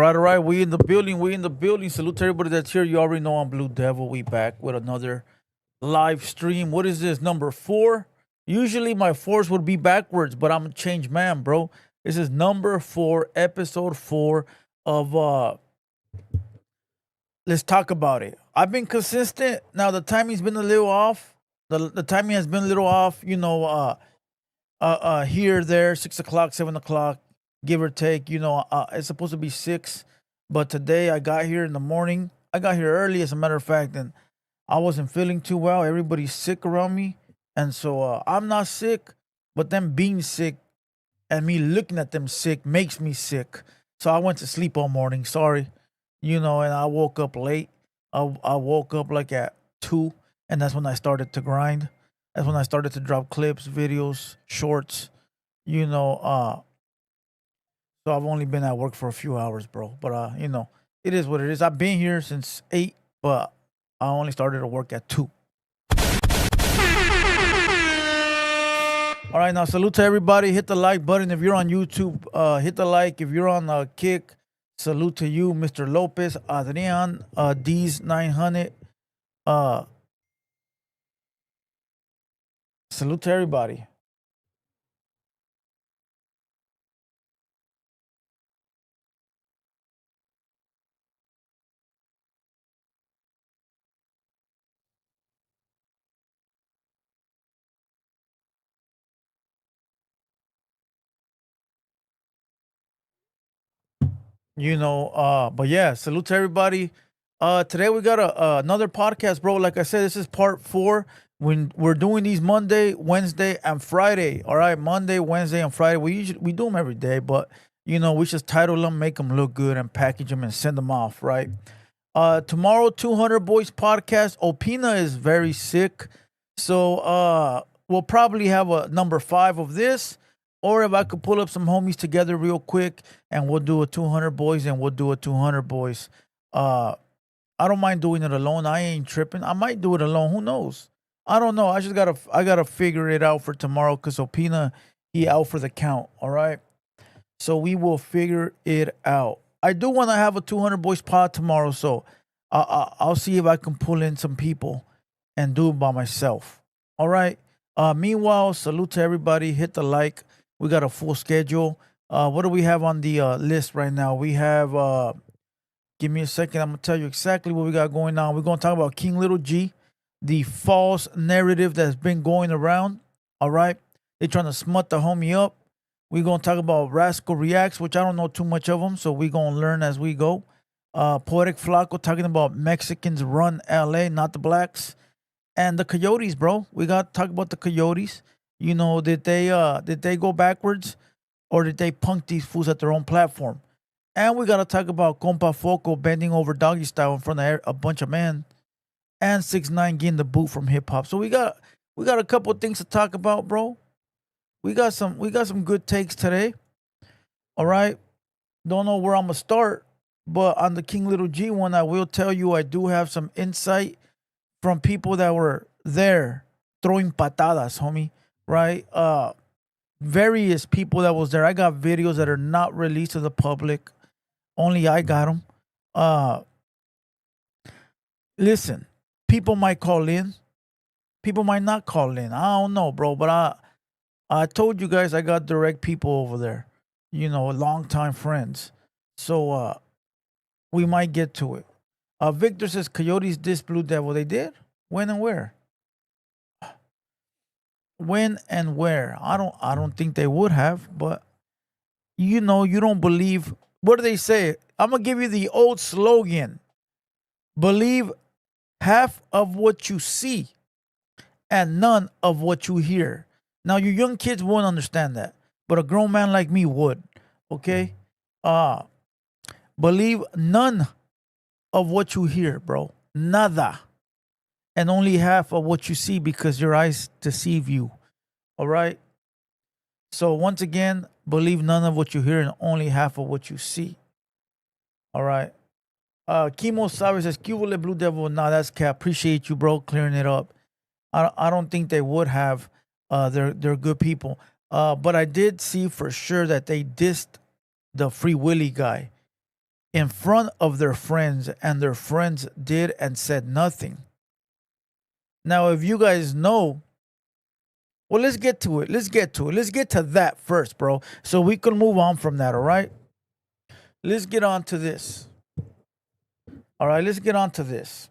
All right. We in the building. We in the building. Salute to everybody that's here. You already know I'm Blue Devil. We back with another live stream. What is this? Number 4? Usually my fours would be backwards, but I'm a changed man, bro. This is number 4, episode 4 of let's talk about it. I've been consistent. Now the timing's been a little off. The timing has been a little off, here, there, 6 o'clock, 7 o'clock, give or take. It's supposed to be 6, but today I got here in the morning. I got here early, as a matter of fact, and I wasn't feeling too well. Everybody's sick around me, and so I'm not sick, but them being sick and me looking at them sick makes me sick. So I went to sleep all morning. Sorry, and I woke up late. I woke up like at 2, and that's when I started to grind. That's when I started to drop clips, videos, shorts. You know, uh, so I've only been at work for a few hours, bro. But it is what it is. I've been here since 8, but I only started to work at 2. All right, now salute to everybody. Hit the like button if you're on YouTube. Hit the like if you're on Kick. Salute to you, Mr. Lopez, Adrian, D's 900. Uh, Salute to everybody. But yeah, salute to everybody. Today we got another podcast, bro. Like I said, this is part 4. When we're doing these Monday, Wednesday, and Friday. All right, Monday, Wednesday, and Friday. We do them every day, but we just title them, make them look good, and package them and send them off. Right. Tomorrow, 200 Boys podcast. Opina is very sick, so we'll probably have a number 5 of this. Or if I could pull up some homies together real quick and we'll do a 200 boys and we'll do a 200 boys. Uh, I don't mind doing it alone. I ain't tripping. I might do it alone. Who knows? I don't know. I gotta figure it out for tomorrow because Opina, he out for the count. All right. So we will figure it out. I do want to have a 200 boys pod tomorrow, so I'll see if I can pull in some people and do it by myself. All right. Meanwhile, salute to everybody. Hit the like. We got a full schedule. What do we have on the list right now? We have. Give me a second. I'm gonna tell you exactly what we got going on. We're gonna talk about King Little G, the false narrative that's been going around. All right, they trying to smut the homie up. We're gonna talk about Raskal reacts, which I don't know too much of them, so we're gonna learn as we go. Poetik, Flakko talking about Mexicans run LA, not the blacks, and the Coyotes, bro. We got to talk about the Coyotes. Did they go backwards, or did they punk these fools at their own platform? And we gotta talk about Compa Foco bending over doggy style in front of a bunch of men, and 6ix9ine getting the boot from hip hop. So we got a couple of things to talk about, bro. We got some good takes today. All right. Don't know where I'm gonna start, but on the King Little G one, I will tell you I do have some insight from people that were there throwing patadas, homie. Right? Various people that was there. I got videos that are not released to the public. Only I got them. Uh, Listen, people might call in. People might not call in. I don't know, bro. But I told you guys I got direct people over there. Longtime friends. So we might get to it. Victor says Coyotes diss Blue Devil. They did? When and where? When and where? I don't think they would have, but you don't believe. What do they say? I'm gonna give you the old slogan. Believe half of what you see and none of what you hear. Now you young kids won't understand that, but a grown man like me would. Okay? Uh Believe none of what you hear, bro. Nada. And only half of what you see because your eyes deceive you. All right? So once again, believe none of what you hear and only half of what you see. All right. Kimo Sabe says, Cubole Blue Devil. Nah, that's cap. Appreciate you, bro, clearing it up. I don't think they would have. They're good people. But I did see for sure that they dissed the Free Willy guy in front of their friends, and their friends did and said nothing. Now, if you guys know, well, let's get to it. Let's get to it. Let's get to that first, bro, so we can move on from that, all right? Let's get on to this. All right, let's get on to this.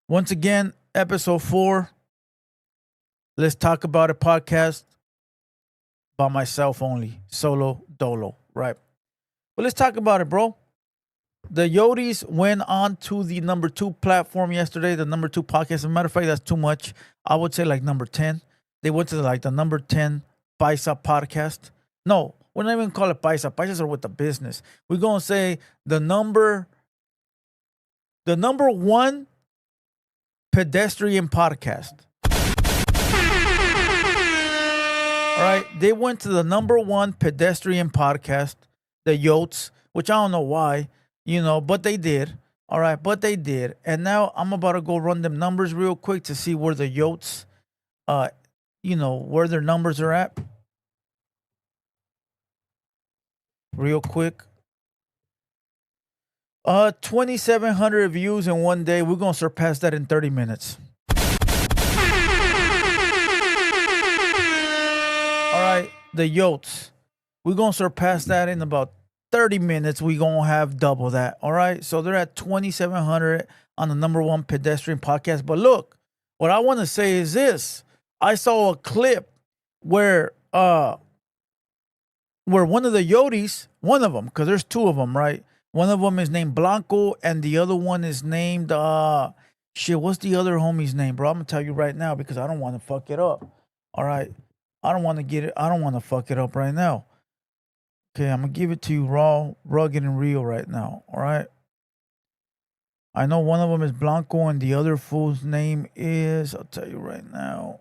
Once again, episode 4. Let's talk about a podcast by myself only, solo dolo, right? But let's talk about it, bro. The Coyotes went on to the number 2 platform yesterday, the number 2 podcast. As a matter of fact, that's too much. I would say like number 10. They went to the number 10 Paisa podcast. No, we're not even call it Paisa. Paisas are with the business. We're gonna say the number 1 pedestrian podcast. All right, they went to the number 1 pedestrian podcast, the Yotes, which I don't know why, but they did. All right, but they did. And now I'm about to go run them numbers real quick to see where the Yotes, where their numbers are at. Real quick. 2,700 views in one day. We're going to surpass that in 30 minutes. All right, the Yotes. We're going to surpass that in about 30 minutes. We're going to have double that. All right, so they're at 2,700 on the number 1 pedestrian podcast. But look, what I want to say is this. I saw a clip where one of the Coyotes, one of them, because there's 2 of them, right? One of them is named Blanco, and the other one is named, what's the other homie's name, bro? I'm going to tell you right now because I don't want to fuck it up. All right? I don't want to fuck it up right now. Okay, I'm going to give it to you raw, rugged, and real right now. All right? I know one of them is Blanco, and the other fool's name is, I'll tell you right now.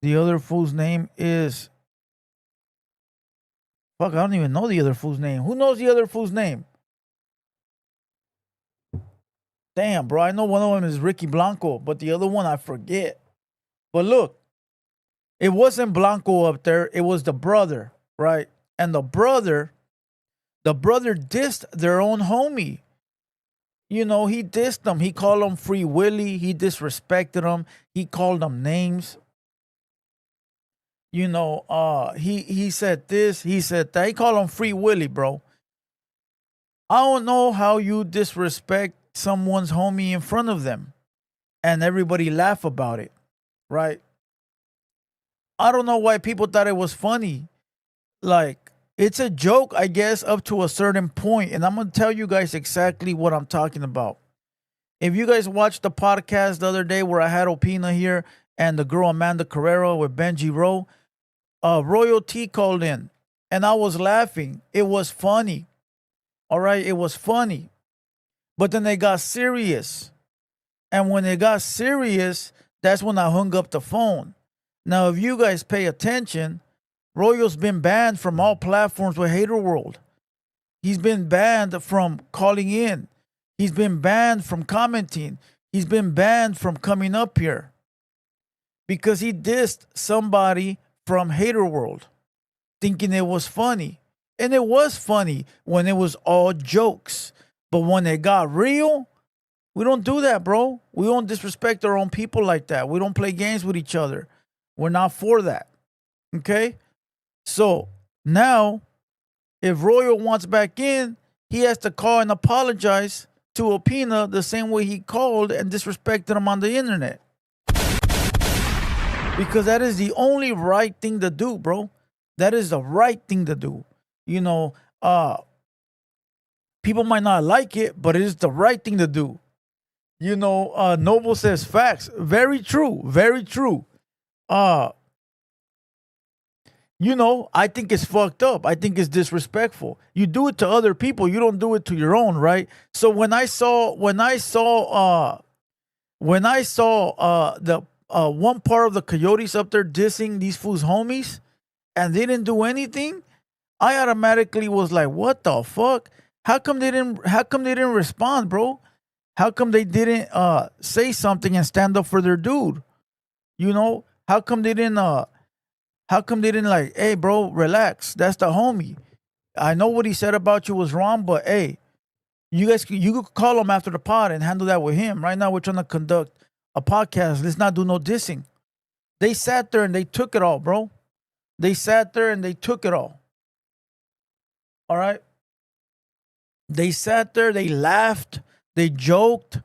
The other fool's name is, fuck, I don't even know the other fool's name. Who knows the other fool's name? Damn, bro. I know one of them is Ricky Blanco, but the other one I forget. But look, it wasn't Blanco up there. It was the brother, right? And the brother dissed their own homie. He dissed them. He called them Free Willy. He disrespected them. He called them names. He said this, he said that. He called him Free Willy, bro. I don't know how you disrespect someone's homie in front of them and everybody laugh about it, right? I don't know why people thought it was funny. Like, it's a joke, I guess, up to a certain point, and I'm going to tell you guys exactly what I'm talking about. If you guys watched the podcast the other day where I had Opina here and the girl Amanda Carrero with Benji Rowe, Royalty called in, and I was laughing. It was funny. All right, it was funny. But then they got serious. And when they got serious, that's when I hung up the phone. Now, if you guys pay attention, Royal's been banned from all platforms with TheHaterWorld. He's been banned from calling in. He's been banned from commenting. He's been banned from coming up here. Because he dissed somebody from TheHaterWorld, thinking it was funny. And it was funny when it was all jokes. But when it got real, we don't do that, bro. We don't disrespect our own people like that. We don't play games with each other. We're not for that. Okay? So now, if Royal wants back in, he has to call and apologize to Opina the same way he called and disrespected him on the internet. Because that is the only right thing to do, bro. That is the right thing to do. People might not like it, but it is the right thing to do. Noble says facts. Very true. Very true. I think it's fucked up. I think it's disrespectful. You do it to other people. You don't do it to your own, right? So when I saw the one part of the Coyotes up there dissing these fools' homies, and they didn't do anything, I automatically was like, "What the fuck? How come they didn't respond, bro? How come they didn't say something and stand up for their dude? How come they didn't How come they didn't like, hey, bro, relax. That's the homie. I know what he said about you was wrong, but hey, you could call him after the pod and handle that with him. Right now, we're trying to conduct a podcast. Let's not do no dissing. They sat there and they took it all, bro. They sat there and they took it all. All right? They sat there, they laughed, they joked,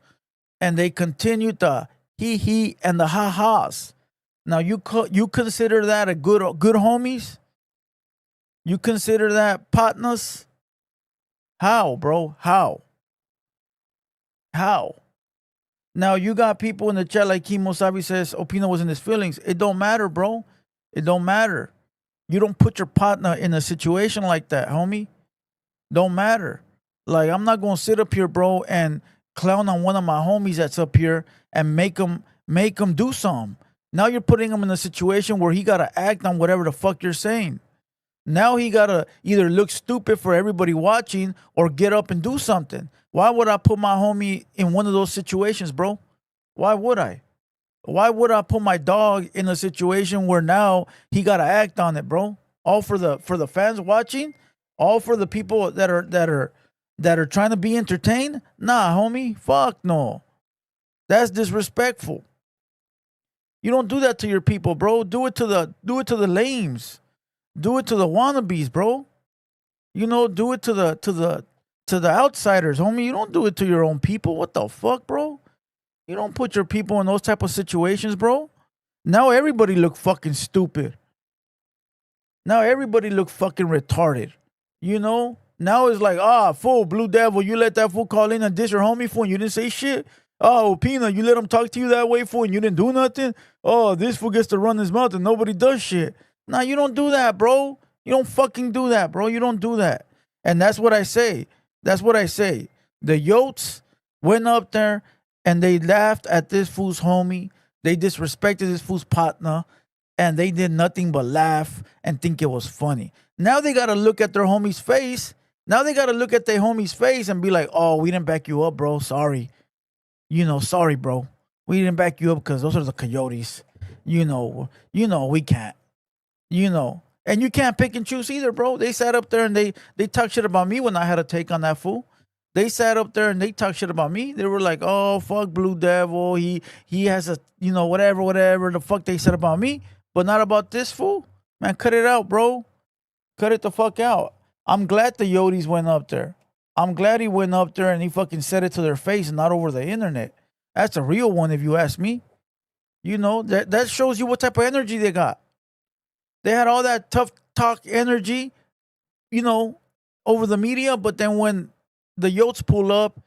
and they continued the he and the ha-has. Now, you consider that a good homies? You consider that partners? How, bro? How? Now, you got people in the chat like Kimo Sabi says, Opino was in his feelings. It don't matter, bro. It don't matter. You don't put your partner in a situation like that, homie. Don't matter. Like, I'm not going to sit up here, bro, and clown on one of my homies that's up here and make him do something. Now you're putting him in a situation where he got to act on whatever the fuck you're saying. Now he got to either look stupid for everybody watching or get up and do something. Why would I put my homie in one of those situations, bro? Why would I? Why would I put my dog in a situation where now he got to act on it, bro? All for the fans watching? All for the people that are trying to be entertained? Nah, homie. Fuck no. That's disrespectful. You don't do that to your people, bro. Do it to the lames. Do it to the wannabes, bro. You know, do it to the outsiders, homie. You don't do it to your own people. What the fuck, bro? You don't put your people in those type of situations, bro. Now everybody look fucking stupid. Now everybody look fucking retarded. You know? Now it's like, fool, Blue Devil, you let that fool call in and diss your homie, fool, and you didn't say shit. Oh, Pina, you let him talk to you that way, fool, and you didn't do nothing? Oh, this fool gets to run his mouth and nobody does shit. Nah, you don't do that, bro. You don't fucking do that, bro. You don't do that. And that's what I say. That's what I say. The Yotes went up there and they laughed at this fool's homie. They disrespected this fool's partner. And they did nothing but laugh and think it was funny. Now they got to look at their homie's face. Now they got to look at their homie's face and be like, oh, we didn't back you up, bro. Sorry. You know, sorry, bro. We didn't back you up because those are the Coyotes. You know, we can't. You know. And you can't pick and choose either, bro. They sat up there and they talked shit about me when I had a take on that fool. They sat up there and they talked shit about me. They were like, oh, fuck Blue Devil. He has a, you know, whatever the fuck they said about me. But not about this fool. Man, cut it out, bro. Cut it the fuck out. I'm glad the Yotes went up there. I'm glad he went up there and he fucking said it to their face and not over the internet. That's a real one if you ask me. You know, that shows you what type of energy they got. They had all that tough talk energy, you know, over the media. But then when the Yotes pull up,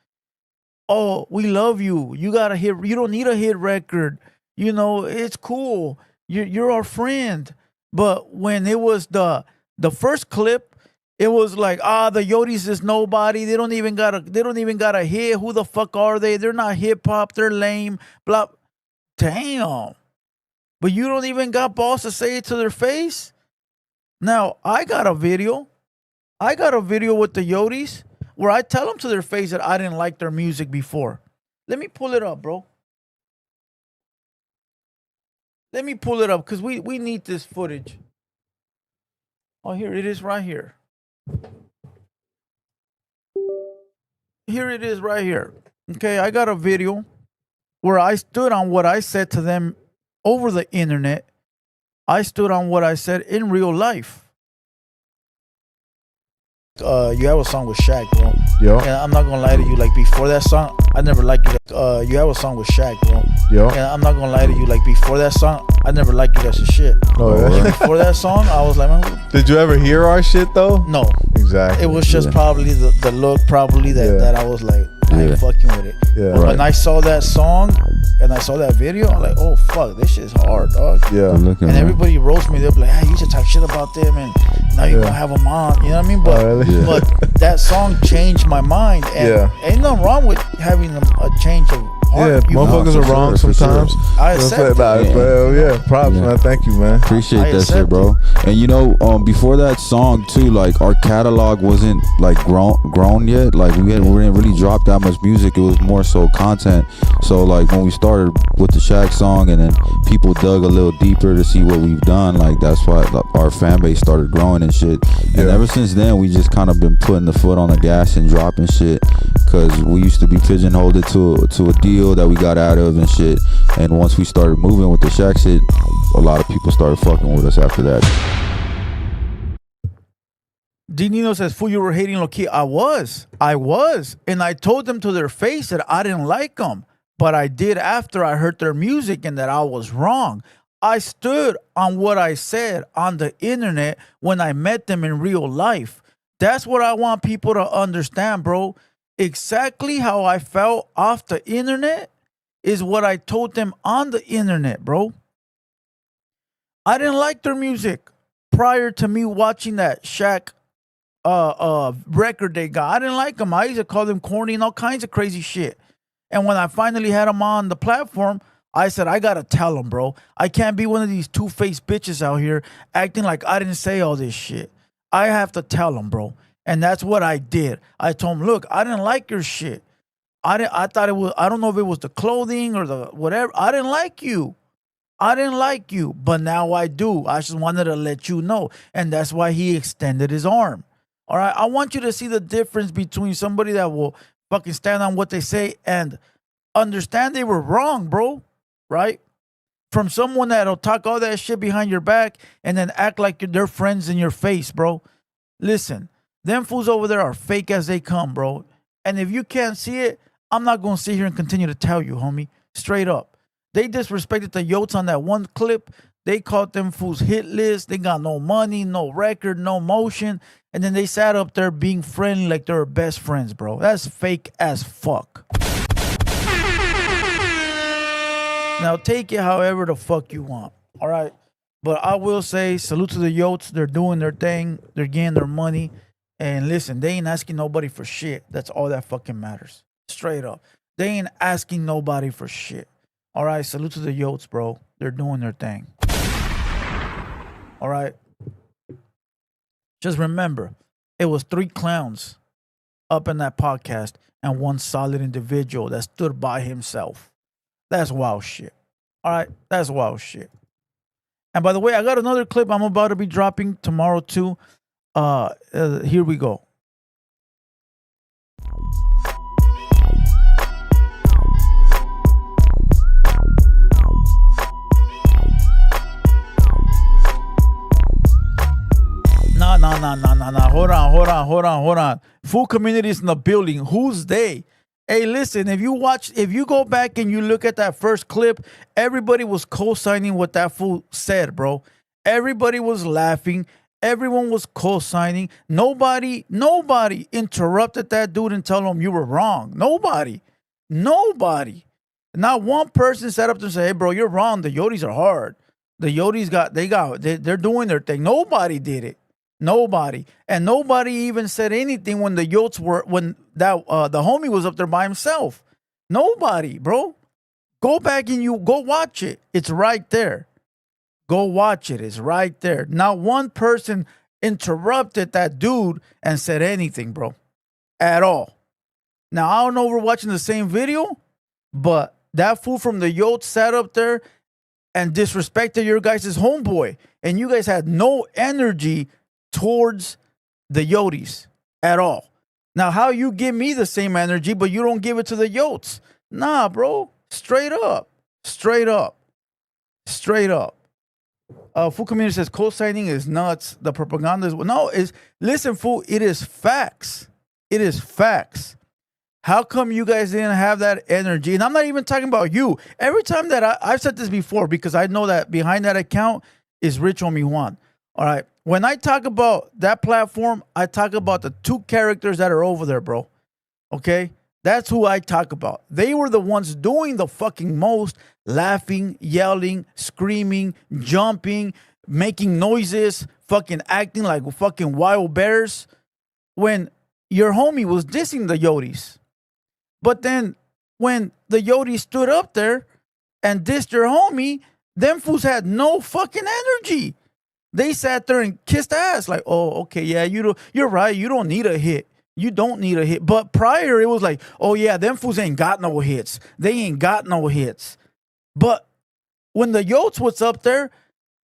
oh, we love you. You got a hit. You don't need a hit record. You know, it's cool. You're our friend. But when it was the first clip, it was like, the Yotes is nobody. They don't even got a hit. Who the fuck are they? They're not hip hop. They're lame. Blah. Damn. But you don't even got balls to say it to their face? Now, I got a video with the Yotes where I tell them to their face that I didn't like their music before. Let me pull it up, bro. Let me pull it up because we need this footage. Oh, here it is right here. Here it is right here. Okay, I got a video where I stood on what I said to them over the internet. I stood on what I said in real life. You have a song with Shaq, bro. Yeah. And I'm not gonna lie to you, like before that song, I never liked you. You have a song with Shaq, bro. Yeah. And I'm not gonna lie to you, like before that song, I never liked you guys' shit. Oh, yeah. Before that song, I was like, man. Did you ever hear our shit though? No. Exactly. It was just probably the look, probably that I was like, I ain't fucking with it. Yeah. But when I saw that song and I saw that video, I'm like, oh fuck, this shit's hard, dog. Yeah. And everybody roast me. They're like, hey, you used to talk shit about them, and now you're gonna have them on. You know what I mean? But but that song changed my mind. And ain't nothing wrong with having a change of heart. Yeah, motherfuckers for are wrong sure, for sometimes. sure. I You know what I'm accept saying? it. Nah, Yeah. well, yeah, props, Yeah. man. Thank you, man. Appreciate I that accept shit, bro. And you know, before that song too, like our catalog wasn't like grown yet. Like we didn't really drop that much music. It was more so content. So like when we started with the Shaq song, and then people dug a little deeper to see what we've done. Like that's why our fan base started growing and shit. And Yeah. ever since then, we just kind of been putting the foot on the gas and dropping shit. Cause we used to be pigeonholed to a deal that we got out of and shit. And once we started moving with the Shaq shit, a lot of people started fucking with us after that. D Nino says, "Fool, you were hating low key." I was, and I told them to their face that I didn't like them, but I did after I heard their music and that I was wrong. I stood on what I said on the internet when I met them in real life. That's what I want people to understand, bro. Exactly how I felt off the internet is what I told them on the internet, bro. I didn't like their music prior to me watching that Shaq record they got. I didn't like them. I used to call them corny and all kinds of crazy shit. And when I finally had them on the platform, I said, I gotta tell them, bro. I can't be one of these two-faced bitches out here acting like I didn't say all this shit. I have to tell them, bro. And that's what I did. I told them, look, I didn't like your shit. I thought it was, I don't know if it was the clothing or the whatever. I didn't like you. I didn't like you, but now I do. I just wanted to let you know. And that's why he extended his arm. All right. I want you to see the difference between somebody that will fucking stand on what they say and understand they were wrong, bro. Right? From someone that'll talk all that shit behind your back and then act like they're friends in your face, bro. Listen, them fools over there are fake as they come, bro. And if you can't see it, I'm not going to sit here and continue to tell you, homie. Straight up. They disrespected the Yotes on that one clip. They called them fools hit list. They got no money, no record, no motion. And then they sat up there being friendly like they're best friends, bro. That's fake as fuck. Now take it however the fuck you want. All right. But I will say salute to the Yotes. They're doing their thing. They're getting their money. And listen, they ain't asking nobody for shit. That's all that fucking matters. Straight up. They ain't asking nobody for shit. All right, salute to the Yotes, bro. They're doing their thing. All right. Just remember, it was 3 clowns up in that podcast and one solid individual that stood by himself. That's wild shit. All right, that's wild shit. And by the way, I got another clip I'm about to be dropping tomorrow too. Here we go. Nah. Hold on. Full community is in the building. Who's they? Hey, listen, if you go back and you look at that first clip, everybody was co-signing what that fool said, bro. Everybody was laughing. Everyone was co-signing. Nobody interrupted that dude and told him you were wrong. Nobody. Not one person sat up there and said, hey, bro, you're wrong. The Yotes are hard. The Yotes they're doing their thing. Nobody did it. Nobody. And nobody even said anything when the Yotes when the homie was up there by himself. Nobody, bro. Go back and you go watch it. It's right there. Go watch it. It's right there. Not one person interrupted that dude and said anything, bro. At all. Now, I don't know if we're watching the same video, but that fool from the Yotes sat up there and disrespected your guys' homeboy. And you guys had no energy towards the Yotes at all. Now, how you give me the same energy, but you don't give it to the Yotes? Nah, bro. Straight up. Fool community says co-signing is nuts. The propaganda is no. Listen, fool. It is facts. How come you guys didn't have that energy? And I'm not even talking about you. Every time that I've said this before because I know that behind that account is Rich Homie Juan. All right. When I talk about that platform, I talk about the 2 characters that are over there, bro. Okay? That's who I talk about. They were the ones doing the fucking most, laughing, yelling, screaming, jumping, making noises, fucking acting like fucking wild bears when your homie was dissing the Yotes. But then when the Yodi stood up there and dissed your homie, them fools had no fucking energy. They sat there and kissed ass like, oh, okay, yeah, you're right. You don't need a hit. You don't need a hit. But prior, it was like, oh yeah, them fools ain't got no hits. They ain't got no hits. But when the Yotes was up there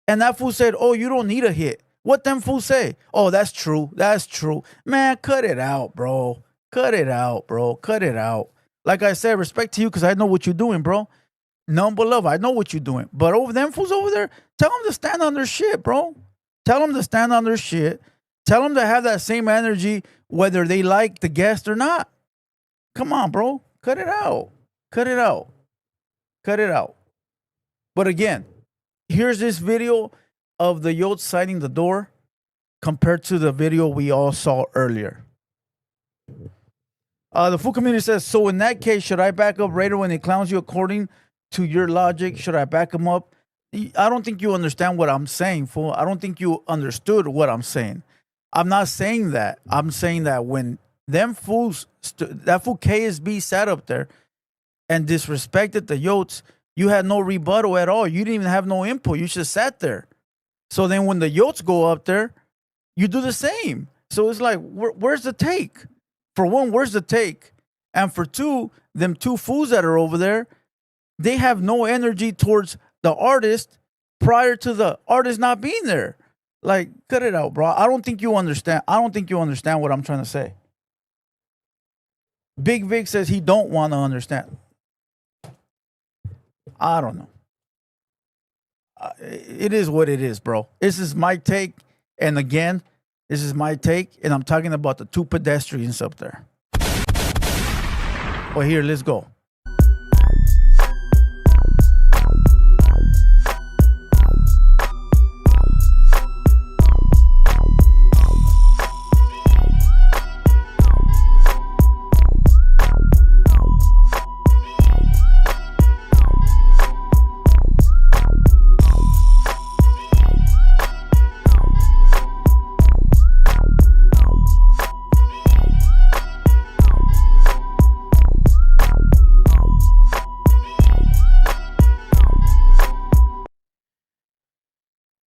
and that fool said, oh, you don't need a hit, what them fools say? Oh, that's true. That's true. Man, cut it out, bro. Cut it out, bro. Cut it out. Like I said, respect to you because I know what you're doing, bro. None but love. I know what you're doing. But over them fools over there, tell them to stand on their shit, bro. Tell them to stand on their shit. Tell them to have that same energy whether they like the guest or not. Come on, bro. Cut it out. Cut it out. Cut it out. But again, here's this video of the Yotes signing the door compared to the video we all saw earlier. The full community says, so in that case, should I back up Raider when he clowns you according to your logic? Should I back him up? I don't think you understand what I'm saying, fool. I don't think you understood what I'm saying. I'm not saying that. I'm saying that when them fools, that fool KSB sat up there and disrespected the Yotes, you had no rebuttal at all. You didn't even have no input. You just sat there. So then when the Yotes go up there, you do the same. So it's like, where's the take? For one, where's the take? And for two, them two fools that are over there, they have no energy towards the artist prior to the artist not being there. Like, cut it out, bro. I don't think you understand. I don't think you understand what I'm trying to say. Big Vic says he don't want to understand. I don't know. It is what it is, bro. This is my take. And again, this is my take. And I'm talking about the two pedestrians up there. Well, here, let's go.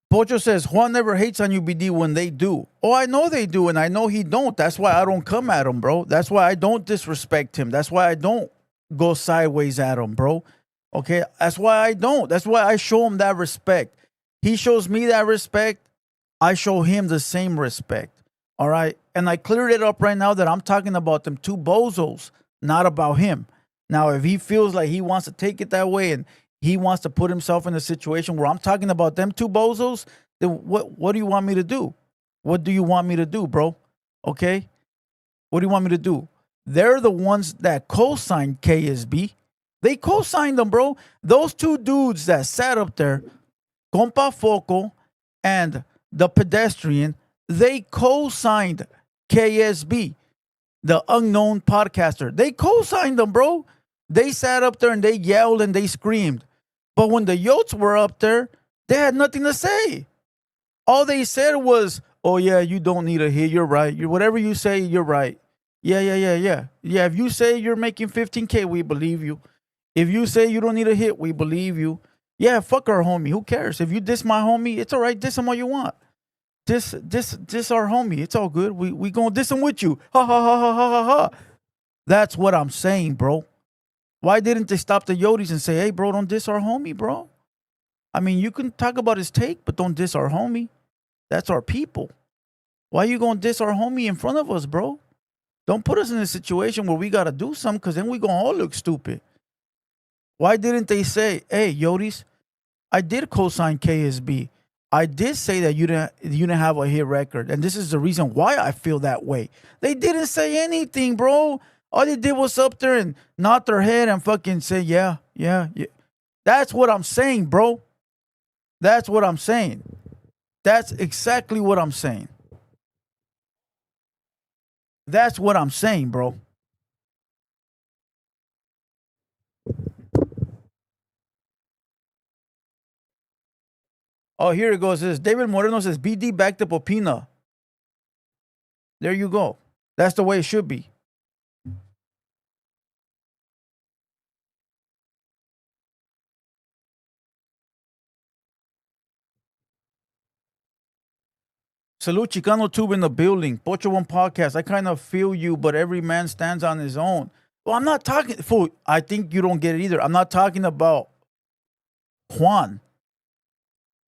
Pocho says, Juan never hates on you, BD, when they do. Oh, I know they do, and I know he don't. That's why I don't come at him, bro. That's why I don't disrespect him. That's why I don't go sideways at him, bro. Okay? That's why I don't. That's why I show him that respect. He shows me that respect. I show him the same respect. All right? And I cleared it up right now that I'm talking about them two bozos, not about him. Now, if he feels like he wants to take it that way and he wants to put himself in a situation where I'm talking about them two bozos, then what do you want me to do? What do you want me to do, bro? Okay? What do you want me to do? They're the ones that co-signed KSB. They co-signed them, bro. Those two dudes that sat up there, Compa Foco and the pedestrian, they co-signed KSB, the unknown podcaster. They co-signed them, bro. They sat up there and they yelled and they screamed. But when the Yotes were up there, they had nothing to say. All they said was, oh, yeah, you don't need a hit. You're right. Whatever you say, you're right. Yeah. Yeah, if you say you're making 15K, we believe you. If you say you don't need a hit, we believe you. Yeah, fuck our homie. Who cares? If you diss my homie, it's all right. Diss him all you want. Diss our homie. It's all good. We gonna diss him with you. Ha, ha, ha, ha, ha, ha, ha. That's what I'm saying, bro. Why didn't they stop the Yotes and say, hey, bro, don't diss our homie, bro? I mean, you can talk about his take, but don't diss our homie. That's our people. Why you going to diss our homie in front of us, bro? Don't put us in a situation where we got to do something because then we going to all look stupid. Why didn't they say, hey, Yotes, I did co-sign KSB. I did say that you didn't have a hit record, and this is the reason why I feel that way. They didn't say anything, bro. All they did was up there and nod their head and fucking say, yeah. That's what I'm saying, bro. That's what I'm saying. That's exactly what I'm saying. That's what I'm saying, bro. Oh, here it goes. It says, David Moreno says, BD backed up Opina. There you go. That's the way it should be. Salute Chicano Tube in the building. Pocho One Podcast. I kind of feel you, but every man stands on his own. Well, I'm not talking, fool. I think you don't get it either. I'm not talking about Juan.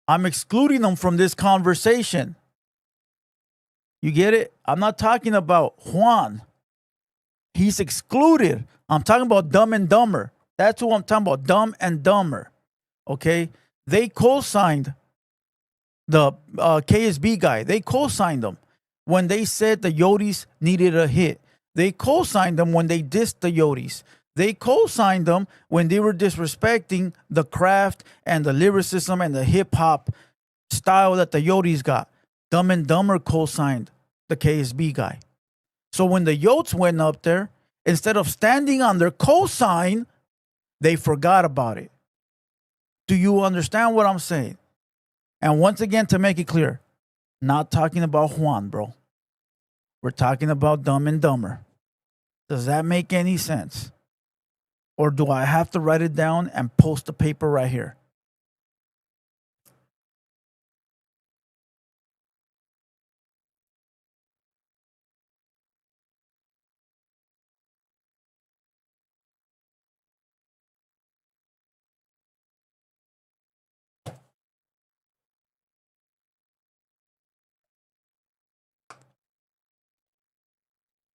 I'm excluding him from this conversation. You get it? I'm not talking about Juan. He's excluded. I'm talking about Dumb and Dumber. That's who I'm talking about. Dumb and Dumber. Okay? They co-signed the KSB guy. They co-signed them when they said the Yotes needed a hit. They co-signed them when they dissed the Yotes. They co-signed them when they were disrespecting the craft and the lyricism and the hip-hop style that the Yotes got. Dumb and Dumber co-signed the KSB guy. So when the Yotes went up there, instead of standing on their co-sign, they forgot about it. Do you understand what I'm saying? And once again, to make it clear, not talking about Juan, bro. We're talking about Dumb and Dumber. Does that make any sense? Or do I have to write it down and post the paper right here?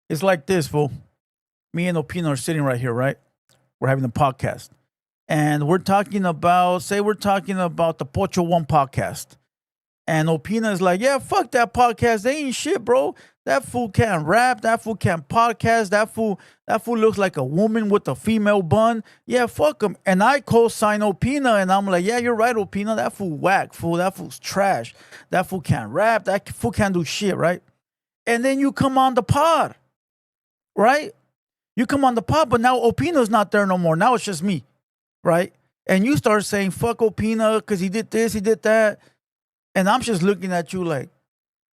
It's like this, fool. Me and Opino are sitting right here, right? We're having a podcast. And we're talking about, say we're talking about the Pocho One podcast. And Opina is like, yeah, fuck that podcast. They ain't shit, bro. That fool can't rap. That fool can't podcast. That fool looks like a woman with a female bun. Yeah, fuck him. And I co-sign Opina, and I'm like, yeah, you're right, Opina. That fool whack, fool. That fool's trash. That fool can't rap. That fool can't do shit, right? And then you come on the pod, right? You come on the pod, but now Opina's not there no more. Now it's just me, right? And you start saying, fuck Opina, because he did this, he did that. And I'm just looking at you like,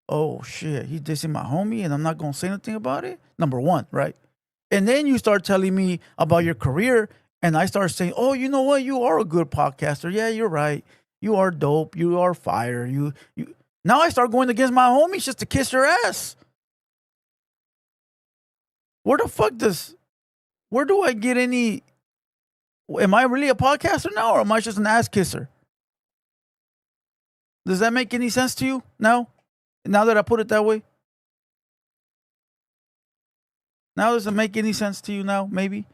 oh shit, he's dissing my homie and I'm not going to say anything about it? Number one, right? And then you start telling me about your career and I start saying, oh, you know what? You are a good podcaster. Yeah, you're right. You are dope. You are fire. You. Now I start going against my homies just to kiss your ass. Where do I get any, am I really a podcaster now or am I just an ass kisser? Does that make any sense to you now? Now that I put it that way? Now does it make any sense to you now, maybe?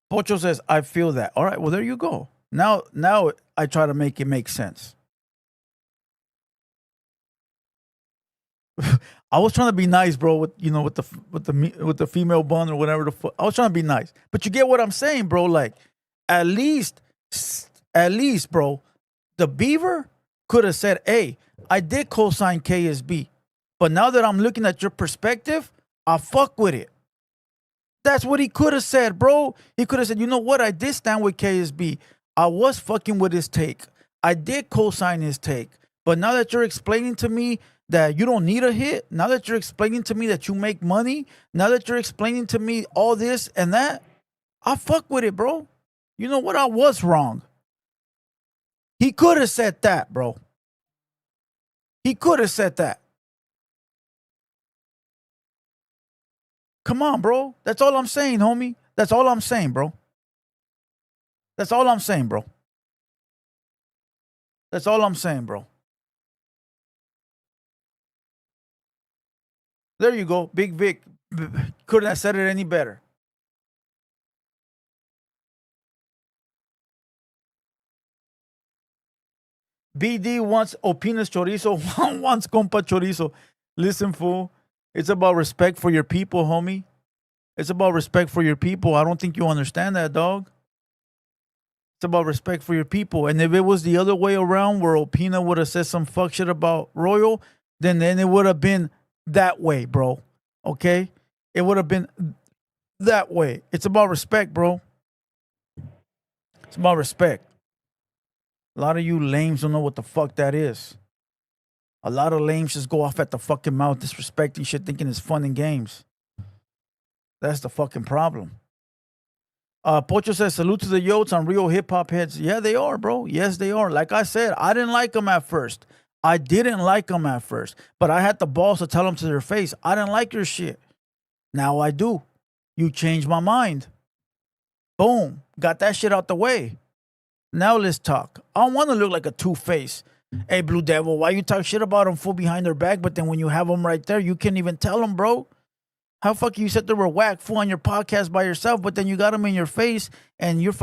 Pocho says, I feel that. All right, well, there you go. Now I try to make it make sense. I was trying to be nice, bro. With the female bun or whatever the fuck. I was trying to be nice, but you get what I'm saying, bro. Like, at least, bro, the Beaver could have said, "Hey, I did co-sign KSB, but now that I'm looking at your perspective, I fuck with it." That's what he could have said, bro. He could have said, "You know what? I did stand with KSB. I was fucking with his take. I did co-sign his take, but now that you're explaining to me that you don't need a hit, now that you're explaining to me that you make money, now that you're explaining to me all this and that, I fuck with it, bro. You know what? I was wrong." He could have said that, bro. He could have said that. Come on, bro. That's all I'm saying, homie. That's all I'm saying, bro. That's all I'm saying, bro. That's all I'm saying, bro. There you go. Big Vic couldn't have said it any better. BD wants Opina's chorizo. Juan wants compa chorizo. Listen, fool. It's about respect for your people, homie. It's about respect for your people. I don't think you understand that, dog. It's about respect for your people. And if it was the other way around where Opina would have said some fuck shit about Royal, then it would have been that way, bro. Okay? It would have been that way. It's about respect, bro. It's about respect. A lot of you lames don't know what the fuck that is. A lot of lames just go off at the fucking mouth, disrespecting shit, thinking it's fun and games. That's the fucking problem. Pocho says, salute to the Yotes on real hip hop heads. Yeah, they are, bro. Yes, they are. Like I said, I didn't like them at first. I didn't like them at first. But I had the balls to tell them to their face, I didn't like your shit. Now I do. You changed my mind. Boom. Got that shit out the way. Now let's talk. I don't want to look like a two-face. Hey, Blue Devil, why you talk shit about them full behind their back, but then when you have them right there, you can't even tell them, bro? How fucking you said they were whack fool on your podcast by yourself, but then you got them in your face and you're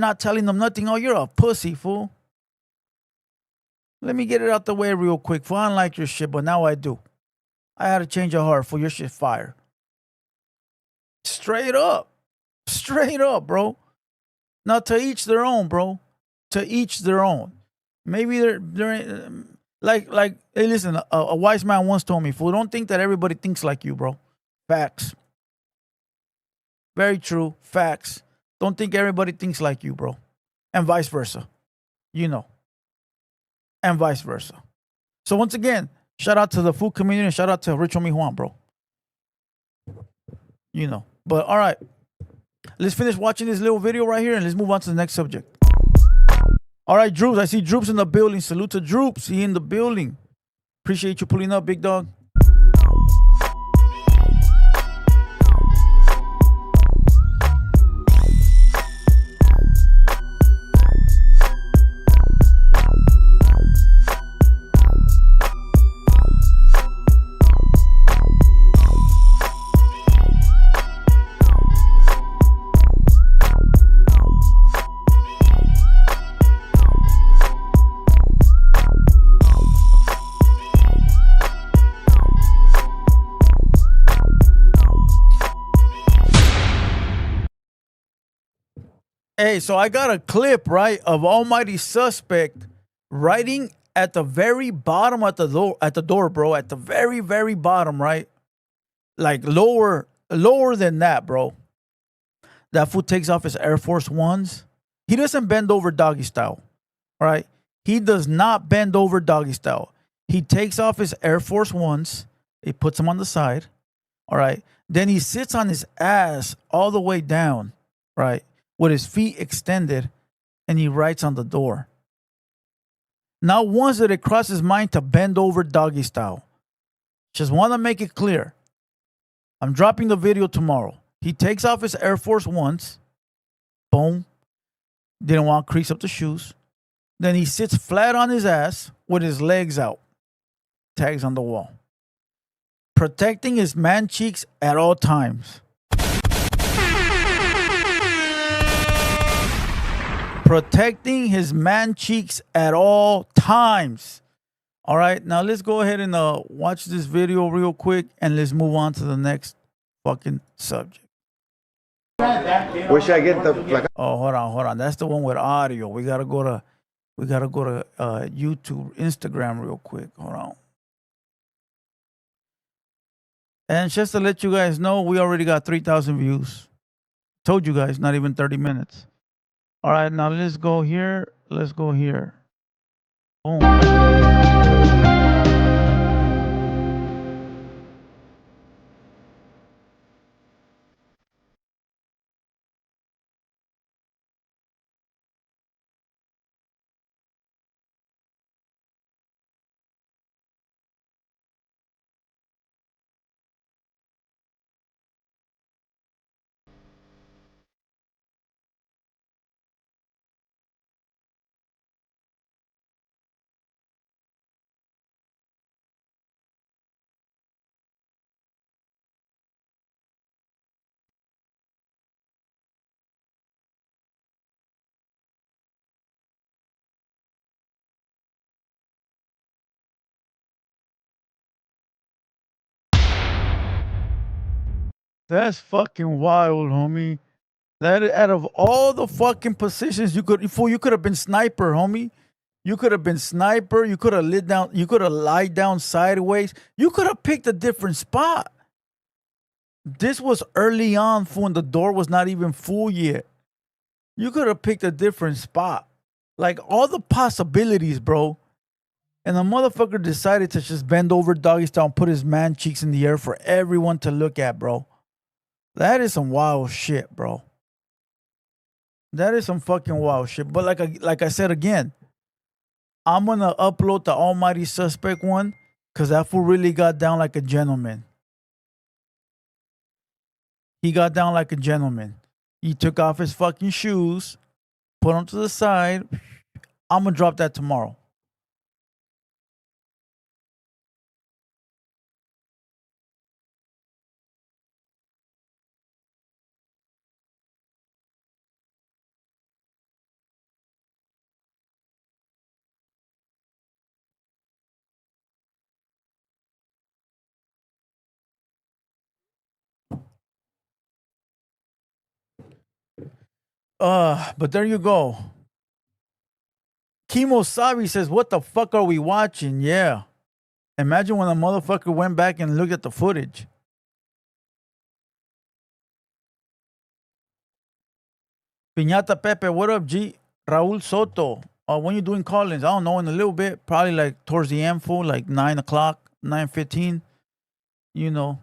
not telling them nothing. Oh, you're a pussy, fool. Let me get it out the way real quick, fool. I don't like your shit, but now I do. I had to change your heart, fool. Your shit fire. Straight up. Straight up, bro. Now, to each their own, bro. To each their own. Maybe they're like, hey, listen, a wise man once told me, fool, don't think that everybody thinks like you, bro. Facts. Very true. Facts. Don't think everybody thinks like you, bro. And vice versa. You know. And vice versa. So once again, shout out to the food community and shout out to Rich Homie Juan, bro. You know. But all right. Let's finish watching this little video right here and let's move on to the next subject. All right, Droops. I see Droops in the building. Salute to Droops. He in the building. Appreciate you pulling up, big dog. Hey, so I got a clip, right, of Almighty Suspect writing at the very bottom at the door, bro, at the very, very bottom, right? Like lower than that, bro. That fool takes off his Air Force Ones. He doesn't bend over doggy style, right? He does not bend over doggy style. He takes off his Air Force Ones. He puts them on the side, all right? Then he sits on his ass all the way down, right? With his feet extended, and he writes on the door. Not once did it cross his mind to bend over doggy style. Just want to make it clear. I'm dropping the video tomorrow. He takes off his Air Force Ones. Boom. Didn't want to crease up the shoes. Then he sits flat on his ass with his legs out. Tags on the wall. Protecting his man cheeks at all times. Protecting his man cheeks at all times. All right, now let's go ahead and watch this video real quick and let's move on to the next fucking subject. Where should I get the like? Oh, hold on. That's the one with audio. We gotta go to YouTube, Instagram real quick. Hold on. And just to let you guys know, we already got 3,000 views. Told you guys, not even 30 minutes. All right, now let's go here. Let's go here. Boom. That's fucking wild, homie. That out of all the fucking positions you could have been sniper, homie. You could have been sniper. You could have lied down sideways. You could have picked a different spot. This was early on, fool, and the door was not even full yet. You could have picked a different spot. Like all the possibilities, bro. And the motherfucker decided to just bend over doggy style and put his man cheeks in the air for everyone to look at, bro. That is some wild shit, bro. That is some fucking wild shit. But like I said again, I'm gonna upload the Almighty Suspect one because that fool really got down like a gentleman. He got down like a gentleman. He took off his fucking shoes, put them to the side. I'm gonna drop that tomorrow. But there you go. Kimo Sabi says, "What the fuck are we watching?" Yeah. Imagine when a motherfucker went back and looked at the footage. Piñata Pepe, what up, G? Raul Soto. When you doing call-ins? I don't know, in a little bit. Probably like towards the end, full, like 9 o'clock, 9:15. You know.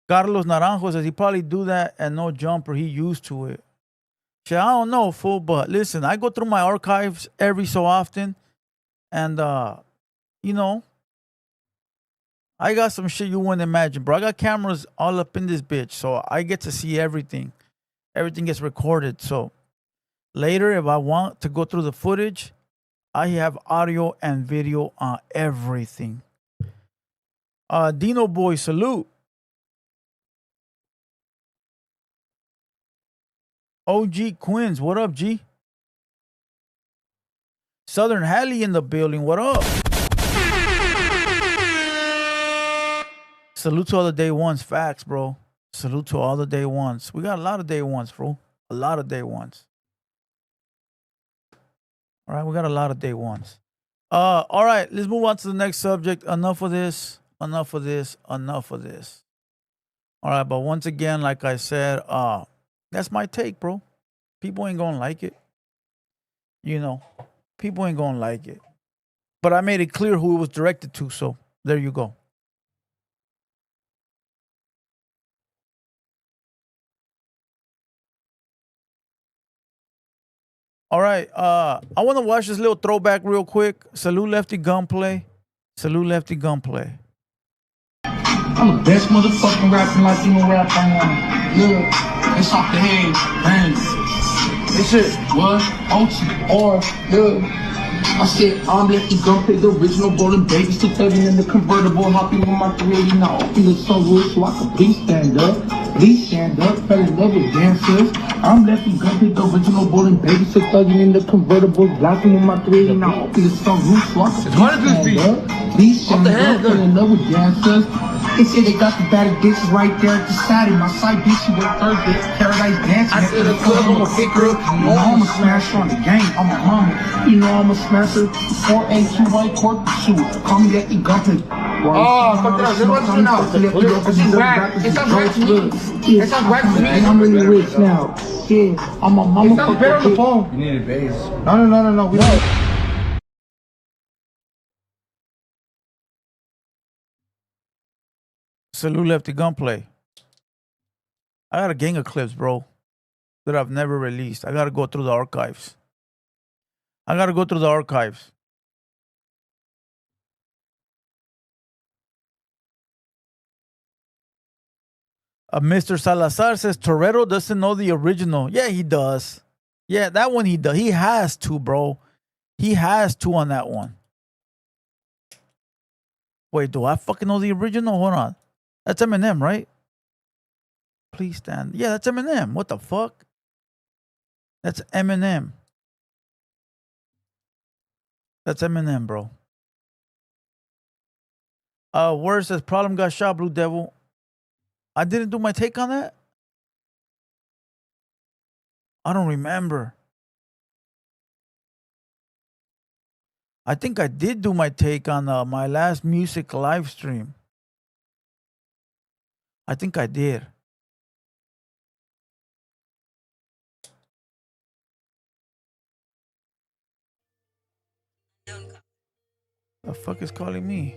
Carlos Naranjo says he probably do that and no jumper. He used to it. Shit, I don't know, fool, but listen, I go through my archives every so often, and you know, I got some shit you wouldn't imagine, bro. I got cameras all up in this bitch, so I get to see everything. Everything gets recorded. So later, if I want to go through the footage, I have audio and video on everything. Dino Boy, salute. OG Quins, what up, G? Southern Halley in the building, what up? Salute to all the day ones, facts, bro. Salute to all the day ones. We got a lot of day ones, bro. A lot of day ones. All right, we got a lot of day ones. All right, let's move on to the next subject. Enough of this. Enough of this. Enough of this. All right, but once again, like I said, that's my take, bro. People ain't gonna like it. You know, people ain't gonna like it. But I made it clear who it was directed to, so there you go. All right, I want to watch this little throwback real quick. Salute Lefty Gunplay. Salute Lefty Gunplay. I'm the best motherfucking rapping Latino rap I want. Yeah, it's off the head, man. This shit, what? OT, or, yeah. I said, I'm Lefty Gunplay, the original bowling baby, still tugging in the convertible, hopping on my 380, now open the sunroof so I can please stand up. Please stand up, fell in love with dancers. I'm Lefty Gunplay, the original bowling baby, still thugging in the convertible, blocking on my 380, now open the sunroof so I can please stand up. Please stand up, fell in love with dancers. They say they got the baddest bitches right there at the side. My side bitch, she work Thursday, Paradise Dancing. I said the club, I'ma pick her up. You know I'ma smash her on the game, I'm a mama. You know I'ma smash her. 4A2 white court shoot. Call me Lefty Gunplay. Oh, fuck that. This one's now. This is whack. It sounds whack to me. It sounds whack to me. I'm really rich now. Yeah, I'm a mama. It sounds better on the phone. You need a bass. No. We don't. Salute Lefty Gunplay. I got a gang of clips, bro, that I've never released. I got to go through the archives. Mr. Salazar says Toretto doesn't know the original. Yeah, he does. Yeah, that one he does. He has to, bro. He has to on that one. Wait, do I fucking know the original? Hold on. That's Eminem, right? Please stand. Yeah, that's Eminem. What the fuck? That's Eminem. That's Eminem, bro. Word says Problem got shot, Blue Devil. I didn't do my take on that? I don't remember. I think I did do my take on my last music live stream. I think I did. The fuck is calling me?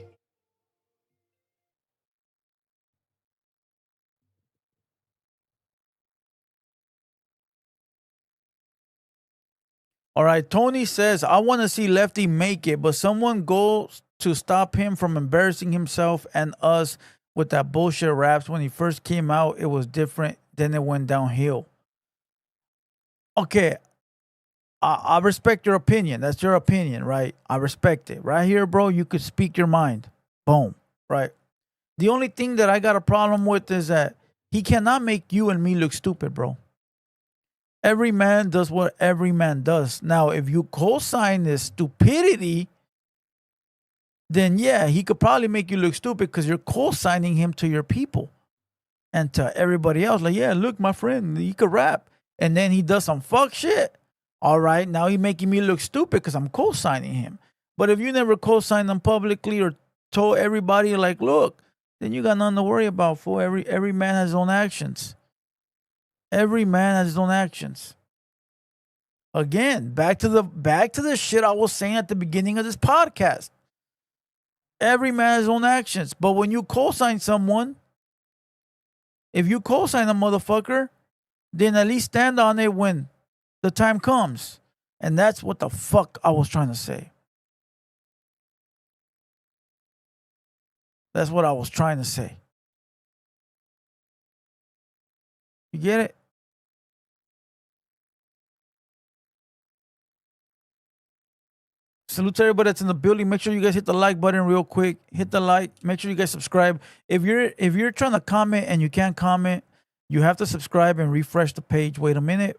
All right, Tony says, I want to see Lefty make it, but someone goes to stop him from embarrassing himself and us with that bullshit raps. When he first came out, it was different. Then it went downhill. Okay, I respect your opinion. That's your opinion, right? I respect it. Right here, bro, you could speak your mind. Boom, right? The only thing that I got a problem with is that he cannot make you and me look stupid, bro. Every man does what every man does. Now, if you co-sign this stupidity, then yeah, he could probably make you look stupid because you're co-signing him to your people and to everybody else. Like, yeah, look, my friend, he could rap. And then he does some fuck shit. All right, now he's making me look stupid because I'm co-signing him. But if you never co-signed him publicly or told everybody, like, look, then you got nothing to worry about, fool. Every man has his own actions. Every man has his own actions. Again, back to the shit I was saying at the beginning of this podcast. Every man has his own actions. But when you co-sign someone, if you co-sign a motherfucker, then at least stand on it when the time comes. And that's what the fuck I was trying to say. That's what I was trying to say. You get it? Salute to everybody that's in the building. Make sure you guys hit the like button real quick. Hit the like. Make sure you guys subscribe. If you're trying to comment and you can't comment, you have to subscribe and refresh the page. Wait a minute.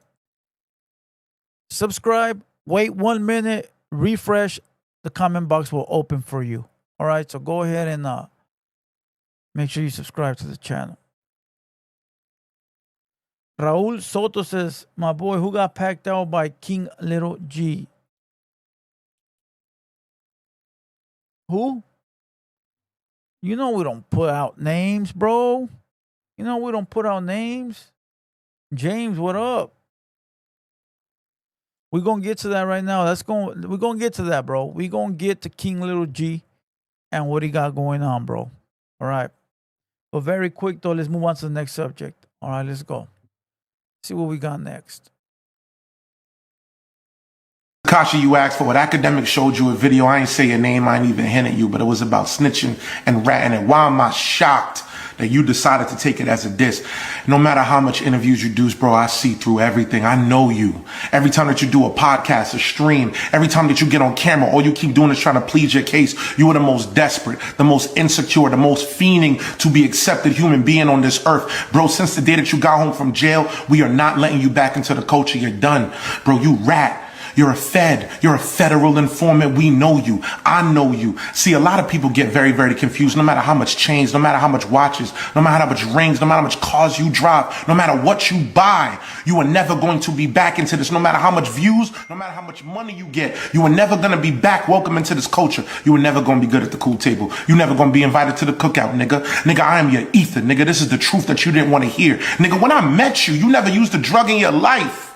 Subscribe. Wait 1 minute. Refresh. The comment box will open for you. All right. So go ahead and make sure you subscribe to the channel. Raul Soto says, my boy, who got packed out by King Little G? Who? You know we don't put out names, bro. You know we don't put out names. James, what up? We're going to get to that right now. We're going to get to that, bro. We're going to get to King Little G and what he got going on, bro. All right. But very quick, though, let's move on to the next subject. All right, let's go. See what we got next. Kasha, you asked for what academic showed you a video. I ain't say your name, I ain't even hint at you, but it was about snitching and ratting. And why am I shocked that you decided to take it as a diss? No matter how much interviews you do, bro, I see through everything. I know you. Every time that you do a podcast, a stream, every time that you get on camera, all you keep doing is trying to plead your case. You are the most desperate, the most insecure, the most fiending to be accepted human being on this earth. Bro, since the day that you got home from jail, we are not letting you back into the culture. You're done. Bro, you rat. You're a Fed. You're a federal informant. We know you. I know you. See, a lot of people get very, very confused. No matter how much chains, no matter how much watches, no matter how much rings, no matter how much cars you drive, no matter what you buy, you are never going to be back into this. No matter how much views, no matter how much money you get, you are never going to be back welcome into this culture. You are never going to be good at the cool table. You're never going to be invited to the cookout, nigga. Nigga, I am your ether, nigga. This is the truth that you didn't want to hear. Nigga, when I met you, you never used a drug in your life.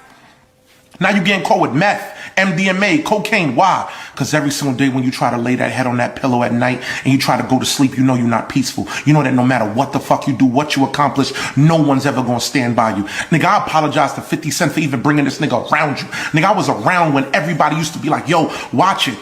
Now you getting caught with meth, MDMA, cocaine. Why? Because every single day when you try to lay that head on that pillow at night and you try to go to sleep, you know you're not peaceful. You know that no matter what the fuck you do, what you accomplish, no one's ever going to stand by you. Nigga, I apologize to 50 Cent for even bringing this nigga around you. Nigga, I was around when everybody used to be like, yo, watch it.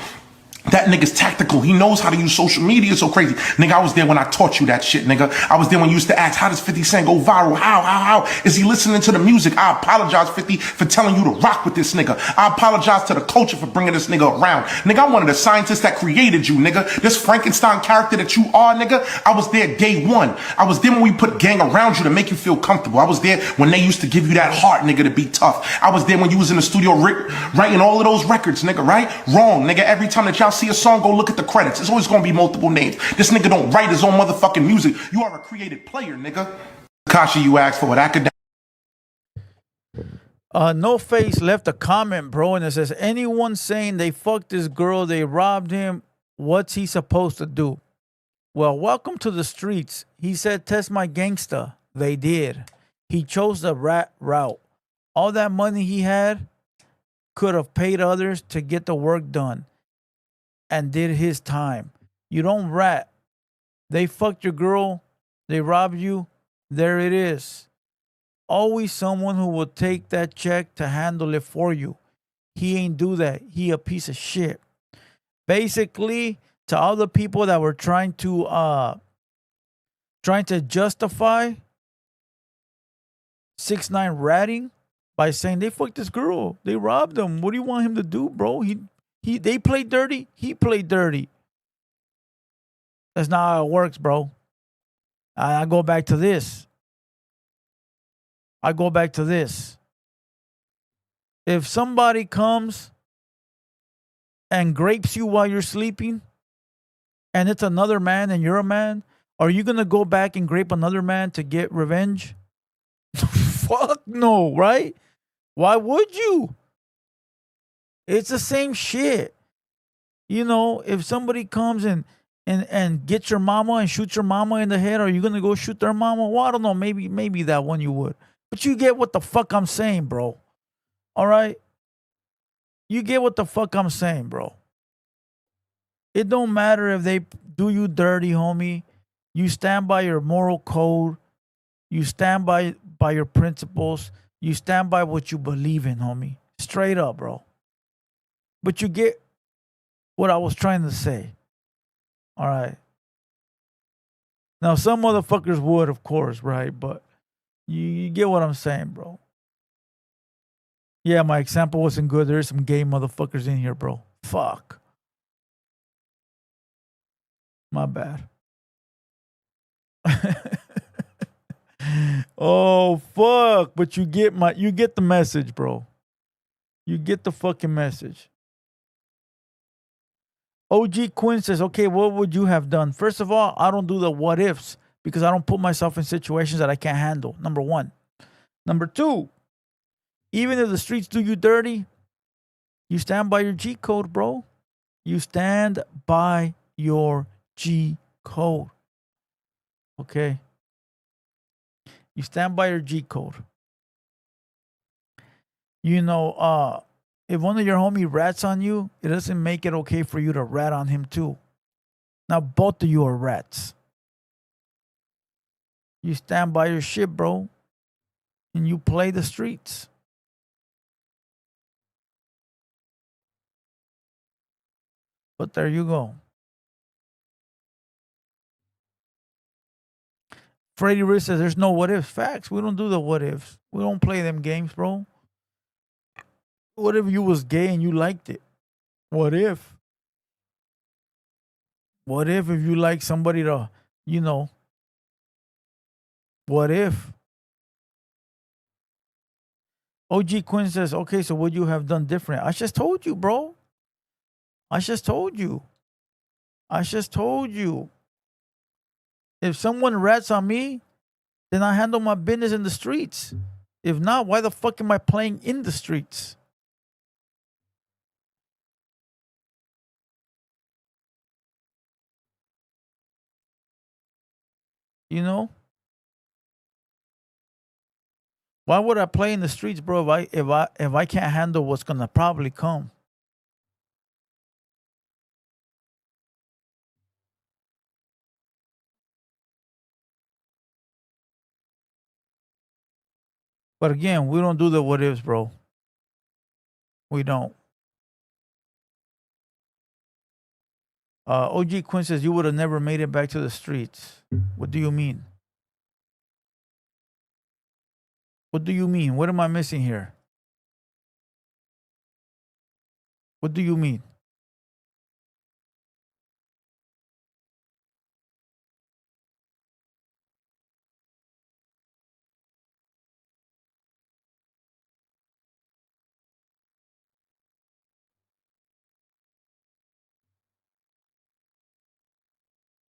That nigga's tactical. He knows how to use social media so crazy. Nigga, I was there when I taught you that shit, nigga. I was there when you used to ask, how does 50 Cent go viral? How? Is he listening to the music? I apologize, 50, for telling you to rock with this nigga. I apologize to the culture for bringing this nigga around. Nigga, I'm one of the scientists that created you, nigga. This Frankenstein character that you are, nigga, I was there day one. I was there when we put gang around you to make you feel comfortable. I was there when they used to give you that heart, nigga, to be tough. I was there when you was in the studio writing all of those records, nigga, right? Wrong, nigga. Every time that y'all see a song, go look at the credits. It's always gonna be multiple names. This nigga don't write his own motherfucking music. You are a created player, nigga. Kasha, you asked for what academic. No Face left a comment, bro, and it says, anyone saying they fucked this girl, they robbed him, what's he supposed to do? Well, welcome to the streets. He said, test my gangsta. They did. He chose the rat route. All that money he had could have paid others to get the work done. and did his time. You don't rat. They fucked your girl. They robbed you. There it is. Always someone who will take that check to handle it for you. He ain't do that. He a piece of shit. Basically, to all the people that were trying to justify 6ix9ine ratting by saying they fucked this girl, they robbed him. What do you want him to do, bro? They played dirty. He played dirty. That's not how it works, bro. I go back to this. If somebody comes and grapes you while you're sleeping, and it's another man and you're a man, are you gonna go back and grape another man to get revenge? Fuck no, right? Why would you? It's the same shit. You know, if somebody comes and gets your mama and shoots your mama in the head, are you gonna go shoot their mama? Well, I don't know. Maybe that one you would. But you get what the fuck I'm saying, bro. All right? You get what the fuck I'm saying, bro. It don't matter if they do you dirty, homie. You stand by your moral code. You stand by your principles. You stand by what you believe in, homie. Straight up, bro. But you get what I was trying to say. All right. Now, some motherfuckers would, of course, right? But you get what I'm saying, bro. Yeah, my example wasn't good. There's some gay motherfuckers in here, bro. Fuck. My bad. Oh, fuck. But you get the message, bro. You get the fucking message. OG Quinn says, okay, what would you have done? First of all, I don't do the what ifs because I don't put myself in situations that I can't handle. Number one. Number two, even if the streets do you dirty, you stand by your G code, bro. You stand by your G code. Okay? You stand by your G code. You know, if one of your homie rats on you, it doesn't make it okay for you to rat on him too. Now both of you are rats. You stand by your shit, bro. And you play the streets. But there you go. Freddie Rich says there's no what ifs. Facts. We don't do the what ifs. We don't play them games, bro. What if you was gay and you liked it? What if? What if you like somebody to, you know, what if? OG Quinn says, okay, so what you have done different? I just told you, bro. I just told you. If someone rats on me, then I handle my business in the streets. If not, why the fuck am I playing in the streets? You know? Why would I play in the streets, bro, if I can't handle what's gonna probably come? But again, we don't do the what ifs, bro. We don't. OG Quinn says you would have never made it back to the streets. What do you mean? What do you mean? What am I missing here? What do you mean?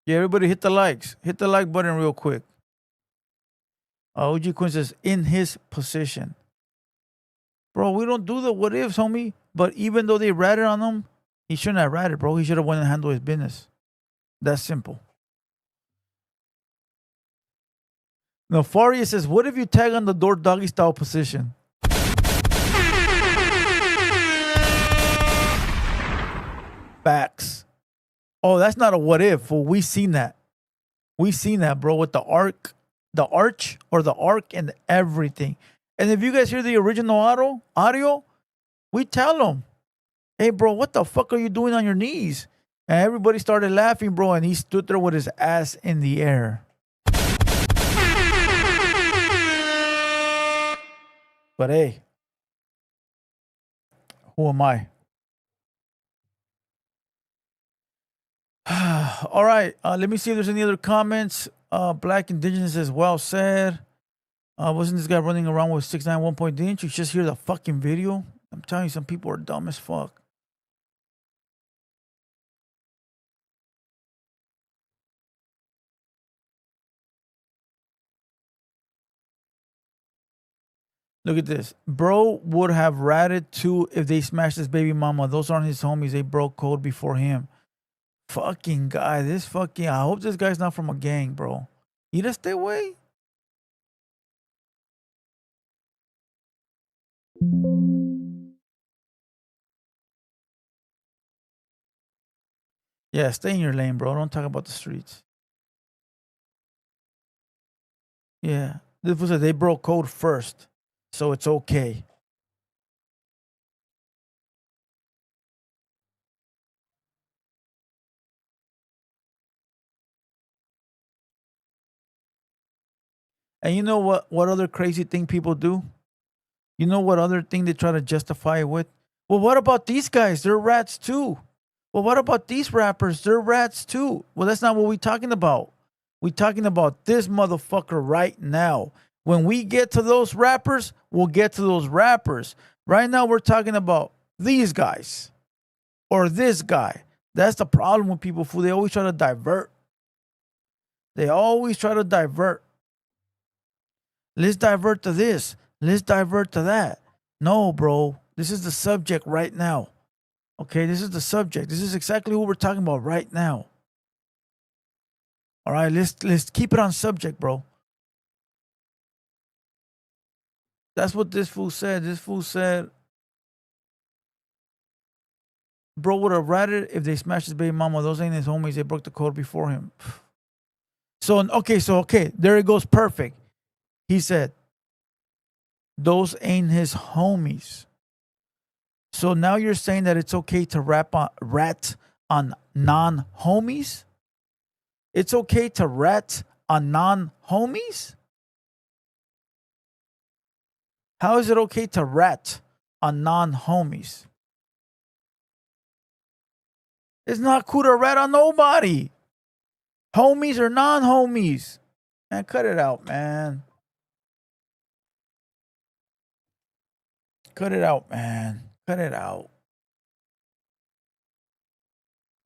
Yeah, everybody hit the likes. Hit the like button real quick. OG Quinn says, in his position. Bro, we don't do the what ifs, homie. But even though they ratted on him, he shouldn't have ratted, bro. He should have went and handled his business. That's simple. Now, Faria says, what if you tag on the door doggy style position? Facts. Oh, that's not a what if, fool. We seen that. We seen that, bro, with the arc, the arch, or the arc and everything. And if you guys hear the original audio, we tell them, hey, bro, what the fuck are you doing on your knees? And everybody started laughing, bro, and he stood there with his ass in the air. But hey, who am I? All right, let me see if there's any other comments. Black Indigenous as well said. Wasn't this guy running around with 6'9" 1 point? Didn't you just hear the fucking video? I'm telling you, some people are dumb as fuck. Look at this. Bro would have ratted too if they smashed his baby mama. Those aren't his homies. They broke code before him. Fucking guy. This fucking... I hope this guy's not from a gang, bro. You just stay away. Yeah, stay in your lane, bro. Don't talk about the streets. Yeah. This was they broke code first. So it's okay. And you know what other crazy thing people do? You know what other thing they try to justify it with? Well, what about these guys? They're rats too. Well, what about these rappers? They're rats too. Well, that's not what we're talking about. We're talking about this motherfucker right now. When we get to those rappers, we'll get to those rappers. Right now, we're talking about these guys or this guy. That's the problem with people, fool. They always try to divert. They always try to divert. Let's divert to this. Let's divert to that. No, bro. This is the subject right now. Okay, this is the subject. This is exactly what we're talking about right now. All right, let's keep it on subject, bro. That's what this fool said. This fool said, bro would have ratted if they smashed his baby mama. Those ain't his homies. They broke the code before him. So okay. There it goes. Perfect. He said, those ain't his homies. So now you're saying that it's okay to rat on non-homies? It's okay to rat on non-homies? How is it okay to rat on non-homies? It's not cool to rat on nobody. Homies or non-homies. Man, cut it out, man. Cut it out, man. Cut it out.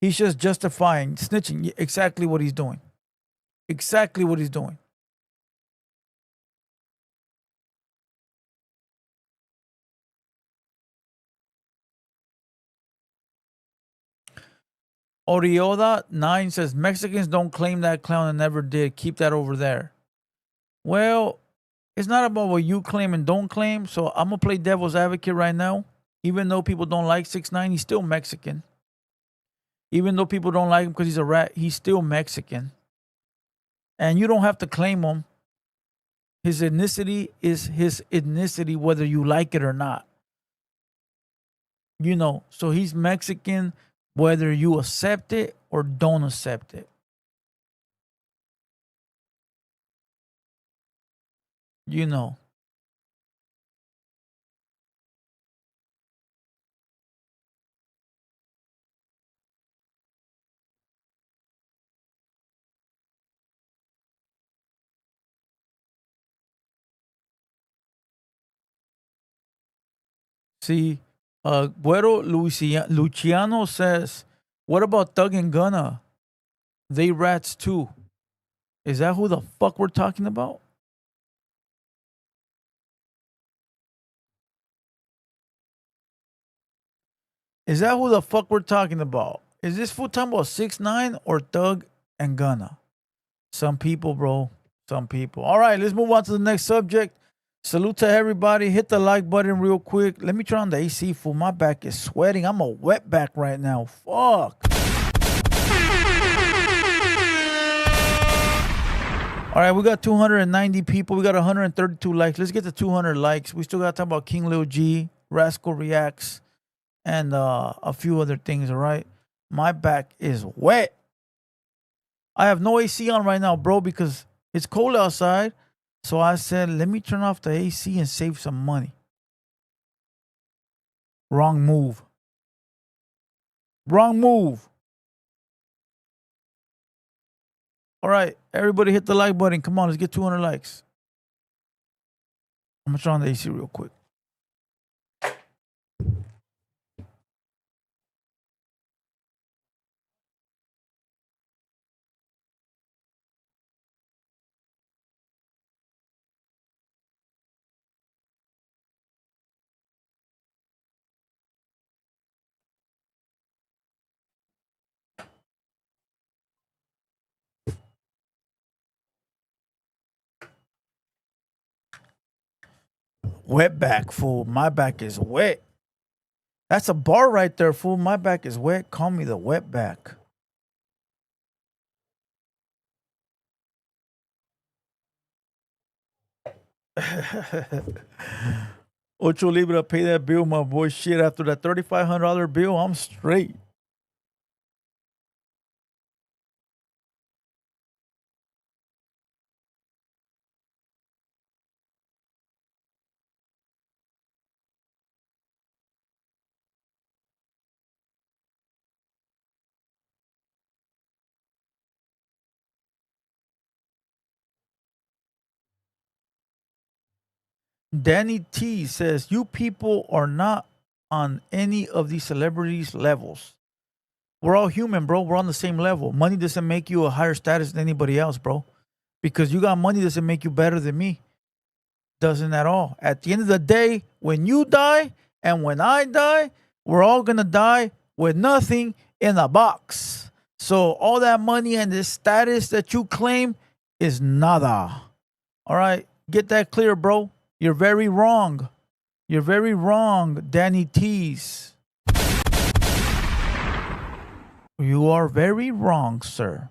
He's just justifying snitching. Exactly what he's doing. Exactly what he's doing. Orioda 9 says, Mexicans don't claim that clown and never did. Keep that over there. Well, it's not about what you claim and don't claim. So I'm going to play devil's advocate right now. Even though people don't like 6ix9ine, he's still Mexican. Even though people don't like him because he's a rat, he's still Mexican. And you don't have to claim him. His ethnicity is his ethnicity, whether you like it or not. You know, so he's Mexican, whether you accept it or don't accept it. You know. See, Güero Luciano says, what about Thug and Gunna? They rats too. Is that who the fuck we're talking about? Is that who the fuck we're talking about? Is this fool talking about 6ix9ine or Thug and Gunna? Some people, bro. Some people. All right, let's move on to the next subject. Salute to everybody. Hit the like button real quick. Let me turn on the AC, fool. My back is sweating. I'm a wet back right now. Fuck. All right, we got 290 people. We got 132 likes. Let's get to 200 likes. We still got to talk about King Lil G, Raskal Reacts, and a few other things, all right? My back is wet. I have no AC on right now, bro, because it's cold outside. So I said, let me turn off the AC and save some money. Wrong move. Wrong move. All right, everybody hit the like button. Come on, let's get 200 likes. I'm going to turn on the AC real quick. Wet back, fool. My back is wet. That's a bar right there, fool. My back is wet. Call me the wet back. Ocho Libra, pay that bill, my boy. Shit, after that $3,500 bill, I'm straight. Danny T says, you people are not on any of these celebrities' levels. We're all human, bro. We're on the same level. Money doesn't make you a higher status than anybody else, bro. Because you got money doesn't make you better than me. Doesn't at all. At the end of the day, when you die and when I die, we're all going to die with nothing in a box. So all that money and this status that you claim is nada. All right? Get that clear, bro. You're very wrong. You're very wrong, Danny Tees. You are very wrong, sir.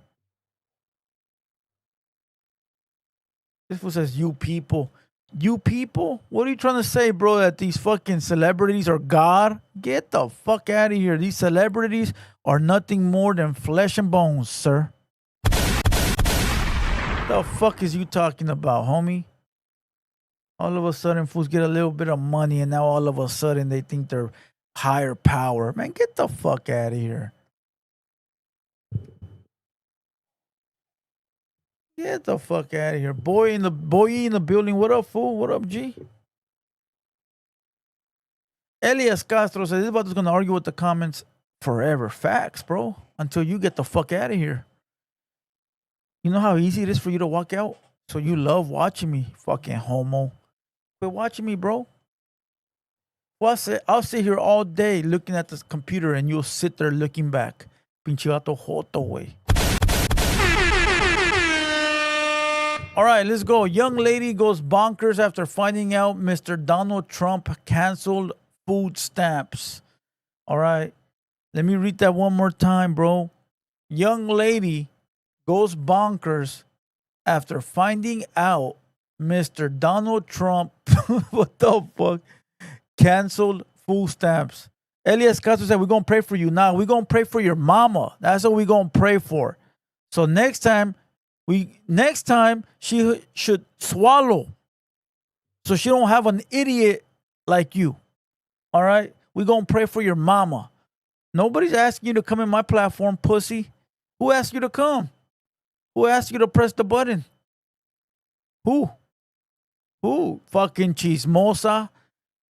This one says, you people. You people? What are you trying to say, bro? That these fucking celebrities are God? Get the fuck out of here. These celebrities are nothing more than flesh and bones, sir. The fuck is you talking about, homie? All of a sudden, fools get a little bit of money, and now all of a sudden they think they're higher power. Man, get the fuck out of here. Get the fuck out of here. Boy in the building. What up, fool? What up, G? Elias Castro says, this about is going to argue with the comments forever. Facts, bro. Until you get the fuck out of here. You know how easy it is for you to walk out? So you love watching me, fucking homo. Quit watching me, bro. Well, I'll sit here all day looking at this computer and you'll sit there looking back. Pinche gato joto, way. All right, let's go. Young lady goes bonkers after finding out Mr. Donald Trump canceled food stamps. All right, let me read that one more time, bro. Young lady goes bonkers after finding out Mr. Donald Trump, what the fuck, canceled food stamps. Elias Castro said, we're going to pray for you. Now, we're going to pray for your mama. That's what we're going to pray for. So next time she should swallow so she don't have an idiot like you. All right? We're going to pray for your mama. Nobody's asking you to come in my platform, pussy. Who asked you to come? Who asked you to press the button? Who? Fucking chismosa.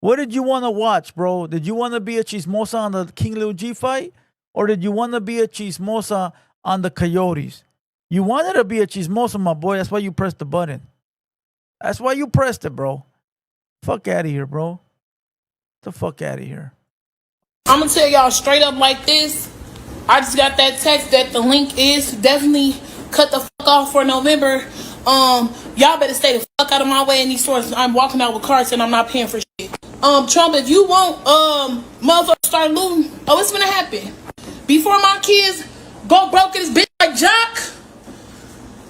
What did you want to watch, bro? Did you want to be a chismosa on the King Lil G fight? Or did you want to be a chismosa on the Coyotes? You wanted to be a chismosa, my boy. That's why you pressed the button. That's why you pressed it, bro. Fuck out of here, bro. Get the fuck out of here. I'm going to tell y'all straight up like this. I just got that text that the link is definitely cut the fuck off for November. Y'all better stay the fuck out of my way in these stores. I'm walking out with carts and I'm not paying for shit. Trump, if you won't, motherfuckers start looting, it's gonna happen. Before my kids go broke in this bitch like Jock,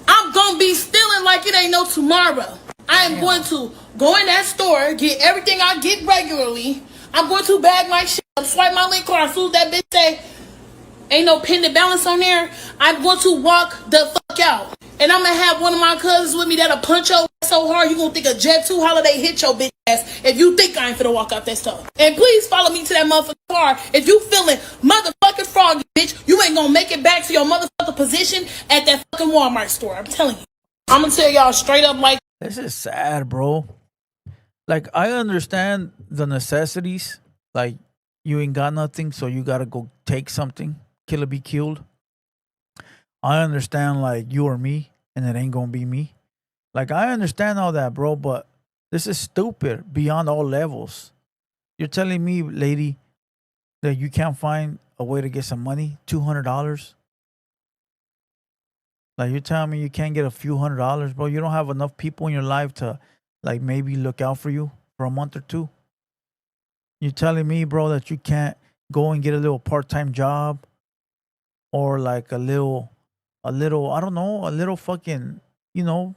I'm gonna be stealing feeling like it ain't no tomorrow, I am going to go in that store, get everything I get regularly. I'm going to bag my shit up, swipe my link card. As soon as that bitch say ain't no pending balance on there, I'm going to walk the fuck out. And I'm going to have one of my cousins with me that'll punch your ass so hard you going to think a Jet 2 holiday hit your bitch ass if you think I ain't finna walk out that stuff. And please follow me to that motherfucking car if you feeling motherfucking froggy, bitch. You ain't going to make it back to your motherfucking position at that fucking Walmart store. I'm telling you. I'm going to tell y'all straight up like. This is sad, bro. Like, I understand the necessities. Like, you ain't got nothing, so you got to go take something. Kill or be killed. I understand, like, you or me, and it ain't gonna be me. Like, I understand all that, bro, but this is stupid beyond all levels. You're telling me, lady, that you can't find a way to get some money? $200? Like, you're telling me you can't get a few $100s, bro? You don't have enough people in your life to, like, maybe look out for you for a month or two? You're telling me, bro, that you can't go and get a little part-time job? Or, like, a little, I don't know, a little fucking, little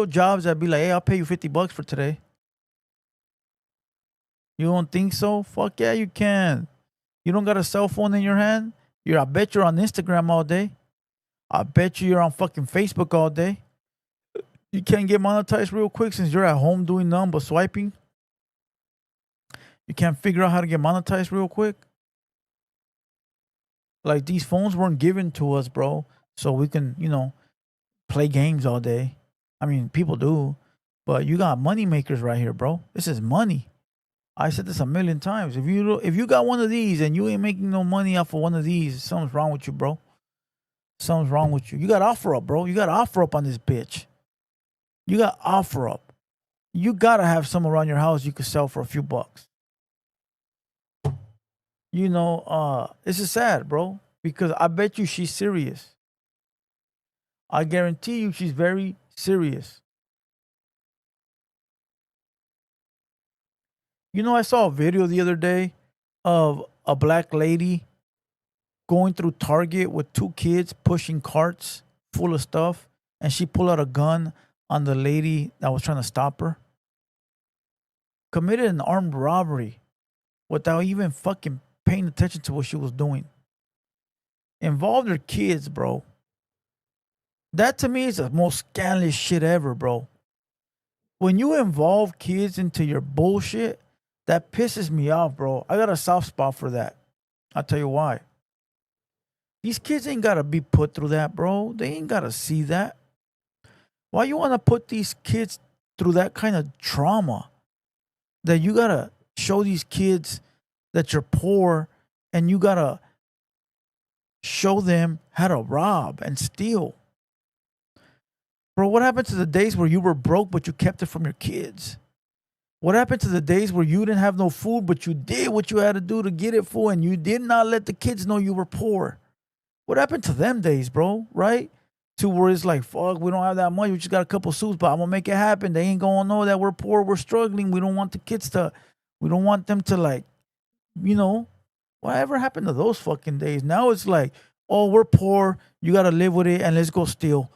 jobs that be like, hey, I'll pay you $50 for today. You don't think so? Fuck yeah, you can. You don't got a cell phone in your hand? I bet you're on Instagram all day. I bet you're on fucking Facebook all day. You can't get monetized real quick since you're at home doing nothing but swiping. You can't figure out how to get monetized real quick. Like, these phones weren't given to us, bro, so we can, play games all day. I mean, people do, but you got money makers right here, bro. This is money. I said this a million times. If you got one of these and you ain't making no money off of one of these, something's wrong with you, bro. Something's wrong with you. You got OfferUp, bro. You got OfferUp on this bitch. You got OfferUp. You gotta have some around your house you could sell for a few bucks. This is sad, bro, because I bet you she's serious. I guarantee you she's very serious. I saw a video the other day of a black lady going through Target with two kids pushing carts full of stuff, and she pulled out a gun on the lady that was trying to stop her. Committed an armed robbery without even fucking paying attention to what she was doing. Involved her kids, bro. That to me is the most scandalous shit ever, bro. When you involve kids into your bullshit, that pisses me off, bro. I got a soft spot for that. I'll tell you why. These kids ain't gotta be put through that, bro. They ain't gotta see that. Why you wanna put these kids through that kind of trauma? That you gotta show these kids that you're poor, and you gotta show them how to rob and steal. Bro, what happened to the days where you were broke but you kept it from your kids? What happened to the days where you didn't have no food but you did what you had to do to get it full, and you did not let the kids know you were poor? What happened to them days, bro? Right? To where it's like, fuck, we don't have that much. We just got a couple suits, but I'm gonna make it happen. They ain't gonna know that we're poor, we're struggling. We don't want them to, like, whatever happened to those fucking days? Now it's like, oh, we're poor, you gotta live with it, and let's go steal.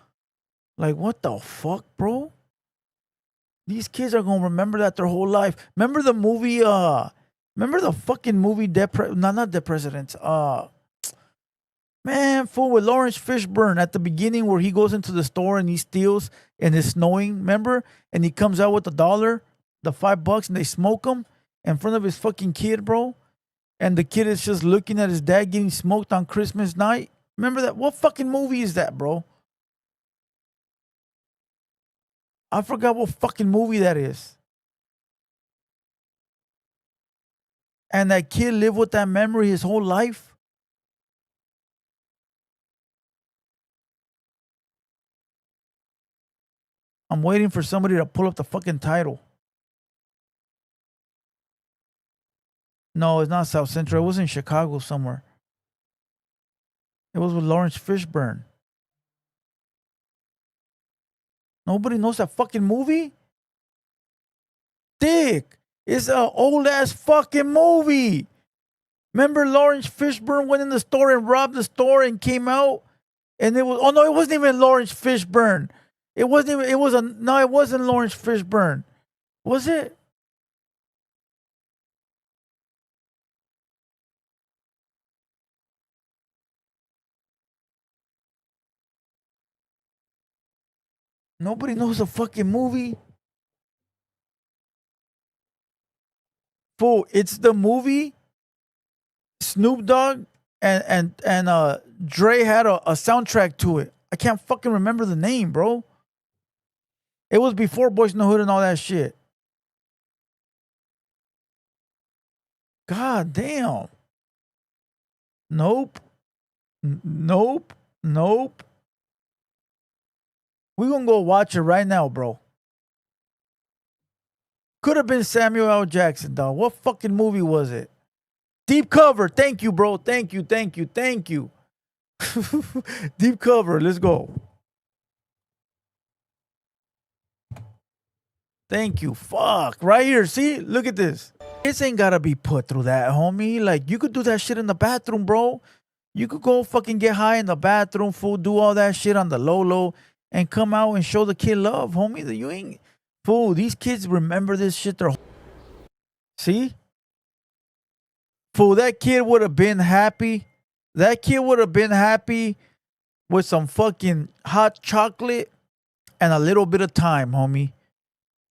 Like, what the fuck, bro? These kids are gonna remember that their whole life. Remember the movie, remember the fucking movie not Dead Presidents, man, fool, with Lawrence Fishburne at the beginning where he goes into the store and he steals and it's snowing, remember? And he comes out with $1, the $5, and they smoke him in front of his fucking kid, bro. And the kid is just looking at his dad getting smoked on Christmas night. Remember that? What fucking movie is that, bro? I forgot what fucking movie that is. And that kid lived with that memory his whole life. I'm waiting for somebody to pull up the fucking title. No, it's not South Central. It was in Chicago somewhere. It was with Lawrence Fishburne. Nobody knows that fucking movie? Dick, it's an old ass fucking movie. Remember Lawrence Fishburne went in the store and robbed the store and came out And it was, oh no, it wasn't even Lawrence Fishburne. It wasn't even, it was a, no, it wasn't Lawrence Fishburne. Was it? Nobody knows the fucking movie. Fool, it's the movie. Snoop Dogg and Dre had a soundtrack to it. I can't fucking remember the name, bro. It was before Boys in the Hood and all that shit. God damn. Nope. Nope. Nope. We're gonna go watch it right now, bro. Could have been Samuel L. Jackson, dog. What fucking movie was it? Deep Cover. Thank you, bro. Thank you. Thank you. Thank you. Deep Cover. Let's go. Thank you. Fuck. Right here. See? Look at this. This ain't gotta be put through that, homie. Like, you could do that shit in the bathroom, bro. You could go fucking get high in the bathroom, fool, do all that shit on the low, and come out and show the kid love, homie. That you ain't, fool, these kids remember this shit. See? Fool, that kid would have been happy. That kid would have been happy with some fucking hot chocolate and a little bit of time, homie.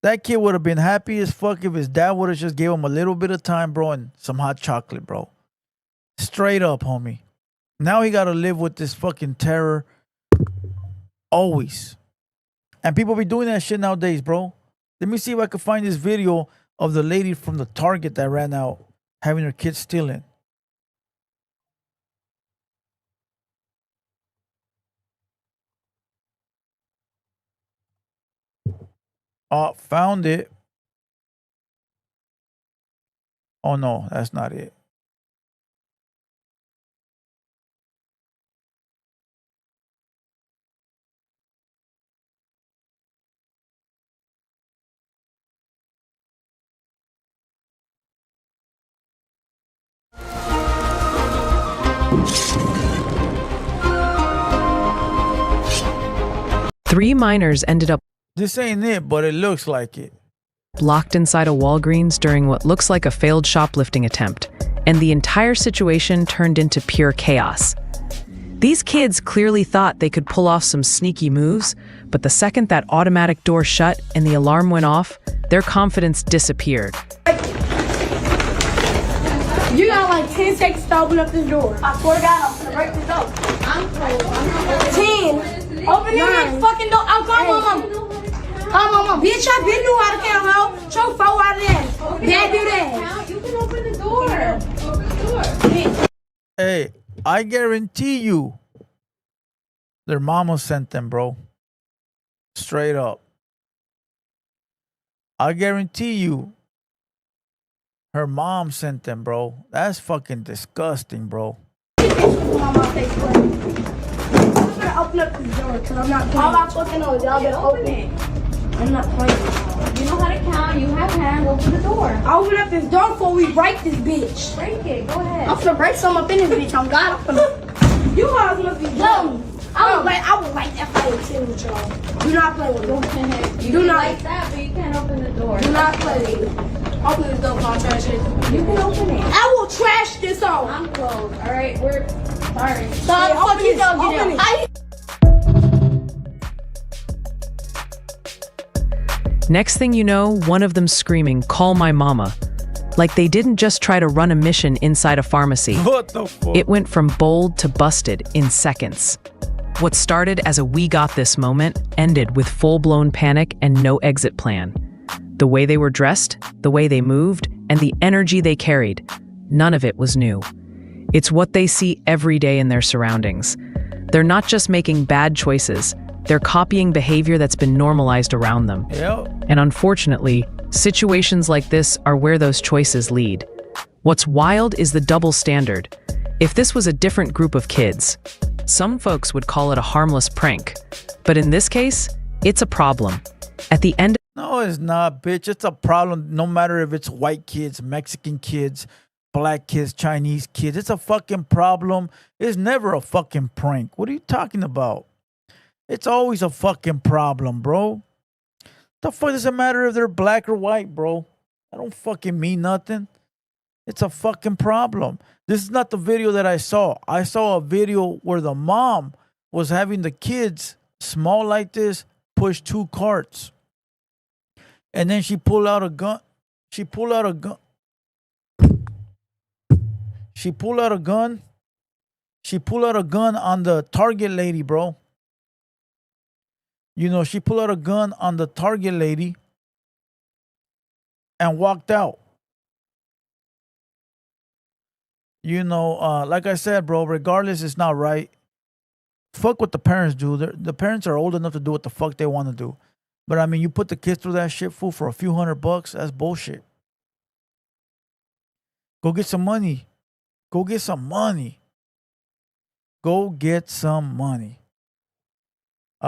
That kid would have been happy as fuck if his dad would have just gave him a little bit of time, bro, and some hot chocolate, bro. Straight up, homie. Now he got to live with this fucking terror always. And people be doing that shit nowadays, bro. Let me see if I can find this video of the lady from the Target that ran out having her kids stealing. Oh, found it. Oh no, that's not it. Three minors ended up This ain't it, but it looks like it. locked inside a Walgreens during what looks like a failed shoplifting attempt, and the entire situation turned into pure chaos. These kids clearly thought they could pull off some sneaky moves, but the second that automatic door shut and the alarm went off, their confidence disappeared. You got like 10 seconds to open up this door. I swear to God, I'm gonna break this up. I'm cold. 10. Open your fucking door. I'm calling mom. Call mom. Bitch, I been knew how to count, ho. Choke 4 out of that. Dad do that. You can open the door. Hey, I guarantee you their mama sent them, bro. Straight up. I guarantee you her mom sent them, bro. That's fucking disgusting, bro. I'm gonna open up this door because I'm not playing. All I fucking know is y'all better open it. I'm not playing. You know how to count. You have hands. Open the door. I open up this door before we break this bitch. Break it. Go ahead. I'm gonna break some up in this bitch. I'm God. I'm gonna. You guys must be dumb. I would like that fight with y'all. Do not play with me. You Do not like that, but you can't open the door. Do not play with me. Open this door, I'll trash it. You can open it. I will trash this on. I'm closed. All right, we're sorry. So open this door. Open it. Next thing you know, one of them screaming, "Call my mama." Like they didn't just try to run a mission inside a pharmacy. What the fuck? It went from bold to busted in seconds. What started as a "we got this" moment ended with full-blown panic and no exit plan. The way they were dressed, the way they moved, and the energy they carried, none of it was new. It's what they see every day in their surroundings. They're not just making bad choices, they're copying behavior that's been normalized around them. Yep. And unfortunately, situations like this are where those choices lead. What's wild is the double standard. If this was a different group of kids, some folks would call it a harmless prank. But in this case, it's a problem. At the end, No, it's not, bitch. It's a problem no matter if it's white kids, Mexican kids, black kids, Chinese kids. It's a fucking problem. It's never a fucking prank. What are you talking about? It's always a fucking problem, bro. The fuck does it matter if they're black or white, bro? I don't fucking mean nothing. It's a fucking problem. This is not the video that I saw. I saw a video where the mom was having the kids small like this push 2 carts. And then she pulled out a gun. She pulled out a gun. She pulled out a gun. She pulled out a gun on the Target lady, bro. You know, she pulled out a gun on the Target lady and walked out. You know, like I said, bro, regardless, it's not right. Fuck what the parents do. The parents are old enough to do what the fuck they want to do. But I mean, you put the kids through that shit, fool, for a few $100, that's bullshit. Go get some money. Go get some money. Go get some money.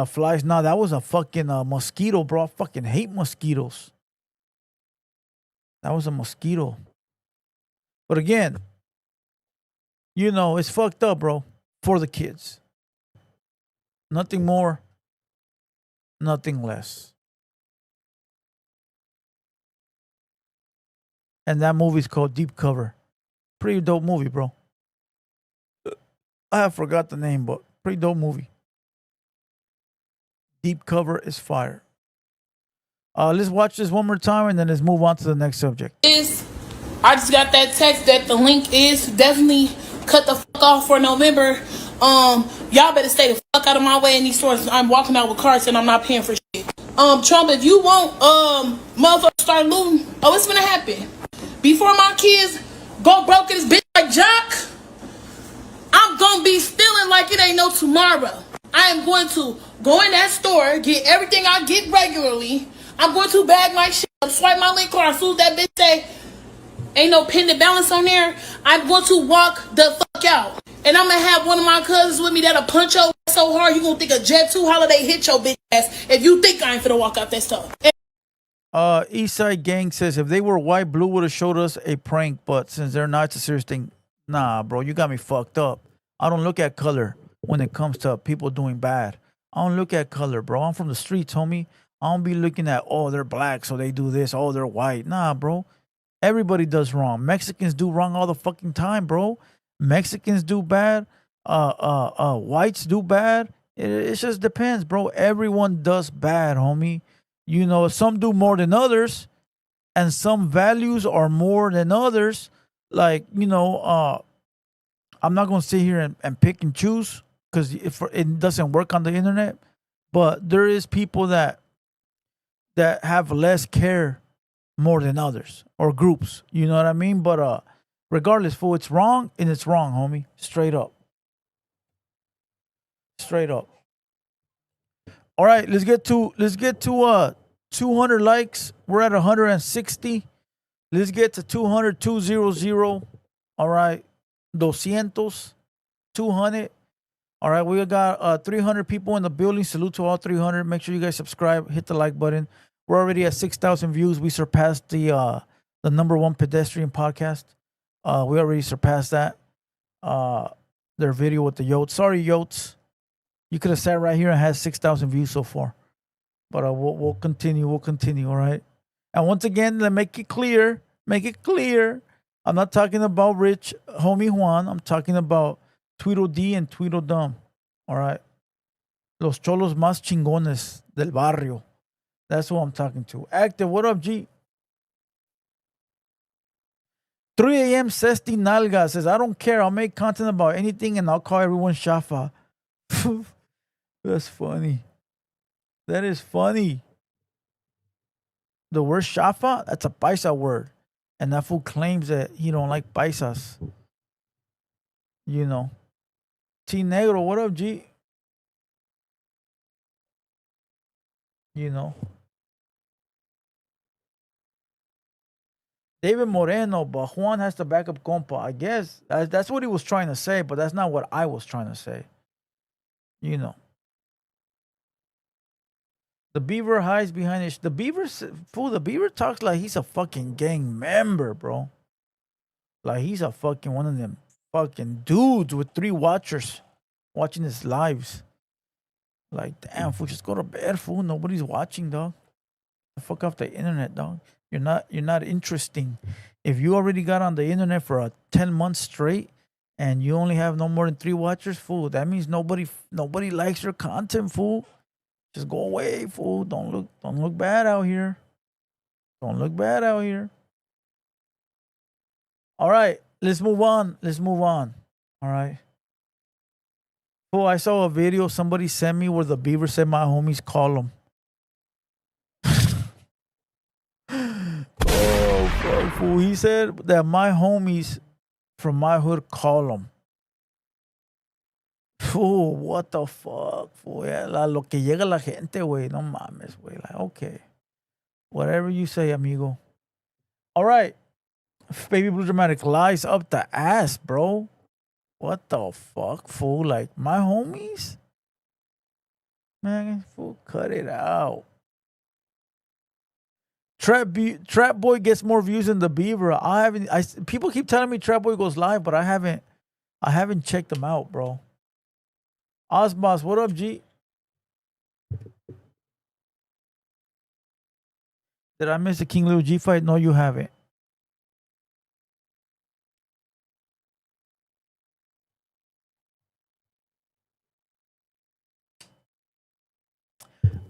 Flies. Nah, that was a fucking mosquito, bro. I fucking hate mosquitoes. That was a mosquito. But again, you know, it's fucked up, bro. For the kids. Nothing more. Nothing less. And that movie's called Deep Cover. Pretty dope movie, bro. I have forgot the name, but pretty dope movie. Deep Cover is fire. Let's watch this one more time and then let's move on to the next subject. I just got that text that the link is definitely cut the fuck off for November. Y'all better stay the fuck out of my way in these stores. I'm walking out with carts and I'm not paying for shit. Trump, if you won't, motherfuckers start looting. Oh, what's gonna happen? Before my kids go broke in this bitch like Jock, I'm gonna be stealing like it ain't no tomorrow. I am going to go in that store, get everything I get regularly. I'm going to bag my shit up, swipe my link card. As soon as that bitch say, ain't no pending balance on there, I'm going to walk the fuck out. And I'm going to have one of my cousins with me that'll punch your ass so hard, you going to think a Jet 2 holiday hit your bitch ass if you think I ain't finna walk out that store. Eastside Gang says, if they were white, Blue would have showed us a prank, but since they're not, it's a serious thing. Nah, bro, you got me fucked up. I don't look at color when it comes to people doing bad. I don't look at color, bro. I'm from the streets, homie. I don't be looking at, oh, they're black, so they do this. Oh, they're white. Nah, bro. Everybody does wrong. Mexicans do wrong all the fucking time, bro. Mexicans do bad. Whites do bad. It just depends, bro. Everyone does bad, homie. You know, some do more than others, and some values are more than others. Like, you know, I'm not gonna sit here and pick and choose because it doesn't work on the internet. But there is people that have less care more than others or groups. You know what I mean? But regardless, fool, it's wrong and it's wrong, homie. Straight up. Straight up. All right, let's get to 200 likes. We're at 160. Let's get to 200, 200. All right, 200, 200. All right, we got 300 people in the building. Salute to all 300. Make sure you guys subscribe. Hit the like button. We're already at 6,000 views. We surpassed the #1 pedestrian podcast. We already surpassed that. Their video with the Yotes. Sorry, Yotes. You could have sat right here and had 6,000 views so far. But we'll continue. We'll continue, all right? And once again, let make it clear. Make it clear. I'm not talking about Rich Homie Juan. I'm talking about Tweedledee and Tweedledum. All right? Los cholos más chingones del barrio. That's what I'm talking to. Active, what up, G? 3 a.m. Sesti Nalga says, I don't care. I'll make content about anything and I'll call everyone Shafa. That's funny. That is funny. The word Shafa, that's a paisa word. And that fool claims that he don't like paisas. You know. T Negro, what up, G? You know. David Moreno, but Juan has to back up compa. I guess that's what he was trying to say, but that's not what I was trying to say. You know. The Beaver hides behind it. The Beaver talks like he's a fucking gang member, bro. Like he's a fucking one of them fucking dudes with 3 watchers watching his lives. Like, damn, fool, just go to bed, fool. Nobody's watching, dog. The fuck off the internet, dog. You're not interesting. If you already got on the internet for 10 months straight and you only have no more than 3 watchers, fool, that means nobody likes your content, fool. Just go away, fool. Don't look bad out here. Don't look bad out here. All right, let's move on. All right. Fool, I saw a video somebody sent me where the beaver said my homies call him. Oh, fuck, fool. He said that my homies from my hood call him. Fool, what the fuck, fool? Yeah, lo que llega la gente, güey. No mames, güey. Like, okay. Whatever you say, amigo. All right. Baby Blue Dramatic lies up the ass, bro. What the fuck, fool? Like, my homies? Man, fool, cut it out. Trap Boy gets more views than the Beaver. People keep telling me Trap Boy goes live, but I haven't checked them out, bro. Osmos, what up, G? Did I miss the King Lil G fight? No, you haven't.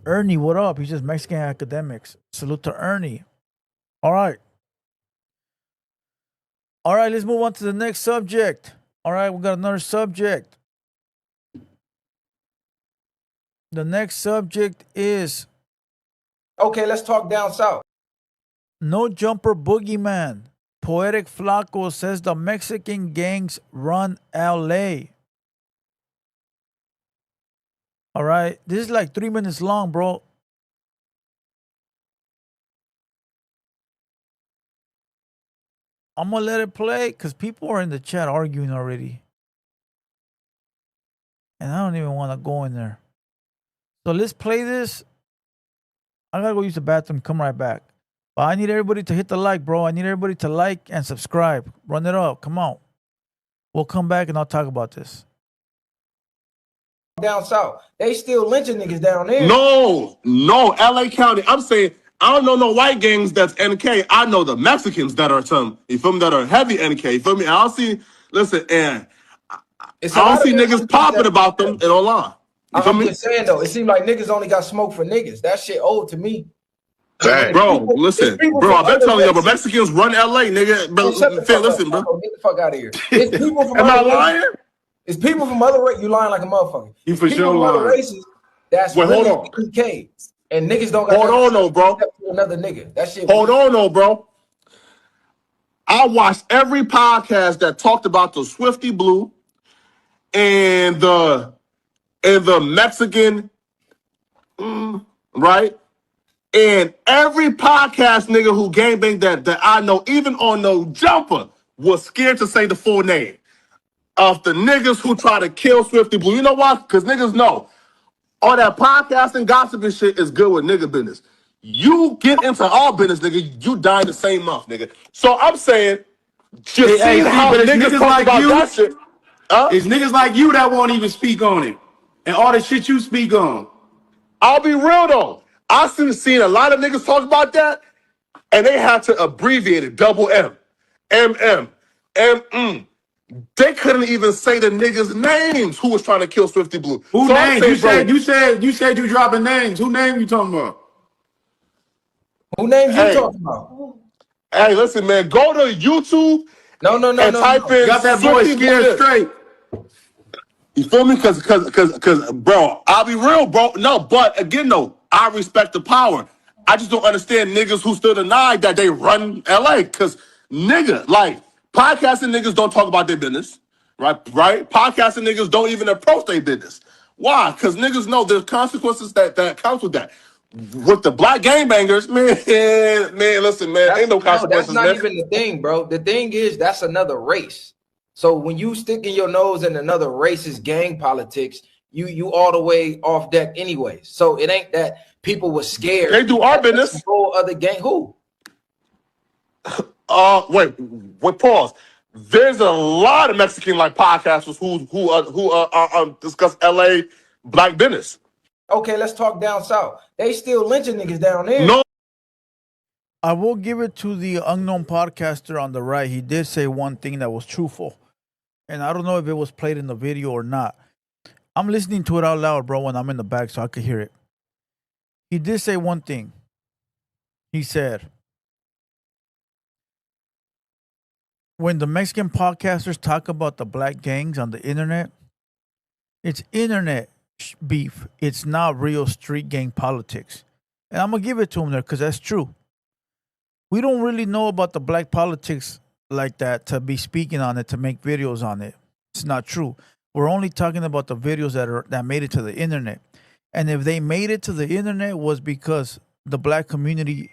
Ernie, what up? He's just Mexican academics. Salute to Ernie. All right. All right, let's move on to the next subject. All right, we got another subject. The next subject is... Okay, let's talk down south. No Jumper Boogeyman. Poetik Flakko says the Mexican gangs run LA. All right, this is like 3 minutes long, bro. I'm gonna let it play because people are in the chat arguing already. And I don't even want to go in there. So let's play this. I gotta go use the bathroom, come right back. But I need everybody to hit the like, bro. I need everybody to like and subscribe. Run it up, come on. We'll come back and I'll talk about this. Down south, they still lynching niggas down there. No, LA County. I'm saying I don't know no white gangs that's NK. I know the Mexicans that are some, you feel me, that are heavy NK. You feel me? I don't see, listen, and I don't see niggas popping about them in online. I'm just saying though, it seems like niggas only got smoke for niggas. That shit old to me. Bro, listen, bro, I've been telling you, but Mexicans run LA, nigga. Bro, listen, bro. Get the fuck out of here. It's people from Am I lying? It's people from other races. You lying like a motherfucker. You for people sure from lying. other races. That's Wait, really hold on. PK. And niggas don't got. Hold on, no, bro. Another nigga. That shit. Hold on, no, bro. I watched every podcast that talked about the Swifty Blue and the Mexican, right? And every podcast nigga who gangbanged that I know, even on No Jumper, was scared to say the full name of the niggas who try to kill Swifty Blue. You know why? Because niggas know all that podcasting, gossip and shit is good with nigga business. You get into our business, nigga, you die in the same month, nigga. So I'm saying, just seeing how niggas talk about that shit. It's niggas like you that won't even speak on it. And all the shit you speak on. I'll be real though. I seen a lot of niggas talk about that, and they had to abbreviate it, double M, MM, MM. They couldn't even say the niggas' names who was trying to kill Swifty Blue. Who so names? You said you dropping names. Who name you talking about? Who names you talking about? Hey, listen, man, go to YouTube. No. Type in got that boy scared straight. You feel me? Cause, bro, I'll be real, bro. No, but again, though, I respect the power. I just don't understand niggas who still deny that they run LA. Cause nigga, like, podcasting niggas don't talk about their business, right? Podcasting niggas don't even approach their business. Why? Cause niggas know there's consequences that comes with that. With the black gangbangers, man, listen, man, ain't no consequences. That's not even the thing, bro. The thing is, that's another race. So when you sticking your nose in another race's gang politics, you all the way off deck anyway. So it ain't that people were scared. They do our business. Whole other gang. Who? Wait, pause. There's a lot of Mexican like podcasters who discuss LA black business. Okay, let's talk down south. They still lynching niggas down there. No, I will give it to the unknown podcaster on the right. He did say one thing that was truthful. And I don't know if it was played in the video or not. I'm listening to it out loud, bro, when I'm in the back so I could hear it. He did say one thing. He said, when the Mexican podcasters talk about the black gangs on the internet, it's internet beef. It's not real street gang politics. And I'm going to give it to him there because that's true. We don't really know about the black politics like that to be speaking on it, to make videos on it. It's not true. We're only talking about the videos that made it to the internet. And if they made it to the internet was because the black community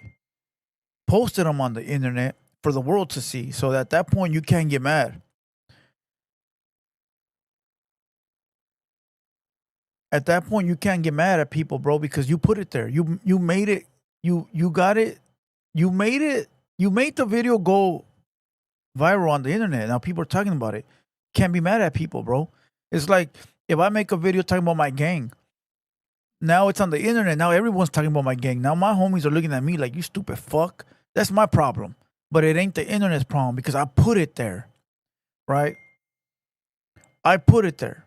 posted them on the internet for the world to see. So at that point, you can't get mad. At that point, you can't get mad at people, bro, because you put it there. You made it. You got it. You made it. You made the video go viral on the internet. Now people are talking about it. Can't be mad at people, bro. It's like if I make a video talking about my gang, now it's on the internet. Now everyone's talking about my gang. Now my homies are looking at me like, you stupid fuck. That's my problem. But it ain't the internet's problem because I put it there, right? I put it there.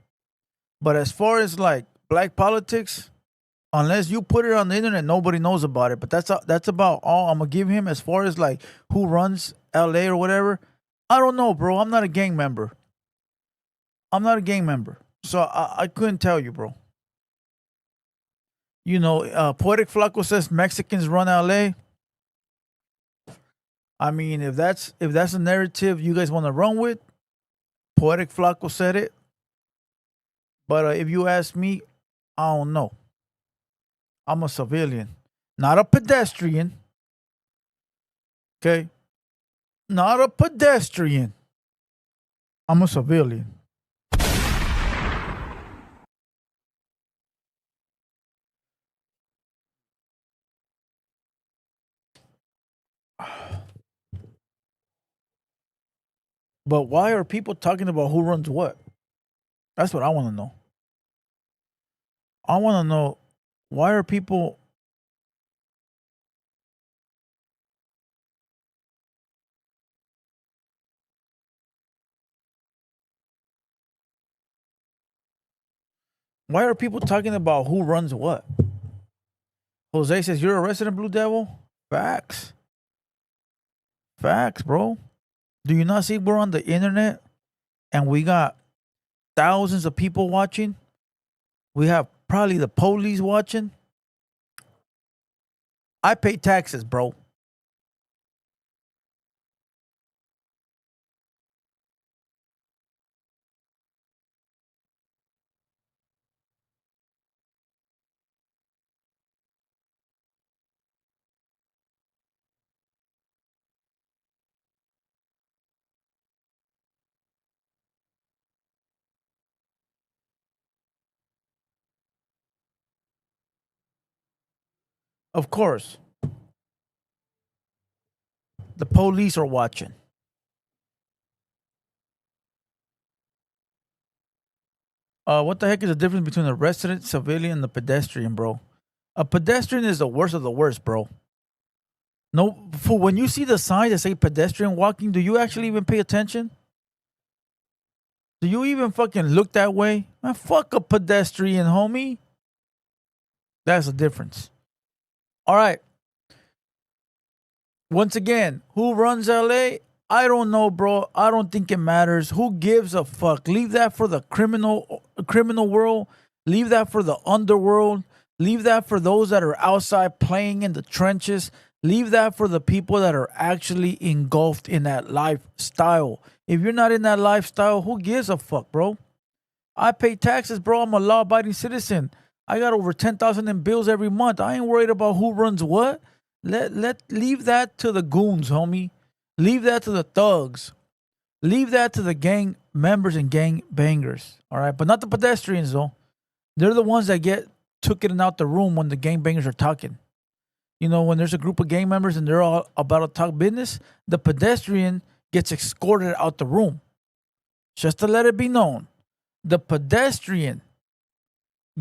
But as far as like black politics, unless you put it on the internet, nobody knows about it. But that's about all I'm gonna give him as far as like who runs LA or whatever. I don't know, bro. I'm not a gang member. So I couldn't tell you, bro. You know, Poetik Flakko says Mexicans run LA. I mean, if that's a narrative you guys want to run with, Poetik Flakko said it. But if you ask me, I don't know. I'm a civilian, not a pedestrian. Okay? Not a pedestrian. I'm a civilian. But why are people talking about who runs what? That's what I want to know. I want to know, why are people... Why are people talking about who runs what? Jose says, you're a resident Blue Devil? Facts. Facts, bro. Do you not see we're on the internet and we got thousands of people watching? We have probably the police watching. I pay taxes, bro. Of course. The police are watching. What the heck is the difference between a resident, civilian, and a pedestrian, bro? A pedestrian is the worst of the worst, bro. No, for when you see the signs that say pedestrian walking, do you actually even pay attention? Do you even fucking look that way? Man, fuck a pedestrian, homie. That's the difference. All right. Once again, who runs LA? I don't know, bro. I don't think it matters. Who gives a fuck? Leave that for the criminal world. Leave that for the underworld. Leave that for those that are outside playing in the trenches. Leave that for the people that are actually engulfed in that lifestyle. If you're not in that lifestyle, who gives a fuck, bro? I pay taxes, bro. I'm a law-abiding citizen. I got over 10,000 in bills every month. I ain't worried about who runs what. Leave that to the goons, homie. Leave that to the thugs. Leave that to the gang members and gang bangers. All right, but not the pedestrians though. They're the ones that get taken out the room when the gang bangers are talking. You know, when there's a group of gang members and they're all about to talk business, the pedestrian gets escorted out the room. Just to let it be known, the pedestrian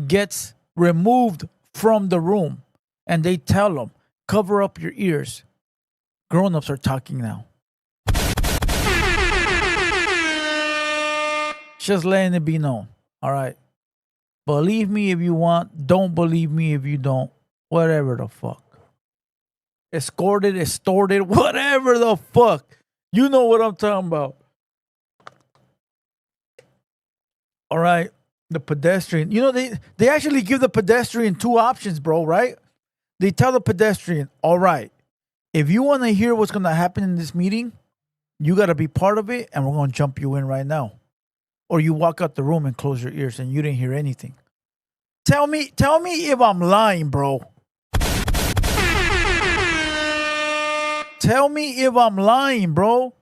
gets removed from the room, and they tell him, cover up your ears. Grown-ups are talking now. Just letting it be known. All right. Believe me if you want. Don't believe me if you don't. Whatever the fuck. Escorted, extorted, whatever the fuck. You know what I'm talking about. All right. The pedestrian. You know, they actually give the pedestrian two options, bro, right? They tell the pedestrian, all right, if you want to hear what's going to happen in this meeting, you got to be part of it, and we're going to jump you in right now. Or you walk out the room and close your ears and you didn't hear anything. Tell me if I'm lying, bro. Tell me if I'm lying, bro.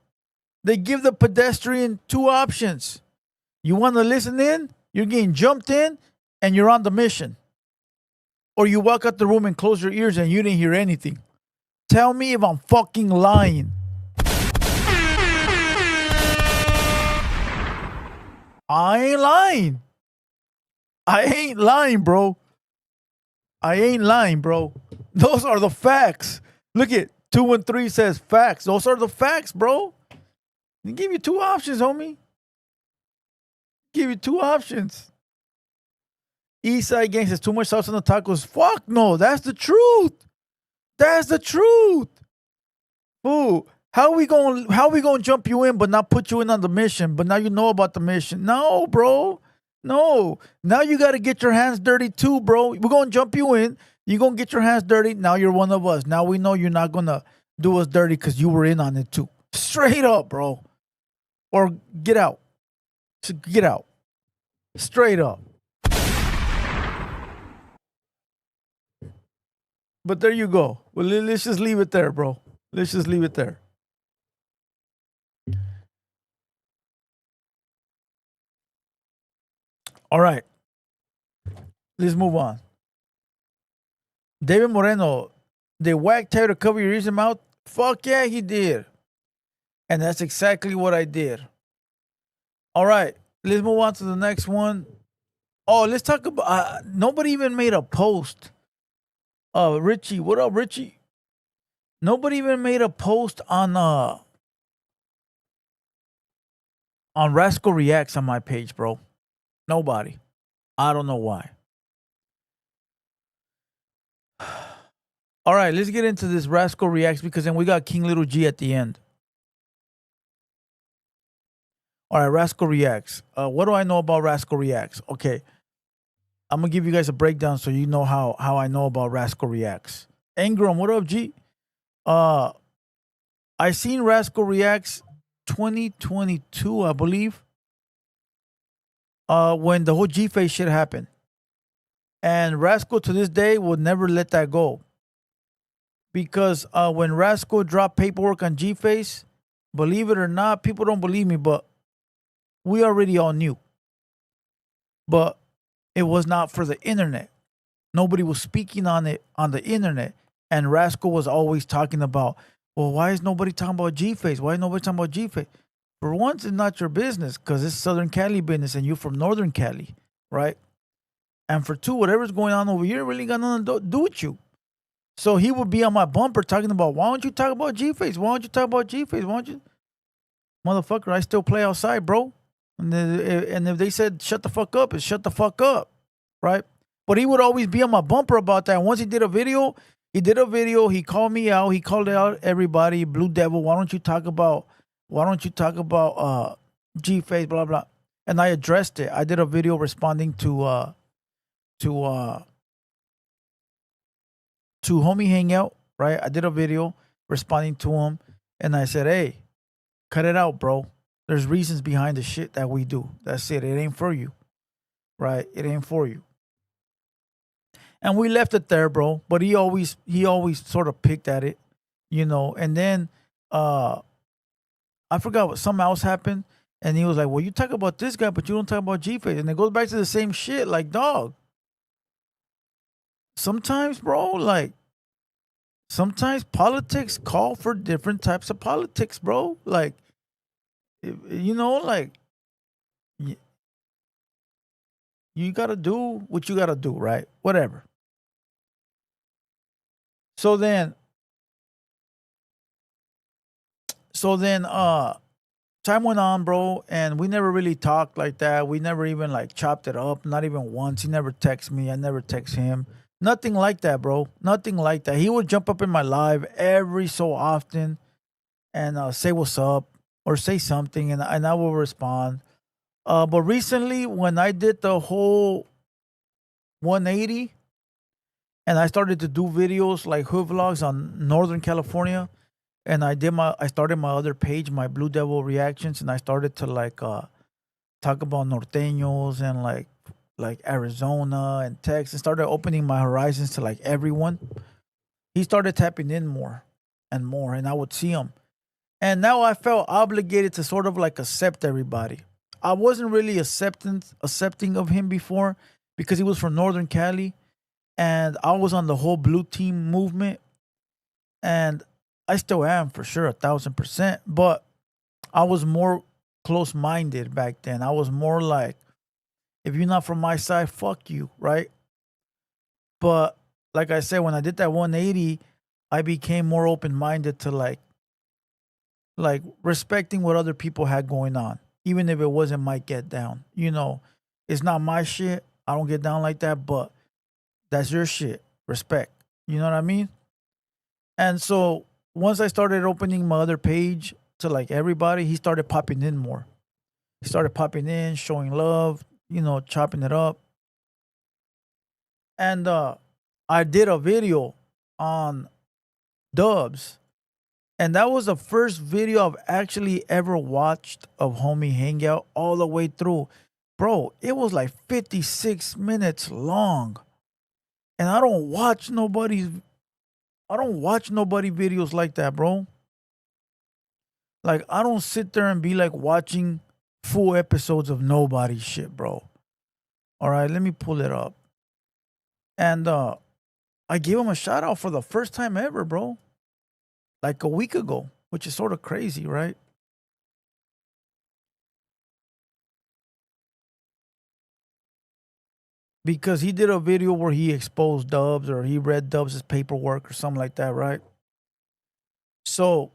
They give the pedestrian two options. You want to listen in, you're getting jumped in, and you're on the mission. Or you walk out the room and close your ears and you didn't hear anything. Tell me if I'm fucking lying. I ain't lying. I ain't lying, bro. I ain't lying, bro. Those are the facts. Look at 213 says facts. Those are the facts, bro. They give you two options, homie. Give you two options. Eastside Gang says too much sauce on the tacos. Fuck no, that's the truth. That's the truth. Ooh, how we gonna jump you in but not put you in on the mission? But now you know about the mission. No, bro. No. Now you gotta get your hands dirty too, bro. We're gonna jump you in. You're gonna get your hands dirty. Now you're one of us. Now we know you're not gonna do us dirty because you were in on it too. Straight up, bro. Or get out. Get out. Straight up. But there you go. Well, let's just leave it there, bro. Let's just leave it there. All right. Let's move on. David Moreno, they whacked Taylor to cover your ears and mouth? Fuck yeah, he did. And that's exactly what I did. All right. Let's move on to the next one. Oh, let's talk about... nobody even made a post. Richie, what up, Richie? Nobody even made a post on Raskal Reacts on my page, bro. Nobody. I don't know why. All right, let's get into this Raskal Reacts because then we got King Little G at the end. All right, Raskal Reacts. What do I know about Raskal Reacts? Okay. I'm going to give you guys a breakdown so you know how I know about Raskal Reacts. Ingram, what up, G? I seen Raskal Reacts 2022, I believe. When the whole G-Face shit happened. And Raskal to this day would never let that go. Because when Raskal dropped paperwork on G-Face, believe it or not, people don't believe me, but we already all knew. But it was not for the internet. Nobody was speaking on it on the internet. And Raskal was always talking about, well, why is nobody talking about G-Face? Why is nobody talking about G-Face? For once, it's not your business because it's Southern Cali business and you're from Northern Cali, right? And for two, whatever's going on over here really got nothing to do with you. So he would be on my bumper talking about, why don't you talk about G-Face? Why don't you talk about G-Face? Why don't you? Motherfucker, I still play outside, bro. And if they said, shut the fuck up, it's shut the fuck up, right? But he would always be on my bumper about that. And once he did a video, he called me out. He called out everybody, Blue Devil, why don't you talk about G-Face, blah, blah. And I addressed it. I did a video responding to Homie Hangout, right? I did a video responding to him. And I said, hey, cut it out, bro. There's reasons behind the shit that we do. That's it. It ain't for you, right? It ain't for you. And we left it there, bro. But he always sort of picked at it, you know. And then I forgot what something else happened. And he was like, well, you talk about this guy, but you don't talk about G-Face. And it goes back to the same shit. Like, dog. Sometimes, bro, sometimes politics call for different types of politics, bro. Like, You know, like you gotta do what you gotta do, right? Whatever. So then, time went on, bro, and we never really talked like that. We never even like chopped it up, not even once. He never texted me. I never text him. Nothing like that, bro. Nothing like that. He would jump up in my live every so often and say what's up or say something, and I will respond. But recently, when I did the whole 180 and I started to do videos like hood vlogs on Northern California, and I started my other page, my Blue Devil Reactions, and I started to like talk about norteños and like Arizona and Texas, and started opening my horizons to like everyone. He started tapping in more and more, and I would see him. And now I felt obligated to sort of like accept everybody. I wasn't really accepting of him before because he was from Northern Cali, and I was on the whole blue team movement, and I still am for sure, 1,000%. But I was more close minded back then. I was more like, if you're not from my side, fuck you, right? But like I said, when I did that 180, I became more open minded to like respecting what other people had going on, even if it wasn't my get down. You know, it's not my shit. I don't get down like that, but that's your shit. Respect. You know what I mean? And so once I started opening my other page to like everybody, he started popping in more. He started popping in, showing love, you know, chopping it up. And I did a video on Dubs. And that was the first video I've actually ever watched of Homie Hangout all the way through. Bro, it was like 56 minutes long. And I don't watch nobody videos like that, bro. Like, I don't sit there and be like watching full episodes of nobody shit, bro. All right, let me pull it up. And I gave him a shout out for the first time ever, bro. Like a week ago, which is sort of crazy, right? Because he did a video where he exposed Dubs or he read Dubs' paperwork or something like that, right? So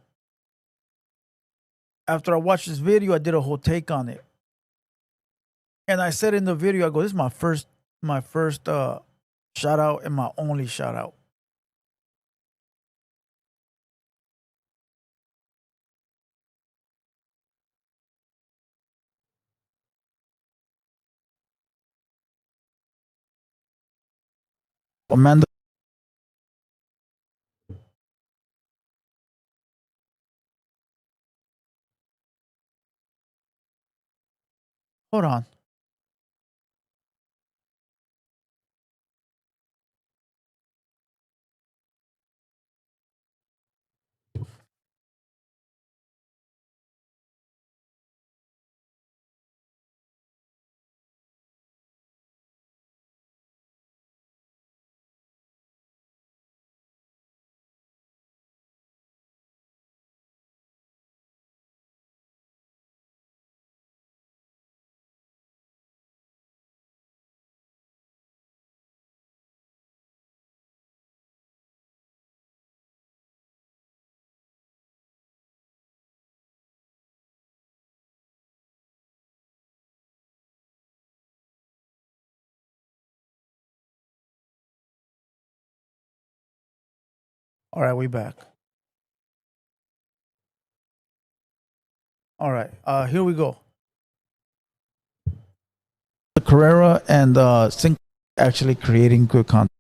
after I watched this video, I did a whole take on it. And I said in the video, I go, this is my first shout out and my only shout out. Amanda. Hold on. All right, we back. All right, here we go. Carrera and Sync actually creating good content.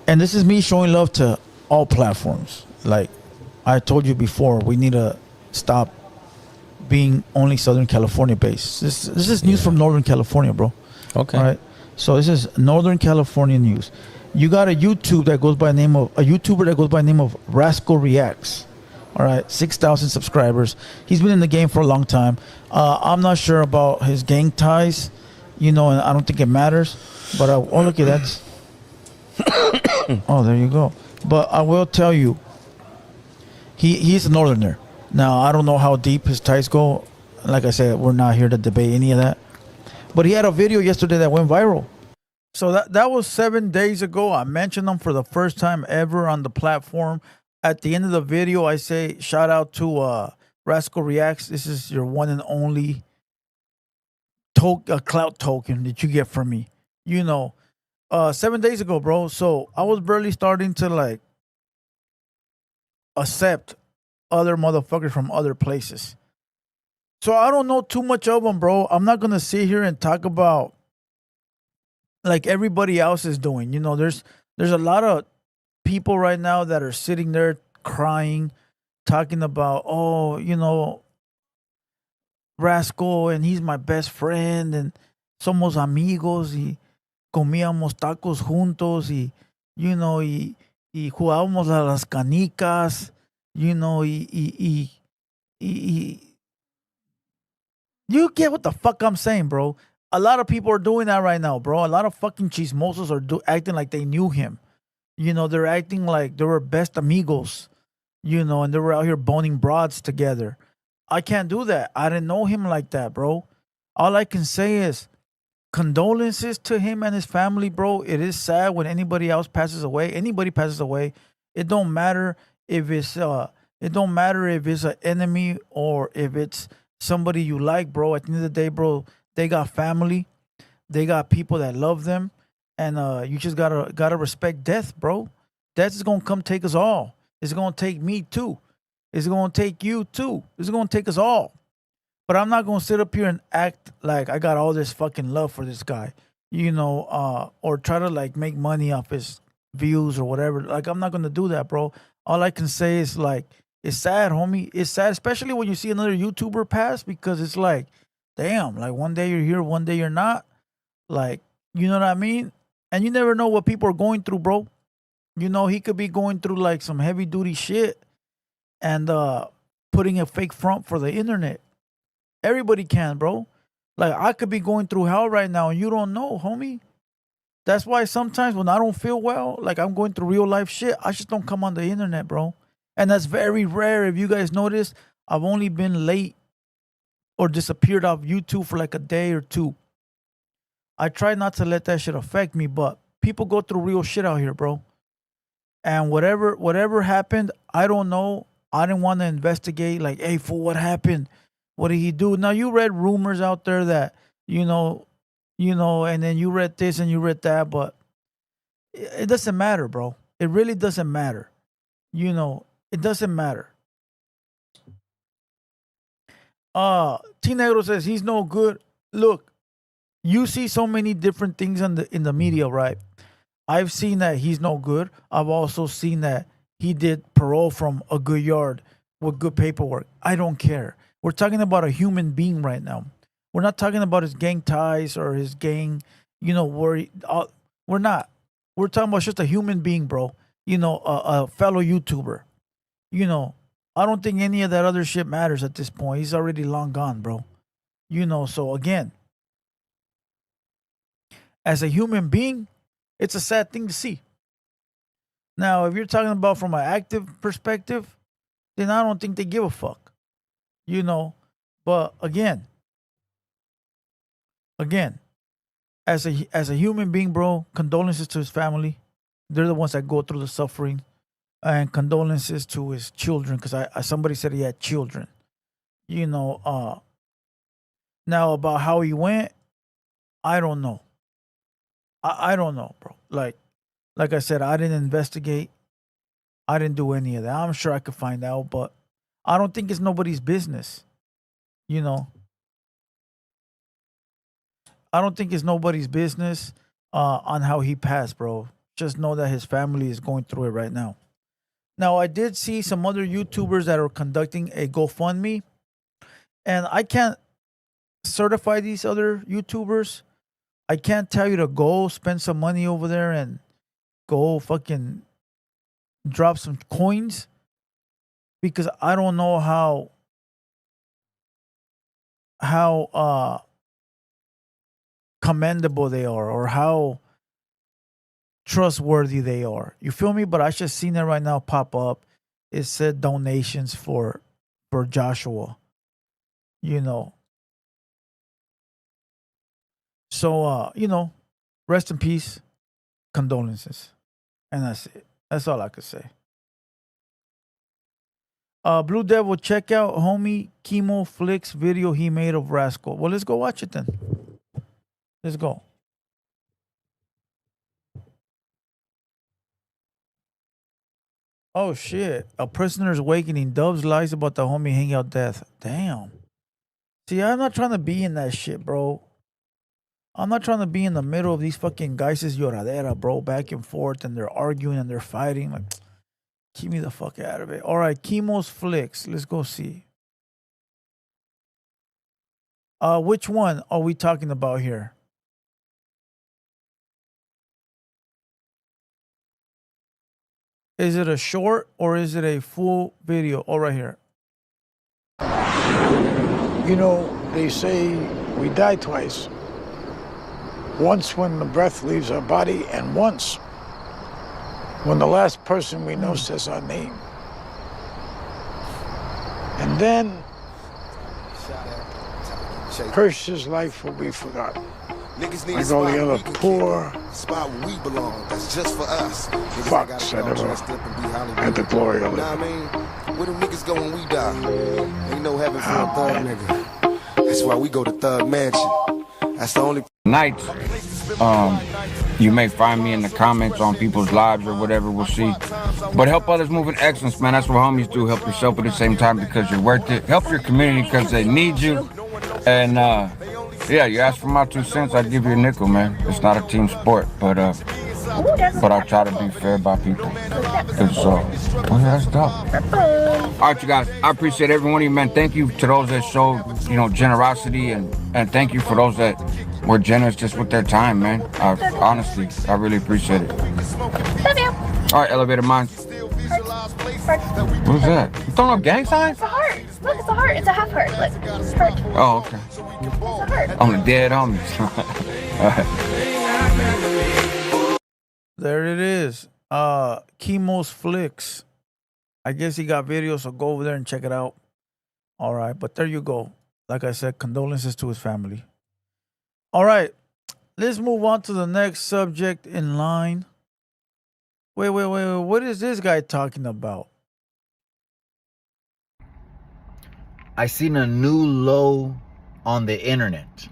And this is me showing love to all platforms. Like I told you before, we need to stop being only Southern California based. This is news from Northern California, bro. Okay. All right. So this is Northern California news. You got a YouTuber that goes by the name of Raskal Reacts. All right, 6,000 subscribers. He's been in the game for a long time. I'm not sure about his gang ties, you know, and I don't think it matters. But oh, look at that. Oh, there you go. But I will tell you, he's a Northerner. Now I don't know how deep his ties go. like I said, we're not here to debate any of that. But he had a video yesterday that went viral. So that was 7 days ago. I mentioned him for the first time ever on the platform. At the end of the video, I say shout out to Raskal Reacts. This is your one and only clout token that you get from me. 7 days ago, bro. So I was barely starting to like accept other motherfuckers from other places. So I don't know too much of them, bro. I'm not gonna sit here and talk about like everybody else is doing. There's a lot of people right now that are sitting there crying, talking about, oh, Raskal, and he's my best friend, and somos amigos, y comíamos tacos juntos, y jugábamos a las canicas, y you get what the fuck I'm saying, bro. A lot of people are doing that right now, bro. A lot of fucking chismosos are acting like they knew him. They're acting like they were best amigos, and they were out here boning broads together. I can't do that. I didn't know him like that, bro. All I can say is condolences to him and his family, bro. It is sad when anybody else passes away. Anybody passes away. It don't matter if it's an enemy or if it's somebody you like, bro. At the end of the day, bro, they got family. They got people that love them. And you just gotta respect death, bro. Death is gonna come take us all. It's gonna take me too. It's gonna take you too. It's gonna take us all. But I'm not gonna sit up here and act like I got all this fucking love for this guy, or try to like make money off his views or whatever. Like I'm not gonna do that, bro. All I can say is like it's sad, homie. It's sad, especially when you see another YouTuber pass, because it's like, damn, like one day you're here, one day you're not. Like, you know what I mean? And you never know what people are going through, bro. He could be going through like some heavy duty shit and putting a fake front for the internet. Everybody can, bro. Like I could be going through hell right now and you don't know, homie. That's why sometimes when I don't feel well, like I'm going through real life shit, I just don't come on the internet, bro. And that's very rare. If you guys notice, I've only been late or disappeared off YouTube for like a day or two. I try not to let that shit affect me, but people go through real shit out here, bro. And whatever happened, I don't know. I didn't want to investigate. Like, hey, fool, what happened? What did he do? Now you read rumors out there that and then you read this and you read that, but it doesn't matter, bro. It really doesn't matter. It doesn't matter. T Negro says he's no good. Look, you see so many different things in the media, right? I've seen that he's no good. I've also seen that he did parole from a good yard with good paperwork. I don't care. We're talking about a human being right now. We're not talking about his gang ties or his gang, we're not. We're talking about just a human being, bro. A fellow YouTuber. I don't think any of that other shit matters at this point. He's already long gone, bro. So again, as a human being, it's a sad thing to see. Now, if you're talking about from an active perspective, then I don't think they give a fuck. But again, as a human being, bro, condolences to his family. They're the ones that go through the suffering, and condolences to his children, because somebody said he had children. Now about how he went, I don't know. I don't know, bro. Like I said, I didn't investigate. I didn't do any of that. I'm sure I could find out, but I don't think it's nobody's business. I don't think it's nobody's business on how he passed, bro. Just know that his family is going through it right now. Now, I did see some other YouTubers that are conducting a GoFundMe, and I can't certify these other YouTubers. I can't tell you to go spend some money over there and go fucking drop some coins, because I don't know how commendable they are or how trustworthy they are. You feel me? But I just seen it right now pop up. It said donations for Joshua. You know. So rest in peace, condolences. And that's it. That's all I could say. Blue Devil, check out homie Chemo Flicks video he made of Raskal. Well, let's go watch it then. Let's go. Oh shit. A prisoner's awakening. Dubs lies about the homie hangout death. Damn. See, I'm not trying to be in that shit, bro. I'm not trying to be in the middle of these fucking geises lloradera, bro, back and forth, and they're arguing and they're fighting. Like, keep me the fuck out of it. All right, Chemo's Flicks. Let's go see. Which one are we talking about here? Is it a short or is it a full video? Oh, right here. You know, they say we die twice. Once when the breath leaves our body, and once when the last person we know says our name. And then Hirsch's life will be forgotten. Like all the other poor spot where we belong. That's just for us. fucks that ever had the glory of it. Nah, I mean, where them niggas go when we die? Ain't no heaven for a thug nigga. That's why we go to Thug Mansion. That's the only nights. You may find me in the comments on people's lives or whatever, we'll see. But help others move in excellence, man. That's what homies do. Help yourself at the same time because you're worth it. Help your community because they need you. And yeah, you ask for my 2 cents, I'd give you a nickel, man. It's not a team sport, but I'll try to be fair by people. Cause, oh yeah, that's dope. All right, you guys, I appreciate every one of you, man. Thank you to those that showed, generosity, and thank you for those that were generous just with their time, man. Honestly, I really appreciate it. All right, elevator mine. What is that? You throwing up gang signs? It's a heart. Look, it's a heart. It's a half heart. Look, it's a heart. Oh, okay. It's a heart. I'm the dead homies. All right. There it is. Chemo's Flicks. I guess he got videos, so go over there and check it out. All right, but there you go. Like I said, condolences to his family. All right, let's move on to the next subject in line. Wait. What is this guy talking about? I seen a new low on the internet.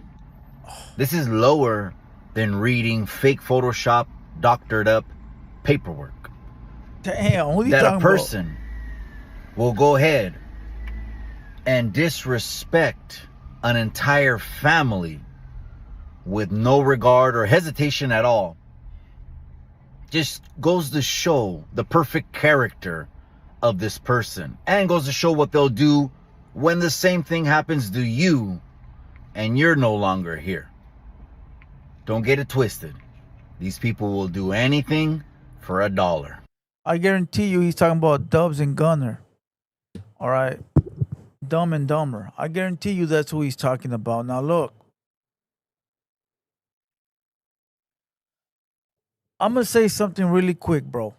This is lower than reading fake Photoshop, doctored up paperwork. Damn, who are you that talking a person will go ahead and disrespect an entire family with no regard or hesitation at all. Just goes to show the perfect character of this person, and goes to show what they'll do when the same thing happens to you and you're no longer here. Don't get it twisted. These people will do anything for $1. I guarantee you he's talking about Dubs and Gunner. All right. Dumb and Dumber. I guarantee you that's who he's talking about. Now look. I'm going to say something really quick, bro.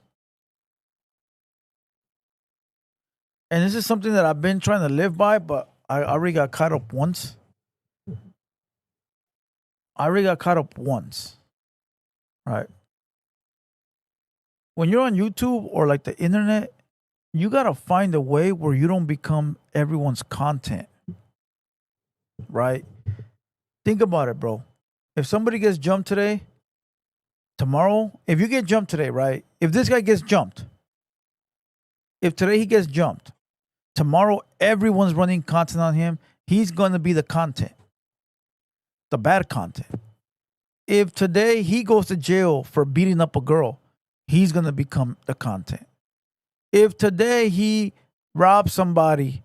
And this is something that I've been trying to live by, but I already got caught up once. Right. When you're on YouTube or like the internet, you got to find a way where you don't become everyone's content. Right? Think about it, bro. If somebody gets jumped today, tomorrow, if you get jumped today, right? If this guy gets jumped, if today he gets jumped, tomorrow everyone's running content on him, he's going to be the content, the bad content. If today he goes to jail for beating up a girl, he's going to become the content. If today he robs somebody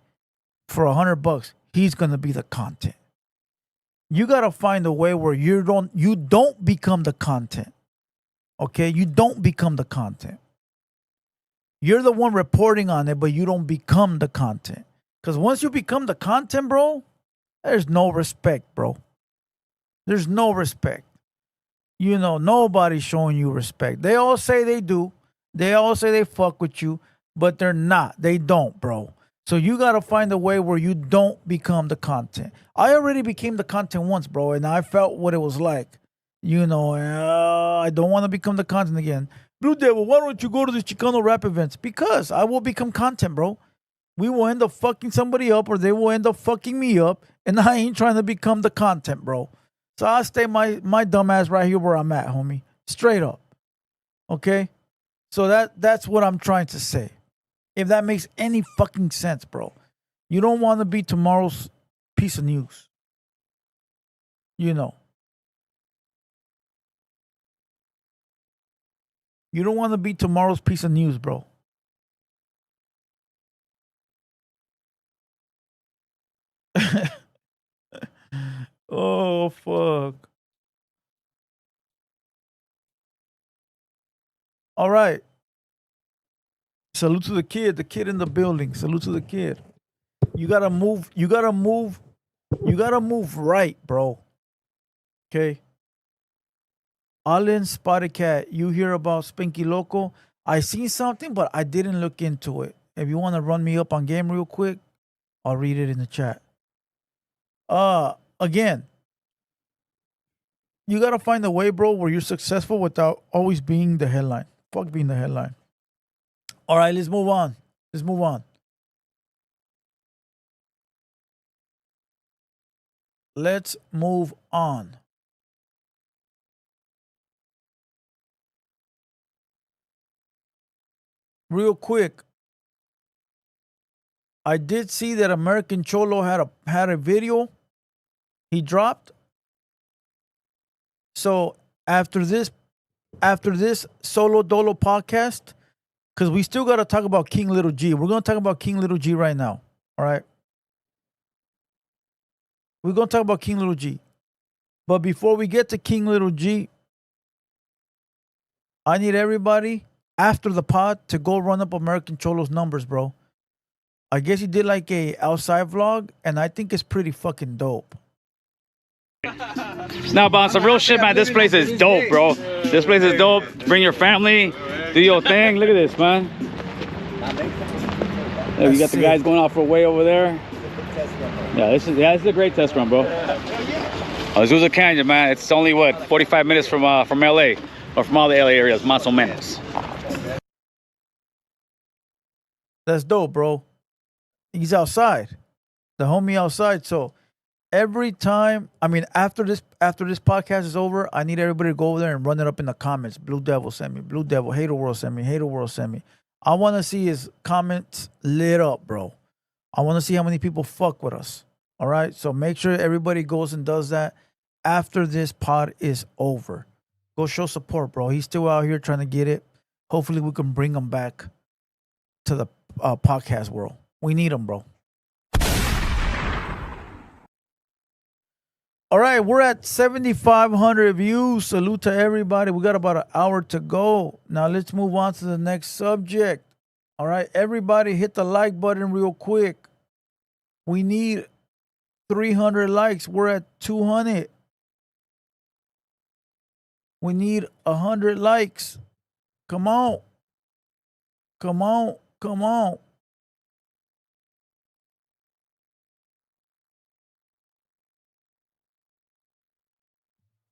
for $100, he's going to be the content. You got to find a way where you don't become the content. Okay? You don't become the content. You're the one reporting on it, but you don't become the content. Because once you become the content, bro, there's no respect, bro. There's no respect. Nobody's showing you respect. They all say they do. They all say they fuck with you, but they're not. They don't, bro. So you got to find a way where you don't become the content. I already became the content once, bro, and I felt what it was like. You know, I don't want to become the content again. Blue Devil, why don't you go to the Chicano rap events? Because I will become content, bro. We will end up fucking somebody up or they will end up fucking me up, and I ain't trying to become the content, bro. So I'll stay my dumb ass right here where I'm at, homie. Straight up. Okay? So that's what I'm trying to say. If that makes any fucking sense, bro. You don't want to be tomorrow's piece of news. You know. You don't want to be tomorrow's piece of news, bro. Oh, fuck. All right. Salute to the kid in the building. Salute to the kid. You gotta move right, bro. Okay. Allen Spotted Cat, you hear about Spinky Loco? I seen something, but I didn't look into it. If you want to run me up on game real quick, I'll read it in the chat. Again, you gotta find a way, bro, where you're successful without always being the headline. Fuck being the headline. All right, let's move on. Let's move on. Let's move on. Real quick, I did see that American Cholo had a video he dropped. So after this Solo Dolo podcast, because we still got to talk about King Little G. We're going to talk about King Little G right now. All right. We're going to talk about King Little G. But before we get to King Little G, I need everybody after the pod to go run up American Cholo's numbers, bro. I guess he did like a outside vlog, and I think it's pretty fucking dope. Now, boss, some real shit, man. This place is dope, bro. This place is dope. Bring your family, do your thing. Look at this, man. Yeah, you got the guys going off for a way over there. Yeah, this is a great test run, bro. Azusa Canyon, man. It's only what 45 minutes from LA, or from all the LA areas, más o menos. That's dope, bro. He's outside, the homie outside. So every time, I mean, after this podcast is over, I need everybody to go over there and run it up in the comments. Blue Devil sent me. Blue Devil, HaterWorld sent me. HaterWorld sent me. I want to see his comments lit up, bro. I want to see how many people fuck with us. All right? So make sure everybody goes and does that after this pod is over. Go show support, bro. He's still out here trying to get it. Hopefully we can bring him back to the podcast world. We need him, bro. All right, we're at 7,500 views. Salute to everybody. We got about an hour to go. Now let's move on to the next subject. All right, everybody hit the like button real quick. We need 300 likes. We're at 200. We need 100 likes. Come on. Come on. Come on.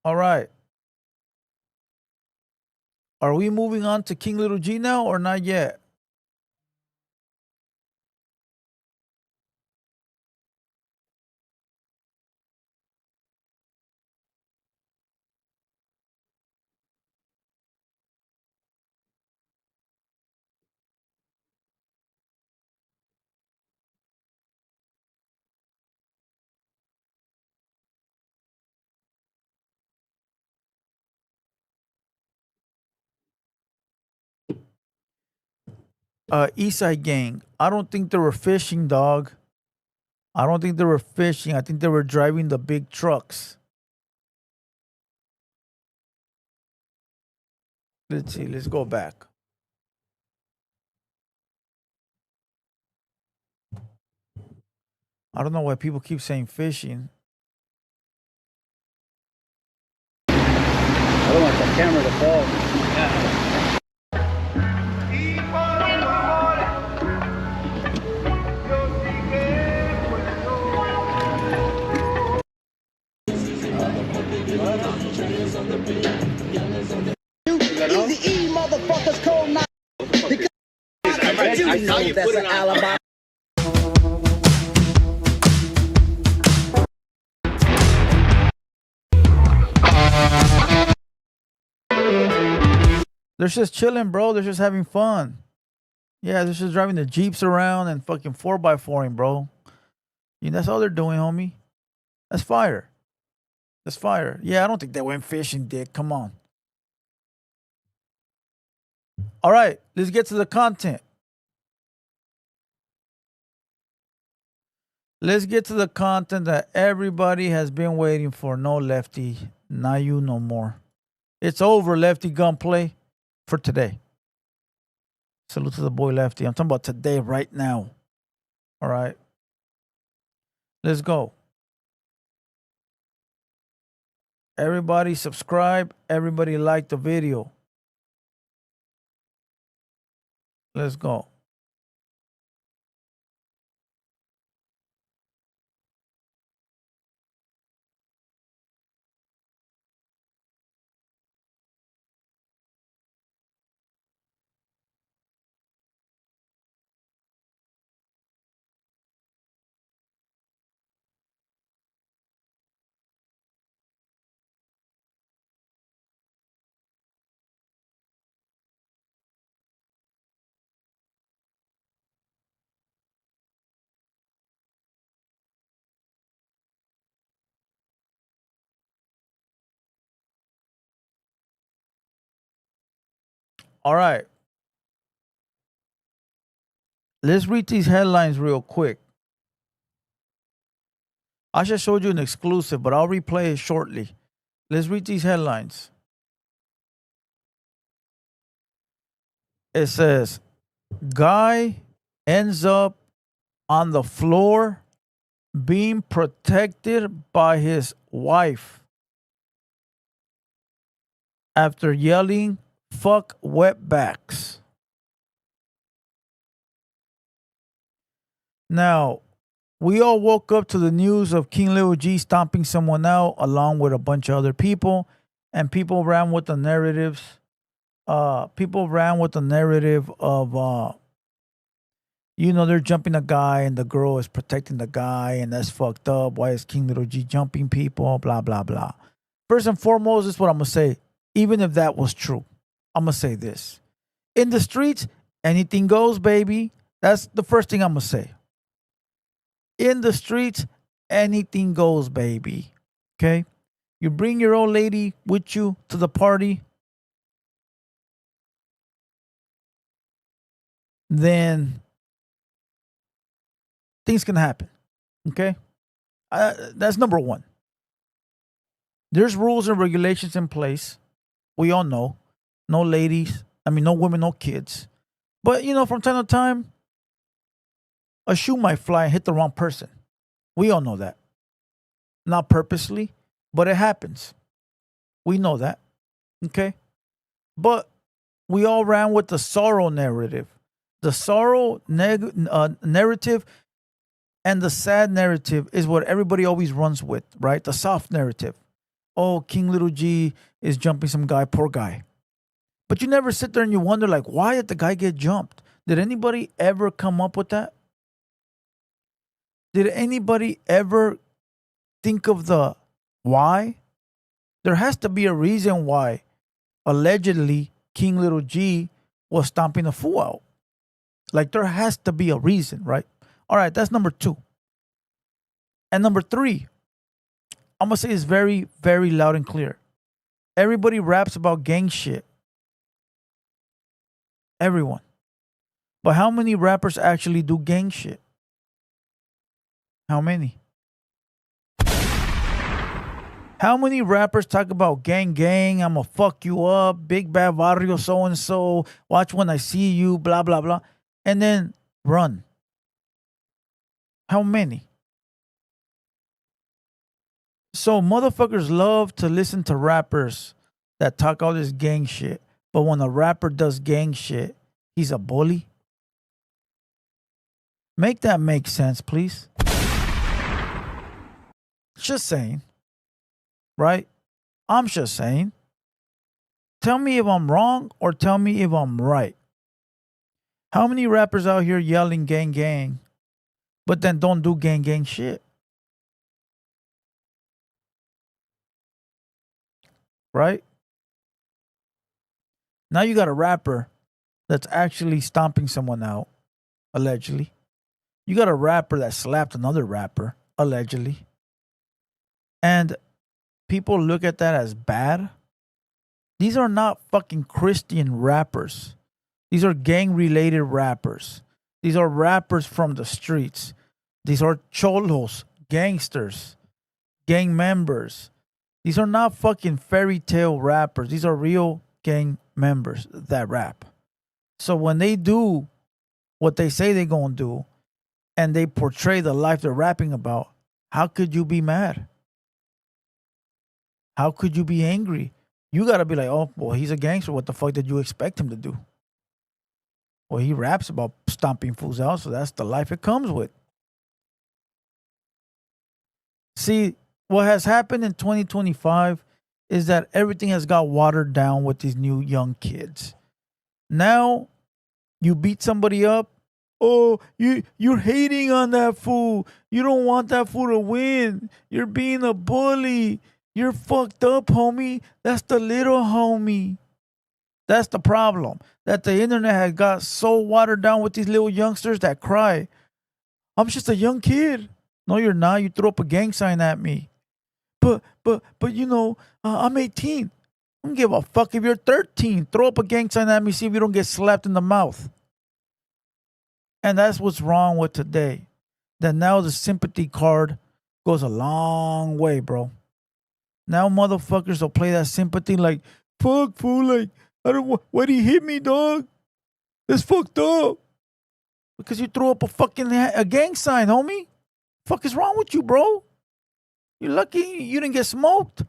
All right. Are we moving on to King Little G now or not yet? Eastside Gang. I don't think they were fishing, dog. I don't think they were fishing. I think they were driving the big trucks. Let's see. Let's go back. I don't know why people keep saying fishing. I don't want the camera to fall. Yeah. Easy E, motherfuckers, cold night. I know that's an alibi. They're just chilling, bro. They're just having fun. Yeah, they're just driving the Jeeps around and fucking 4x4ing, bro. That's all they're doing, homie. That's fire. That's fire. Yeah, I don't think they went fishing, dick. Come on. All right, let's get to the content. Let's get to the content that everybody has been waiting for. No, Lefty. Not you no more. It's over, Lefty gunplay, for today. Salute to the boy Lefty. I'm talking about today, right now. All right. Let's go. Everybody subscribe. Everybody like the video. Let's go. All right. Let's read these headlines real quick. I just showed you an exclusive, but I'll replay it shortly. Let's read these headlines. It says, guy ends up on the floor being protected by his wife after yelling, fuck wetbacks. Now, we all woke up to the news of King Lil G stomping someone out along with a bunch of other people, and people ran with the narratives. People ran with the narrative of, they're jumping a guy and the girl is protecting the guy, and that's fucked up. Why is King Lil G jumping people? Blah, blah, blah. First and foremost, this is what I'm going to say. Even if that was true, I'm going to say this. In the streets, anything goes, baby. That's the first thing I'm going to say. In the streets, anything goes, baby. Okay? You bring your old lady with you to the party, then things can happen. Okay? That's number one. There's rules and regulations in place. We all know. No ladies. No women, no kids. But, from time to time, a shoe might fly and hit the wrong person. We all know that. Not purposely, but it happens. We know that. Okay? But we all ran with the sorrow narrative. The sorrow narrative and the sad narrative is what everybody always runs with, right? The soft narrative. Oh, King Little G is jumping some guy, poor guy. But you never sit there and you wonder, like, why did the guy get jumped? Did anybody ever come up with that? Did anybody ever think of the why? There has to be a reason why allegedly King Little G was stomping a fool out. Like, there has to be a reason, right? All right, that's number two. And number three, I'm going to say it's very, very loud and clear. Everybody raps about gang shit. Everyone. But how many rappers actually do gang shit? How many? How many rappers talk about gang, I'ma fuck you up, big bad barrio so-and-so, watch when I see you, blah, blah, blah, and then run? How many? So motherfuckers love to listen to rappers that talk all this gang shit, but when a rapper does gang shit, he's a bully? Make that make sense, please. Just saying. Right? I'm just saying. Tell me if I'm wrong or tell me if I'm right. How many rappers out here yelling gang gang, but then don't do gang gang shit? Right? Now you got a rapper that's actually stomping someone out, allegedly. You got a rapper that slapped another rapper, allegedly. And people look at that as bad. These are not fucking Christian rappers. These are gang related rappers. These are rappers from the streets. These are cholos, gangsters, gang members. These are not fucking fairy tale rappers. These are real gang members that rap. So when they do what they say they're going to do and they portray the life they're rapping about, how could you be mad? How could you be angry? You got to be like, oh, well, he's a gangster. What the fuck did you expect him to do? Well, he raps about stomping fools out, so that's the life it comes with. See, what has happened in 2025 is that everything has got watered down with these new young kids. Now, you beat somebody up. Oh, you're hating on that fool. You don't want that fool to win. You're being a bully. You're fucked up, homie. That's the little homie. That's the problem. That the internet has got so watered down with these little youngsters that cry. I'm just a young kid. No, you're not. You threw up a gang sign at me. But you know, I'm 18. I don't give a fuck if you're 13. Throw up a gang sign at me, see if you don't get slapped in the mouth. And that's what's wrong with today. That now the sympathy card goes a long way, bro. Now motherfuckers will play that sympathy like, fuck, fool, like, I don't, why'd he hit me, dog? That's fucked up. Because you threw up a gang sign, homie. Fuck is wrong with you, bro? You're lucky you didn't get smoked.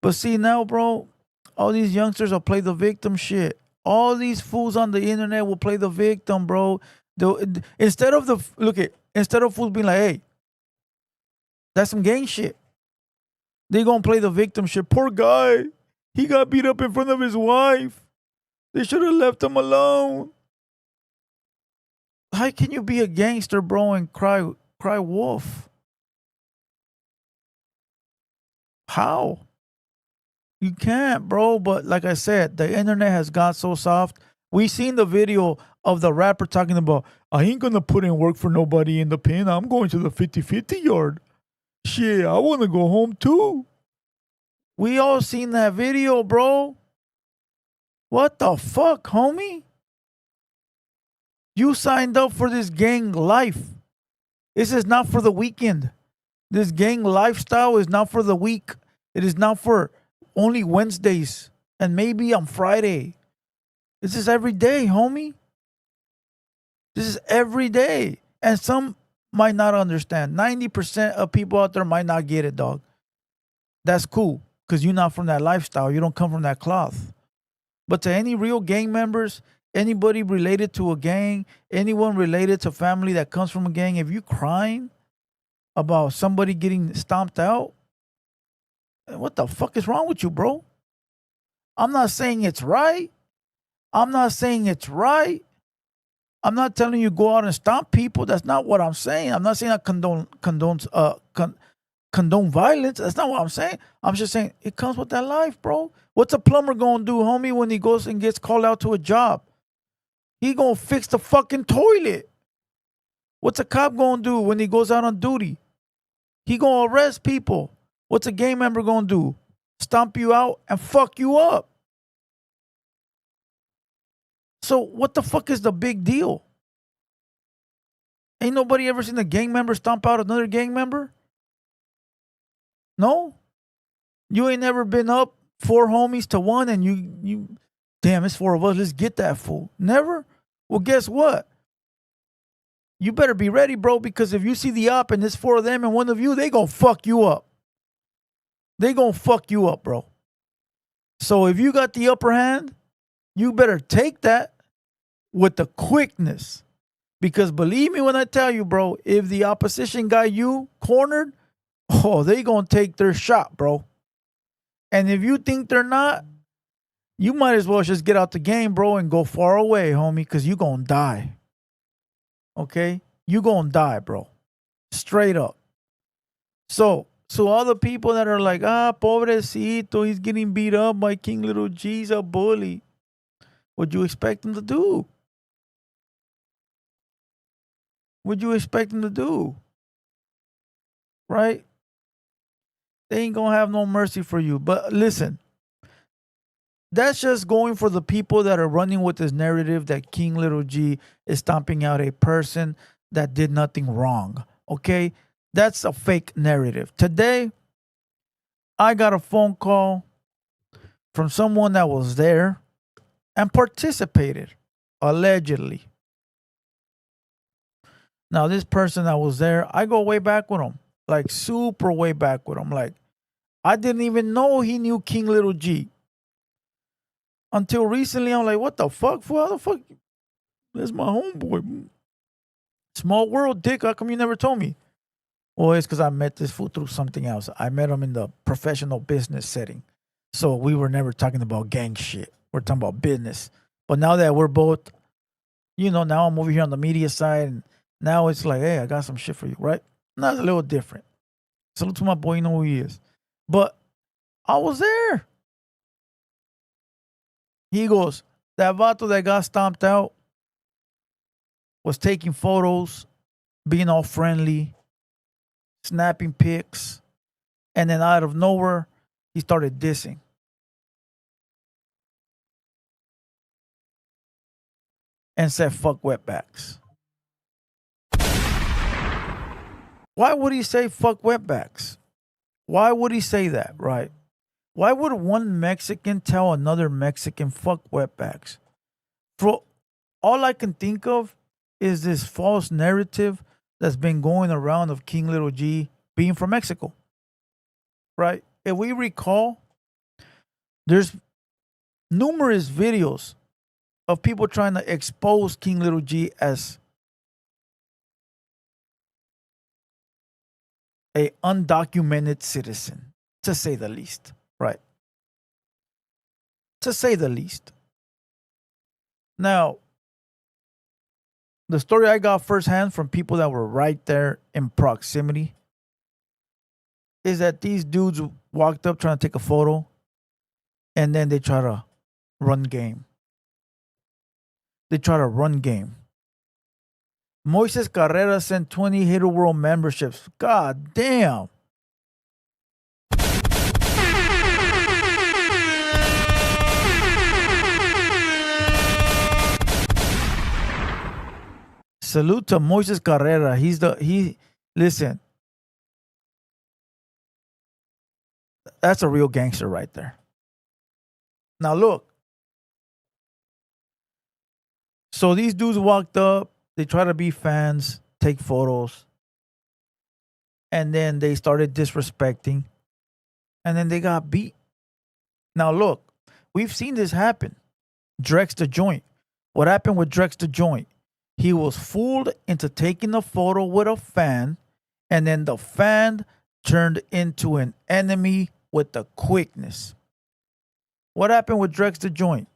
But see now, bro, all these youngsters will play the victim shit. All these fools on the internet will play the victim, bro. Instead of fools being like, hey, that's some gang shit. They gonna play the victim shit. Poor guy. He got beat up in front of his wife. They should have left him alone. How can you be a gangster, bro, and cry wolf? How? You can't, bro. But like I said, the internet has got so soft. We seen the video of the rapper talking about, I ain't gonna put in work for nobody in the pen. I'm going to the 50-50 yard. Shit, I want to go home too. We all seen that video, bro. What the fuck, homie? You signed up for this gang life. This is not for the weekend. This gang lifestyle is not for the week. It is not for only Wednesdays and maybe on Friday. This is every day, homie. This is every day. And some might not understand. 90% of people out there might not get it, dog. That's cool because you're not from that lifestyle. You don't come from that cloth. But to any real gang members, anybody related to a gang, anyone related to family that comes from a gang, if you crying about somebody getting stomped out, what the fuck is wrong with you, bro? I'm not saying it's right. I'm not saying it's right. I'm not telling you go out and stomp people. That's not what I'm saying. I'm not saying I condone violence. That's not what I'm saying. I'm just saying it comes with that life, bro. What's a plumber gonna do, homie, when he goes and gets called out to a job? He gonna fix the fucking toilet. What's a cop gonna do when he goes out on duty? He gonna arrest people. What's a gang member gonna do? Stomp you out and fuck you up. So what the fuck is the big deal? Ain't nobody ever seen a gang member stomp out another gang member? No? You ain't never been up 4 homies to 1 and you damn, it's 4 of us, let's get that fool. Never? Well, guess what? You better be ready, bro, because if you see the op and it's 4 of them and 1 of you, they gonna fuck you up. They gonna fuck you up, bro. So if you got the upper hand, you better take that with the quickness. Because believe me when I tell you, bro, if the opposition got you cornered, oh, they gonna take their shot, bro. And if you think they're not, you might as well just get out the game, bro, and go far away, homie, because you going to die. Okay? You going to die, bro. Straight up. So all the people that are like, pobrecito, he's getting beat up by King Little G's a bully. What you expect him to do? What you expect him to do? Right? They ain't gonna have no mercy for you. But listen, that's just going for the people that are running with this narrative that King Little G is stomping out a person that did nothing wrong. Okay? That's a fake narrative. Today, I got a phone call from someone that was there and participated, allegedly. Now, this person that was there, I go way back with him, like super way back with him. Like, I didn't even know he knew King Little G. Until recently, I'm like, what the fuck, fool? How the fuck? That's my homeboy. Small world, dick. How come you never told me? Well, it's because I met this fool through something else. I met him in the professional business setting. So we were never talking about gang shit. We're talking about business. But now that we're both, now I'm over here on the media side, and now it's like, hey, I got some shit for you, right? Now it's a little different. Salute to my boy, you know who he is. But I was there. He goes, that vato that got stomped out was taking photos, being all friendly, snapping pics, and then out of nowhere, he started dissing. And said, fuck wetbacks. Why would he say fuck wetbacks? Why would he say that, right? Why would one Mexican tell another Mexican fuck wetbacks? For all I can think of is this false narrative that's been going around of King Little G being from Mexico, right? If we recall, there's numerous videos of people trying to expose King Little G as a undocumented citizen, to say the least, right? To say the least. Now, the story I got firsthand from people that were right there in proximity is that these dudes walked up trying to take a photo, and then they try to run game. They try to run game. Moises Carrera sent 20 TheHaterWorld memberships. God damn. Salute to Moises Carrera. Listen. That's a real gangster right there. Now look. So these dudes walked up, they try to be fans, take photos, and then they started disrespecting, and then they got beat. Now look, we've seen this happen. Drex the Joint. What happened with Drex the Joint? He was fooled into taking a photo with a fan, and then the fan turned into an enemy with the quickness. What happened with Drex the Joint?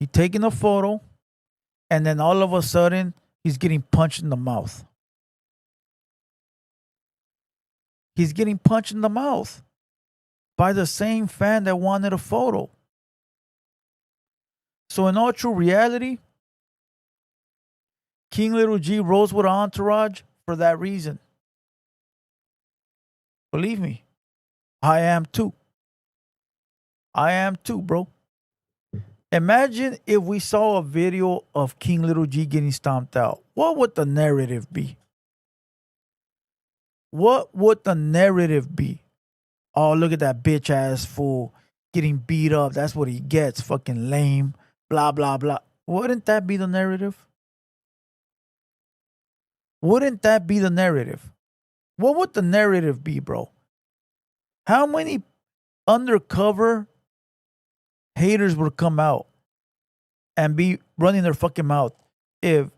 He taking a photo, and then all of a sudden, he's getting punched in the mouth. He's getting punched in the mouth by the same fan that wanted a photo. So in all true reality, King Little G rose with an entourage for that reason. Believe me, I am too. I am too, bro. Imagine if we saw a video of King Little G getting stomped out. What would the narrative be? What would the narrative be? Oh, look at that bitch ass fool getting beat up. That's what he gets. Fucking lame. Blah, blah, blah. Wouldn't that be the narrative? Wouldn't that be the narrative? What would the narrative be, bro? How many undercover haters would come out and be running their fucking mouth if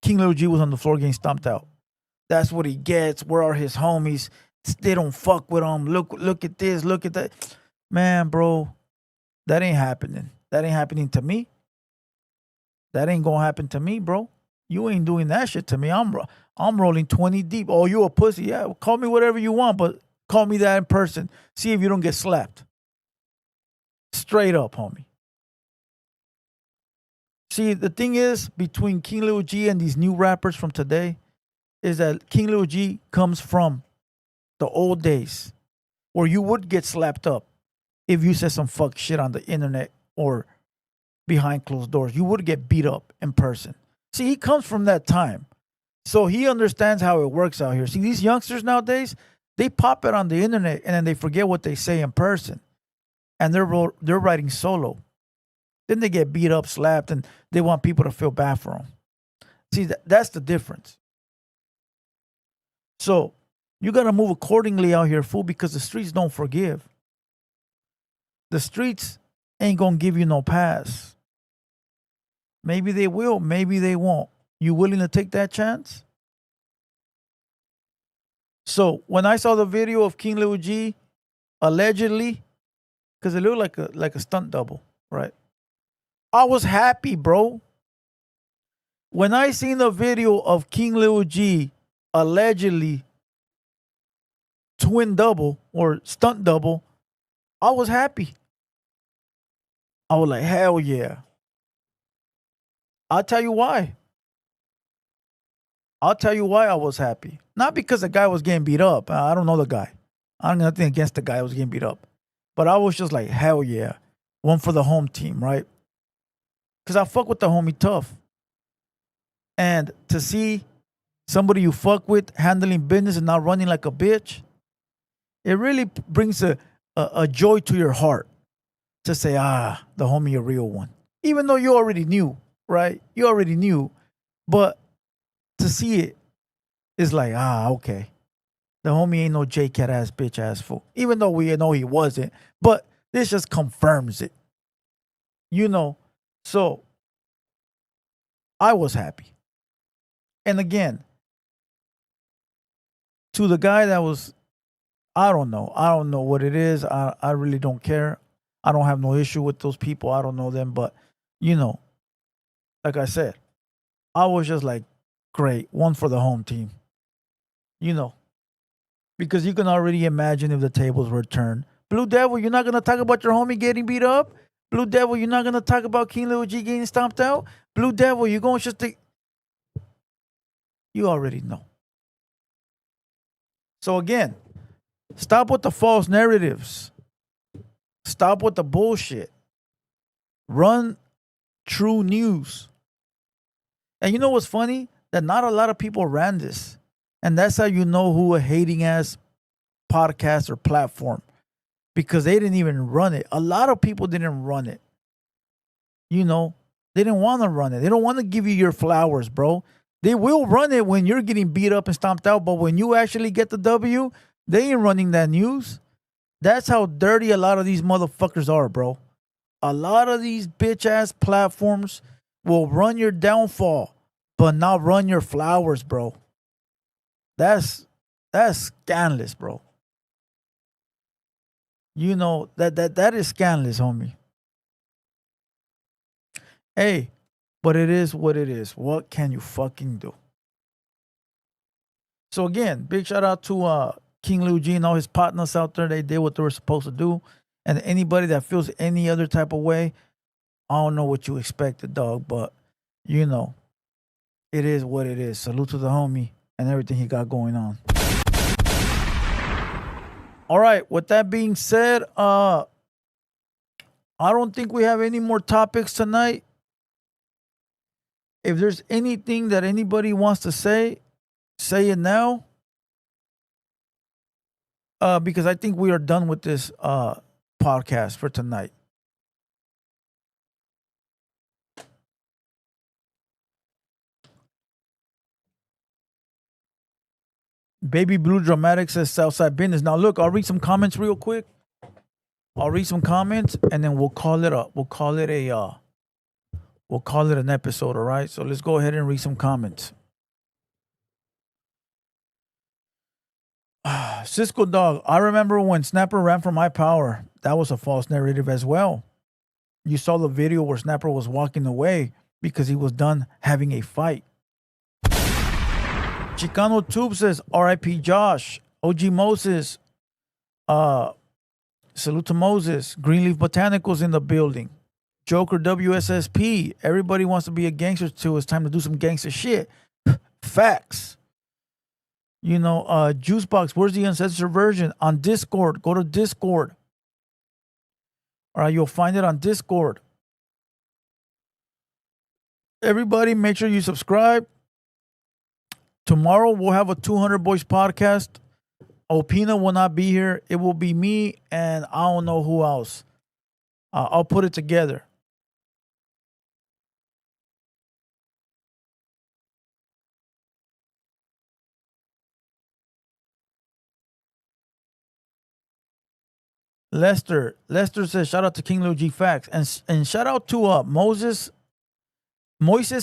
King Little G was on the floor getting stomped out? That's what he gets. Where are his homies? They don't fuck with them. Look at this. Look at that. Man, bro, that ain't happening. That ain't happening to me. That ain't gonna happen to me, bro. You ain't doing that shit to me. I'm rolling 20 deep. Oh, you a pussy? Yeah, call me whatever you want, but call me that in person. See if you don't get slapped. Straight up, homie. See, the thing is, between King Lil G and these new rappers from today, is that King Lil G comes from the old days where you would get slapped up if you said some fuck shit on the internet or behind closed doors. You would get beat up in person. See, he comes from that time. So he understands how it works out here. See, these youngsters nowadays, they pop it on the internet and then they forget what they say in person. And they're writing solo. Then they get beat up, slapped, and they want people to feel bad for them. See, that's the difference. So you got to move accordingly out here, fool, because the streets don't forgive. The streets ain't going to give you no pass. Maybe they will, maybe they won't. You willing to take that chance? So when I saw the video of King Lil G, allegedly, because it looked like a stunt double, right? I was happy, bro. When I seen the video of King Lil G allegedly twin double or stunt double, I was happy. I was like, hell yeah. I'll tell you why. I'll tell you why I was happy. Not because the guy was getting beat up. I don't know the guy. I don't have nothing against the guy who was getting beat up. But I was just like, hell yeah. One for the home team, right? Because I fuck with the homie tough. And to see somebody you fuck with handling business and not running like a bitch, it really brings a joy to your heart to say, the homie a real one. Even though you already knew, right? You already knew. But to see it is like, okay. The homie ain't no J-Cat ass bitch ass fool. Even though we know he wasn't. But this just confirms it. You know? So, I was happy. And again, to the guy that was, I don't know. I don't know what it is. I really don't care. I don't have no issue with those people. I don't know them. But, you know, like I said, I was just like, great. One for the home team. You know. Because you can already imagine if the tables were turned. Blue Devil, you're not going to talk about your homie getting beat up? Blue Devil, you're not going to talk about King Lil G getting stomped out? Blue Devil, you're going to just think. You already know. So again, stop with the false narratives. Stop with the bullshit. Run true news. And you know what's funny? That not a lot of people ran this. And that's how you know who a hating ass podcast or platform. Because they didn't even run it. A lot of people didn't run it. You know, they didn't want to run it. They don't want to give you your flowers, bro. They will run it when you're getting beat up and stomped out. But when you actually get the W, they ain't running that news. That's how dirty a lot of these motherfuckers are, bro. A lot of these bitch ass platforms will run your downfall, but not run your flowers, bro. That's scandalous, bro. You know, that is scandalous, homie. Hey, but it is what it is. What can you fucking do? So again, big shout out to King Lil G and all his partners out there. They did what they were supposed to do. And anybody that feels any other type of way, I don't know what you expected, dog. But, you know, it is what it is. Salute to the homie and everything he got going on. All right, with that being said, I don't think we have any more topics tonight. If there's anything that anybody wants to say it now. Because I think we are done with this podcast for tonight. Baby Blue Dramatic says Southside Business. Now look, I'll read some comments real quick. I'll read some comments and then we'll call it up. We'll call it an episode, all right? So let's go ahead and read some comments. Cisco Dog, I remember when Snapper ran for my power. That was a false narrative as well. You saw the video where Snapper was walking away because he was done having a fight. Chicano Tube says, R.I.P. Josh. OG Moses. Salute to Moses. Greenleaf Botanicals in the building. Joker WSSP. Everybody wants to be a gangster too. It's time to do some gangster shit. Facts. You know, Juicebox, where's the uncensored version? On Discord. Go to Discord. All right, you'll find it on Discord. Everybody, make sure you subscribe. Tomorrow, we'll have a 200 Boys podcast. Opina will not be here. It will be me and I don't know who else. I'll put it together. Lester says, shout out to King Lil G Facts. And shout out to Moises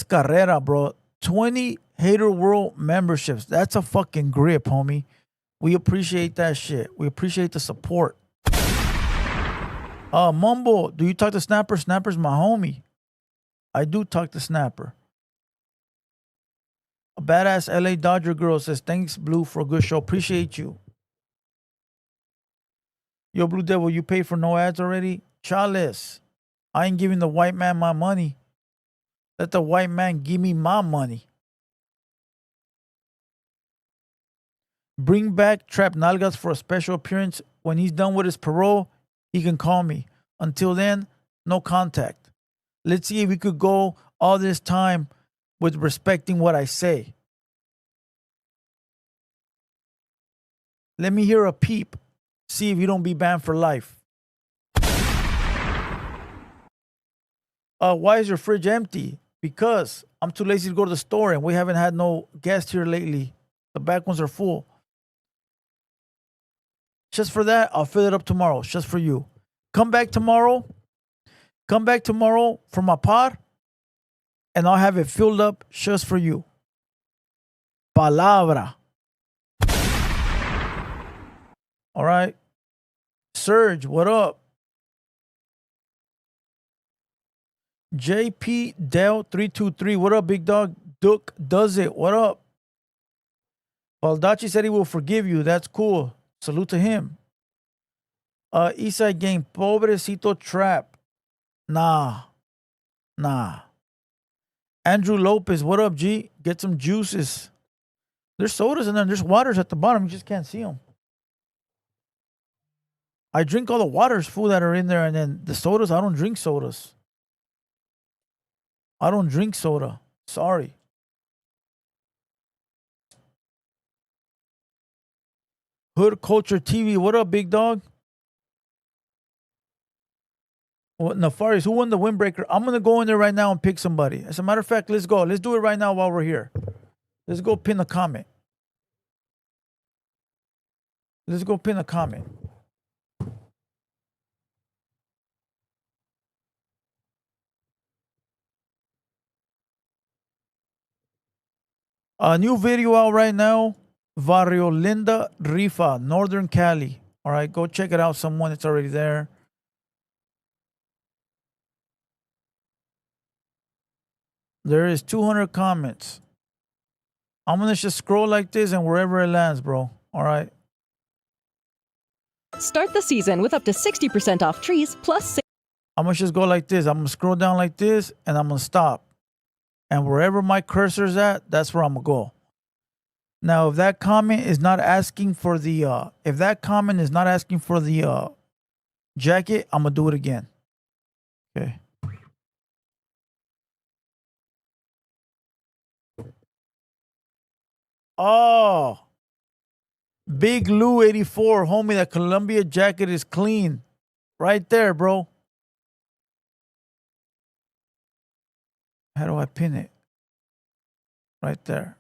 Carrera, bro. 20 Hater World memberships. That's a fucking grip, homie. We appreciate that shit. We appreciate the support. Mumble, do you talk to Snapper? Snapper's my homie. I do talk to Snapper. A badass LA Dodger girl says, thanks, Blue, for a good show. Appreciate you. Yo, Blue Devil, you paid for no ads already? Chales, I ain't giving the white man my money. Let the white man give me my money. Bring back Trap Nalgas for a special appearance. When he's done with his parole, he can call me. Until then, no contact. Let's see if we could go all this time with respecting what I say. Let me hear a peep. See if you don't be banned for life. Why is your fridge empty? Because I'm too lazy to go to the store and we haven't had no guests here lately. The back ones are full. Just for that, I'll fill it up tomorrow. Just for you. Come back tomorrow. Come back tomorrow for my pod. And I'll have it filled up just for you. Palabra. All right. Serge, what up? JP Dell 323. What up, big dog? Duke does it. What up? Baldacci said he will forgive you. That's cool. Salute to him. Eastside Gang, pobrecito trap. Nah. Andrew Lopez, what up, G? Get some juices. There's sodas in there. There's waters at the bottom. You just can't see them. I drink all the waters, food that are in there, and then the sodas, I don't drink sodas. I don't drink soda. Sorry. Hood Culture TV, what up, big dog? What, Nefarious, who won the windbreaker? I'm going to go in there right now and pick somebody. As a matter of fact, let's go. Let's do it right now while we're here. Let's go pin a comment. Let's go pin a comment. A new video out right now. Barrio Linda Rifa, Northern Cali. All right, go check it out. Someone, it's already there. There is 200 comments. I'm going to just scroll like this and wherever it lands, bro. All right. Start the season with up to 60% off trees plus. I'm going to just go like this. I'm going to scroll down like this and I'm going to stop. And wherever my cursor's at, that's where I'm going to go. Now, if that comment is not asking for the, jacket, I'm going to do it again. Okay. Oh, Big Lou 84, homie, that Columbia jacket is clean. Right there, bro. How do I pin it? Right there.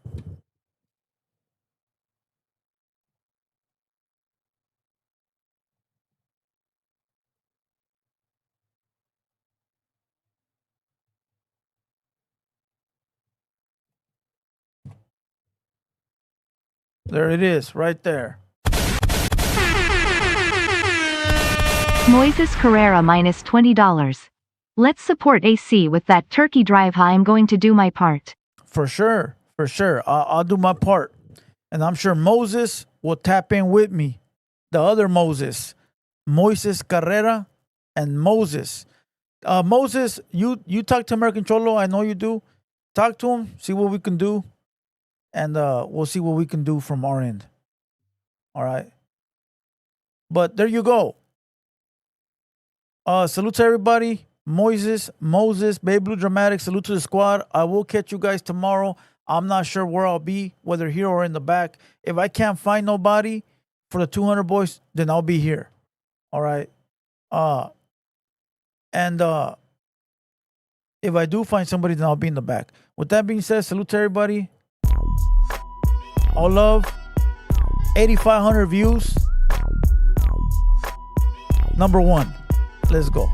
There it is, right there. Moises Carrera minus $20. Let's support AC with that turkey drive. I'm going to do my part. For sure. I'll do my part. And I'm sure Moses will tap in with me. The other Moses. Moises Carrera and Moses. Moses, you talk to American Cholo. I know you do. Talk to him. See what we can do. And we'll see what we can do from our end. All right. But there you go. Salute to everybody. Moses, Babe Blue Dramatic, salute to the squad. I will catch you guys tomorrow. I'm not sure where I'll be, whether here or in the back. If I can't find nobody for the 200 boys, then I'll be here. All right. And if I do find somebody, then I'll be in the back. With that being said, salute to everybody. All love. 8,500 views. Number 1. Let's go.